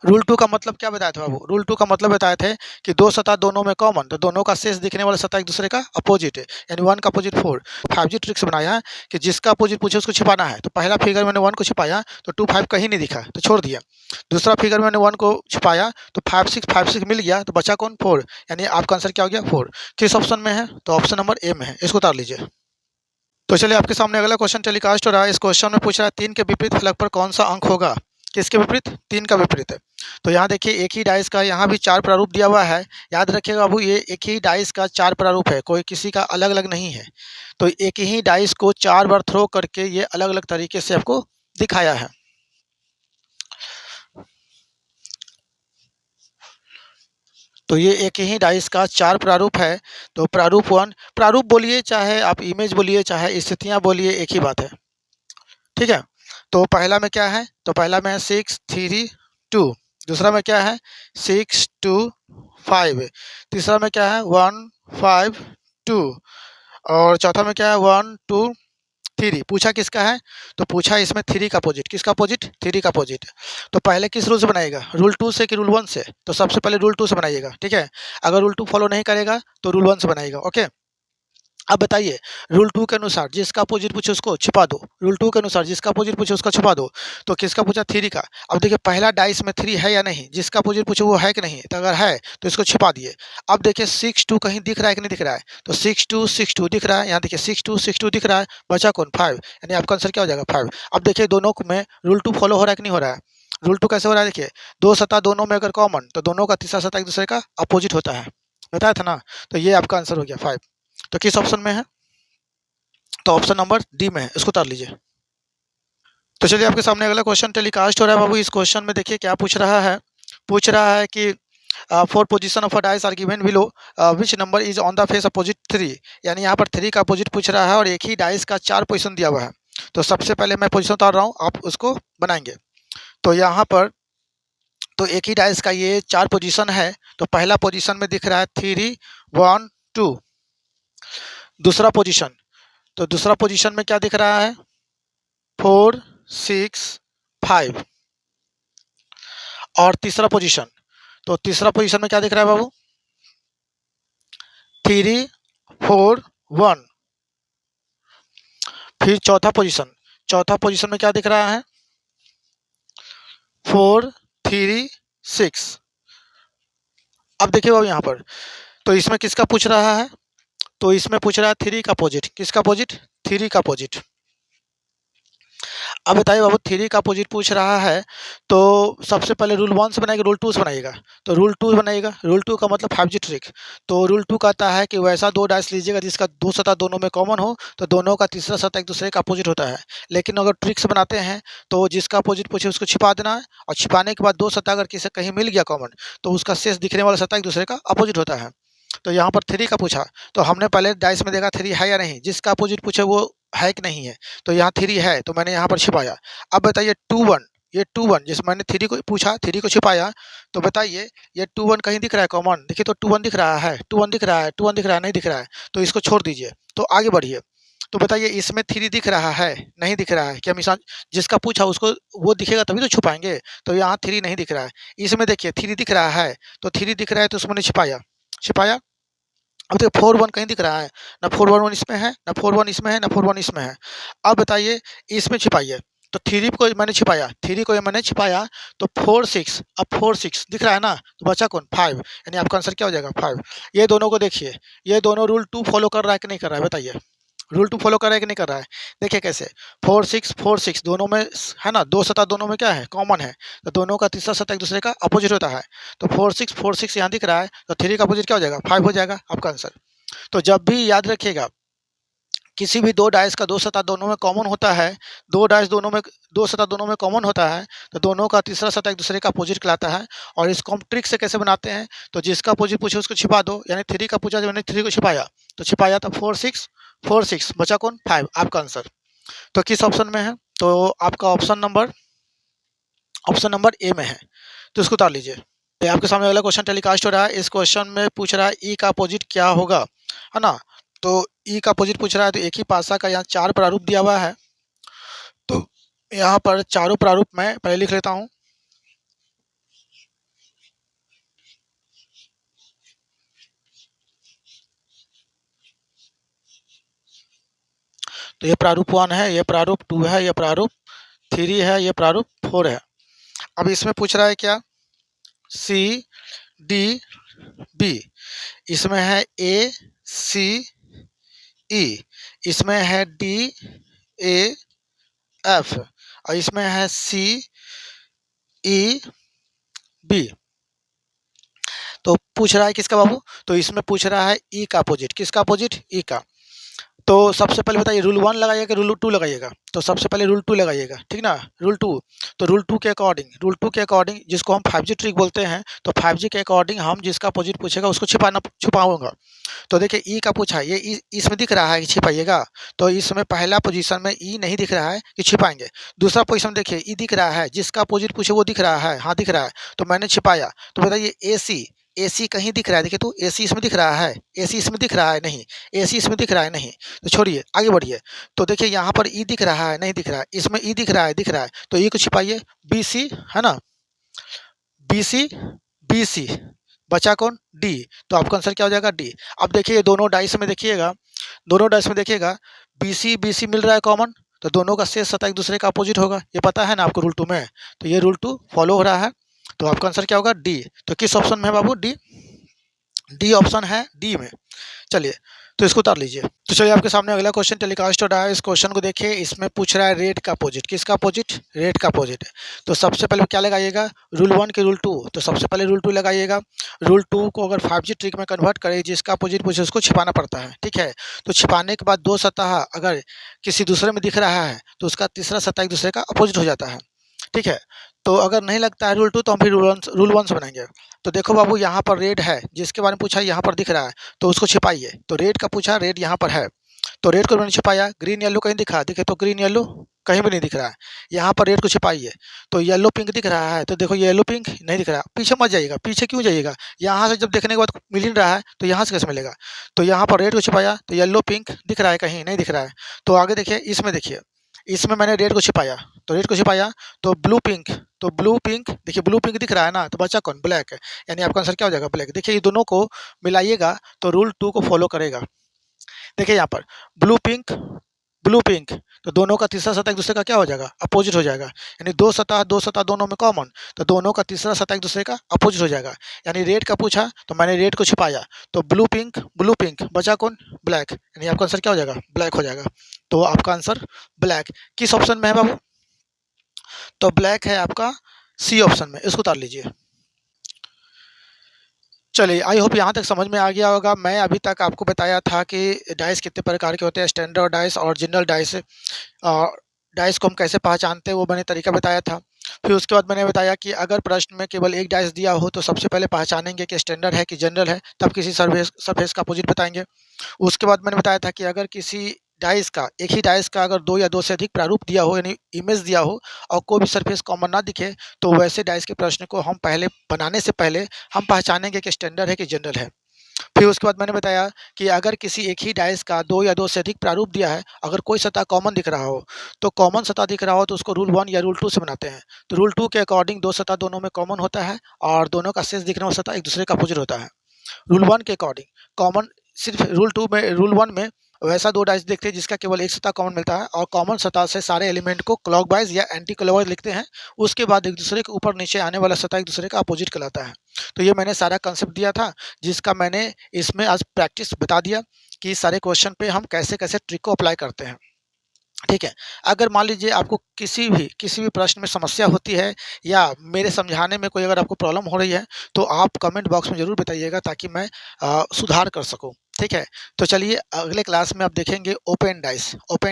रूल टू का मतलब क्या बताया था बाबू? रूल टू का मतलब बताए थे कि दो सतह दोनों में कॉमन, तो दोनों का शेष दिखने वाला सतह एक दूसरे का अपोजिट है, यानी 1 का अपोजिट 4। 5G ट्रिक से बनाया है कि जिसका अपोजिट पूछे उसको छिपाना है। तो पहला फिगर मैंने 1 को छिपाया तो 2 5 कहीं नहीं दिखा तो छोड़ दिया। दूसरा फिगर मैंने 1 को छिपाया तो 5 6 मिल गया तो बचा कौन? 4, यानी आपका आंसर क्या हो गया? 4। किस ऑप्शन में है? तो ऑप्शन नंबर ए में है, इसको उतार लीजिए। तो चलिए आपके सामने अगला क्वेश्चन टेलीकास्ट हो रहा है। इस क्वेश्चन में पूछ रहा है 3 के विपरीत फलक पर कौन सा अंक होगा? किसके विपरीत? 3 का विपरीत है। तो यहाँ देखिए एक ही डाइस का यहाँ भी 4 प्रारूप दिया हुआ है। याद रखिएगा बाबू, ये एक ही डाइस का 4 प्रारूप है, कोई किसी का अलग-अलग नहीं है। तो एक ही डाइस को 4 बार थ्रो करके ये अलग-अलग तरीके से आपको दिखाया है। तो ये एक ही डाइस का 4 प्रारूप है। तो प्रारूप 1, प्रारूप बोलिए चाहे आप इमेज बोलिए चाहे स्थितियाँ बोलिए, एक ही बात है। ठीक है? तो पहला में क्या है? तो पहला में है 6 3 2। दूसरा में क्या है? 6 2 5। तीसरा में क्या है? 1 5 2। और चौथा में क्या है? 1 2 3। पूछा किसका है? तो पूछा इसमें 3 का अपोजिट। किसका अपोजिट? 3 का अपोजिट। तो पहले किस रूल से बनाइएगा? रूल 2 से कि रूल 1 से? तो सबसे पहले रूल 2 से बनाइएगा, ठीक है? अगर रूल 2 फॉलो नहीं करेगा तो रूल 1 से बनाइएगा, ओके? अब बताइए, रूल 2 के अनुसार जिसका अपोजिट पूछे उसको छिपा दो। रूल 2 के अनुसार जिसका अपोजिट पूछे उसका छिपा दो। तो किसका पूछा? 3 का। अब देखिए पहला डाइस में 3 है या नहीं? जिसका अपोजिट पूछे वो है कि नहीं? तो अगर है तो इसको छिपा दिए। अब देखिए 6 2 कहीं दिख रहा है कि नहीं दिख रहा है? तो 6 2 दिख रहा है। यहाँ देखिए 6 2 दिख रहा है। बचा कौन? 5, यानी आपका आंसर क्या हो जाएगा? 5। अब देखिए दोनों में रूल 2 फॉलो हो रहा है कि नहीं हो रहा है? रूल 2 कैसे हो रहा है? देखिए, दो सतह दोनों में अगर कॉमन तो दोनों का तीसरा सतह एक दूसरे का अपोजिट होता है। बताया था ना? तो ये आपका आंसर हो गया 5। तो किस ऑप्शन में है? तो ऑप्शन नंबर डी में है, इसको उतार लीजिए। तो चलिए आपके सामने अगला क्वेश्चन टेलीकास्ट हो रहा है बाबू। इस क्वेश्चन में देखिए क्या पूछ रहा है? पूछ रहा है कि four position of a dice are given below, which number is on the face opposite 3। यानी यहाँ पर 3 का अपोजिट पूछ रहा है और एक ही डाइस का 4 पोजीशन दिया हुआ है। तो सबसे पहले मैं पोजीशन उतार रहा हूँ, आप उसको बनाएंगे। तो यहाँ पर तो एक ही डाइस का ये 4 पोजीशन है। तो पहला पोजीशन में दिख रहा है 3 1 2। दूसरा पोजीशन, तो दूसरा पोजीशन में क्या दिख रहा है? 4 6 5। और तीसरा पोजीशन, तो तीसरा पोजीशन में क्या दिख रहा है बाबू? 3 4 1। फिर चौथा पोजीशन, चौथा पोजीशन में क्या दिख रहा है? 4 3 6। अब देखिए बाबू यहाँ पर, तो इसमें किसका पूछ रहा है? तो इसमें पूछ रहा है 3 का अपोजिट। किसका अपोजिट? 3 का अपोजिट। अब बताइए बाबू, 3 का अपोजिट पूछ रहा है तो सबसे पहले रूल 1 से बनाएगा, रूल 2 से बनाइएगा? तो रूल 2 बनाइएगा। रूल 2 का मतलब 5G ट्रिक। तो रूल 2 कहता है कि वैसा 2 डाइस लीजिएगा जिसका 2 सतह दोनों में कॉमन हो, तो दोनों का तीसरा सतह एक दूसरे का अपोजिट होता है। लेकिन अगर ट्रिक से बनाते हैं तो जिसका अपोजिट पूछे उसको छिपा देना है, और छिपाने के बाद 2 सतह अगर किसी कहीं मिल गया कॉमन तो उसका शेष दिखने वाला सतह एक दूसरे का अपोजिट होता है। तो यहाँ पर 3 का पूछा, तो हमने पहले डाइस में देखा 3 है या नहीं, जिसका अपोजिट पूछे वो है कि नहीं है। तो यहाँ 3 है तो मैंने यहाँ पर छिपाया। अब बताइए 2 1, ये 2 1 जिस मैंने 3 को पूछा, 3 को छिपाया। तो बताइए ये 2 1 कहीं दिख रहा है कॉमन? देखिए तो 2 1 दिख रहा है, 2 1 दिख रहा है, 2 1 दिख रहा है, नहीं दिख रहा है। तो इसको छोड़ दीजिए, तो आगे बढ़िए। तो बताइए इसमें 3 दिख रहा है, नहीं दिख रहा है? क्या मिसाल, जिसका पूछा उसको वो दिखेगा तभी तो छुपाएंगे। तो यहाँ 3 नहीं दिख रहा है। इसमें देखिए 3 दिख रहा है, तो 3 दिख रहा है तो उसको मैंने छिपाया, छिपाया। अब देखिए 4 1 कहीं दिख रहा है, ना 4 1 1 इसमें है, ना 4 1 इसमें है, ना 4 1 इसमें है। अब बताइए इसमें छिपाइए। तो 3 को मैंने छिपाया, 3 को मैंने छिपाया, तो 4 6, अब 4 6 दिख रहा है ना, तो बचा कौन? 5, यानी आपका आंसर क्या हो जाएगा? 5। ये दोनों को देखिए, ये दोनों रूल 2 फॉलो कर रहा है कि नहीं कर रहा है? बताइए, रूल 2 फॉलो कर रहा है कि नहीं कर रहा है? देखिए कैसे, 4 6 दोनों में है ना, 2 सतह दोनों में क्या है? कॉमन है। तो दोनों का तीसरा सतह एक दूसरे का अपोजिट होता है। तो 4 6 यहाँ दिख रहा है, तो 3 का अपोजिट क्या हो जाएगा? 5 हो जाएगा आपका आंसर। तो जब भी याद रखिएगा, किसी भी 2 डाइस का 2 सतह दोनों में कॉमन होता है, 2 डाइस दोनों में 2 सतह दोनों में कॉमन होता है, तो दोनों का तीसरा सतह एक दूसरे का अपोजिट कहलाता है। और इसको हम ट्रिक से कैसे बनाते हैं? तो जिसका अपोजिट पूछे उसको छिपा दो, यानी 3 का पूछा, मैंने 3 को छिपाया, तो छिपाया तो 4 6 बचा कौन? 5, आपका आंसर। तो किस ऑप्शन में है? तो आपका ऑप्शन नंबर ए में है, तो इसको उतार लीजिए। ये आपके सामने अगला क्वेश्चन टेलीकास्ट हो रहा है। इस क्वेश्चन में पूछ रहा है ई का अपोजिट क्या होगा, है ना? तो ई का अपोजिट पूछ रहा है, तो एक ही पासा का यहाँ 4 प्रारूप दिया हुआ है। तो यहाँ पर चारों प्रारूप मैं पहले लिख लेता हूँ। तो ये प्रारूप 1 है, ये प्रारूप 2 है, ये प्रारूप 3 है, ये प्रारूप 4 है। अब इसमें पूछ रहा है क्या, सी डी बी, इसमें है ए सी ई, इसमें है डी ए एफ, और इसमें है सी ई बी। तो पूछ रहा है किसका बाबू, तो इसमें पूछ रहा है ई का अपोजिट, किसका अपोजिट, ई का। तो सबसे पहले बताइए रूल 1 लगाइएगा कि रूल 2 लगाइएगा, तो सबसे पहले रूल 2 लगाइएगा, ठीक ना, रूल 2। तो रूल 2 के अकॉर्डिंग जिसको हम 5G ट्रिक बोलते हैं, तो 5G के अकॉर्डिंग हम जिसका अपोजिट पूछेगा उसको छुपाऊंगा। तो देखिए ई का पूछा, ये इसमें दिख रहा है कि छिपाइएगा, तो इसमें पहला पोजीशन में ई नहीं दिख रहा है कि छिपाएंगे। दूसरा पोजीशन देखिए ई दिख रहा है, जिसका अपोजिट पूछे वो दिख रहा है, हाँ दिख रहा है, तो मैंने छिपाया। तो बताइए एसी कहीं दिख रहा है, देखिए तो एसी इसमें दिख रहा है, एसी इसमें दिख रहा है नहीं, एसी इसमें दिख रहा है नहीं, तो छोड़िए आगे बढ़िए। तो देखिए यहाँ पर ई दिख रहा है, नहीं दिख रहा है, इसमें ई दिख रहा है, तो ई को छिपाइए, बीसी है ना, बीसी बचा कौन, डी, तो आपका आंसर क्या हो जाएगा, डी। अब देखिए दोनों डाइस में देखिएगा, बीसी मिल रहा है कॉमन, तो दोनों का शेष सतह एक दूसरे का अपोजिट होगा, ये पता है ना आपको रूल 2 में, तो ये रूल 2 फॉलो हो रहा है। तो आपका आंसर क्या होगा, डी। तो किस ऑप्शन में है बाबू, डी ऑप्शन है डी में। चलिए तो इसको उतार लीजिए। तो चलिए आपके सामने अगला क्वेश्चन टेलीकास्ट हो रहा है, इस क्वेश्चन को देखिए, इसमें पूछ रहा है रेट का अपोजिट, किसका अपोजिट, रेट का अपोजिट। तो सबसे पहले क्या लगाइएगा, रूल 1 के रूल 2, तो सबसे पहले रूल 2 लगाइएगा। रूल 2 को अगर 5G ट्रिक में कन्वर्ट करें, जिसका अपोजिट पूछे उसको छिपाना पड़ता है, ठीक है। तो छिपाने के बाद दो सतह अगर किसी दूसरे में दिख रहा है तो उसका तीसरा सतह एक दूसरे का अपोजिट हो जाता है, ठीक है। तो अगर नहीं लगता है रूल 2 तो हम फिर रूल 1 से बनाएंगे। तो देखो बाबू यहाँ पर रेड है, जिसके बारे में पूछा यहाँ पर दिख रहा है, तो उसको छिपाइए। तो रेड का पूछा, रेड यहाँ पर है, तो रेड को मैंने छिपाया। ग्रीन येलो कहीं दिखा, दिखे तो ग्रीन येलो कहीं भी नहीं दिख रहा है, यहाँ पर रेड को छिपाइए। तो येलो पिंक दिख रहा है, तो देखो येलो पिंक नहीं दिख रहा, पीछे मत जाइएगा, पीछे क्यों जाइएगा, यहाँ से जब देखने के बाद मिल ही रहा है तो यहाँ से कैसे मिलेगा। तो यहाँ पर रेड को छिपाया, तो येलो पिंक दिख रहा है, कहीं नहीं दिख रहा है। तो आगे देखिए, देखिए इसमें मैंने रेड को छिपाया, तो ब्लू पिंक, देखिए ब्लू पिंक दिख रहा है ना, तो बचा कौन, ब्लैक, यानी आपका आंसर क्या हो जाएगा, ब्लैक। देखिए ये दोनों को मिलाइएगा तो रूल 2 को फॉलो करेगा। देखिए यहाँ पर ब्लू पिंक, तो दोनों का तीसरा सतह एक दूसरे का क्या हो जाएगा, अपोजिट हो जाएगा, यानी दो सतह दोनों में कॉमन, तो दोनों का तीसरा सतह एक दूसरे का अपोजिट हो जाएगा। यानी रेड का पूछा तो मैंने रेड को छिपाया, तो ब्लू पिंक बचा कौन, ब्लैक, यानी आपका आंसर क्या हो जाएगा, ब्लैक हो जाएगा। तो आपका आंसर ब्लैक किस ऑप्शन में है बाबू, तो ब्लैक है आपका सी ऑप्शन में, इसको उतार लीजिए। चलिए आई होप यहाँ तक समझ में आ गया होगा। मैं अभी तक आपको बताया था कि डाइस कितने प्रकार के होते हैं, स्टैंडर्ड डाइस और जनरल डाइस। डाइस को हम कैसे पहचानते हैं वो मैंने तरीका बताया था। फिर उसके बाद मैंने बताया कि अगर प्रश्न में केवल एक डाइस दिया हो तो सबसे पहले पहचानेंगे कि स्टैंडर्ड है कि जनरल है, तब किसी सरफेस का अपोजिट बताएंगे। उसके बाद मैंने बताया था कि अगर किसी एक ही डाइस का अगर 2 या 2 से अधिक प्रारूप दिया हो, यानी इमेज दिया हो, और कोई भी सरफेस कॉमन ना दिखे, तो वैसे डाइस के प्रश्न को हम पहले बनाने से पहले हम पहचानेंगे कि स्टैंडर्ड है कि जनरल है। फिर उसके बाद मैंने बताया कि अगर किसी एक ही डाइस का 2 या 2 से अधिक प्रारूप दिया है, अगर कोई सतह कॉमन दिख रहा हो, तो कॉमन सतह दिख रहा हो तो उसको रूल 1 या रूल 2 से बनाते हैं। तो रूल 2 के अकॉर्डिंग 2 सतह दोनों में कॉमन होता है और दोनों का शेष दिखने वाला सतह एक दूसरे का अपोजिट होता है। रूल 1 के अकॉर्डिंग कॉमन सिर्फ रूल 1 में वैसा 2 डाइस देखते हैं जिसका केवल एक सतह कॉमन मिलता है, और कॉमन सतह से सारे एलिमेंट को क्लॉकवाइज या एंटी क्लॉकवाइज लिखते हैं। उसके बाद एक दूसरे के ऊपर नीचे आने वाला सतह एक दूसरे का अपोजिट कहलाता है। तो ये मैंने सारा कंसेप्ट दिया था, जिसका मैंने इसमें आज प्रैक्टिस बता दिया कि सारे क्वेश्चन पे हम कैसे कैसे ट्रिक को अप्लाई करते हैं, ठीक है। अगर मान लीजिए आपको किसी भी प्रश्न में समस्या होती है या मेरे समझाने में कोई अगर आपको प्रॉब्लम हो रही है, तो आप कमेंट बॉक्स में ज़रूर बताइएगा ताकि मैं सुधार कर सकूं, ठीक है। तो चलिए अगले क्लास में आप देखेंगे ओपन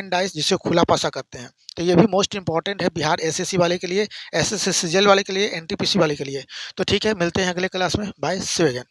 डाइस जिसे खुला पासा करते हैं। तो ये भी मोस्ट इंपॉर्टेंट है बिहार एसएससी वाले के लिए, एसएससी सीजीएल वाले के लिए, एनटीपीसी वाले के लिए। तो ठीक है, मिलते हैं अगले क्लास में, बाय, सी यू अगेन।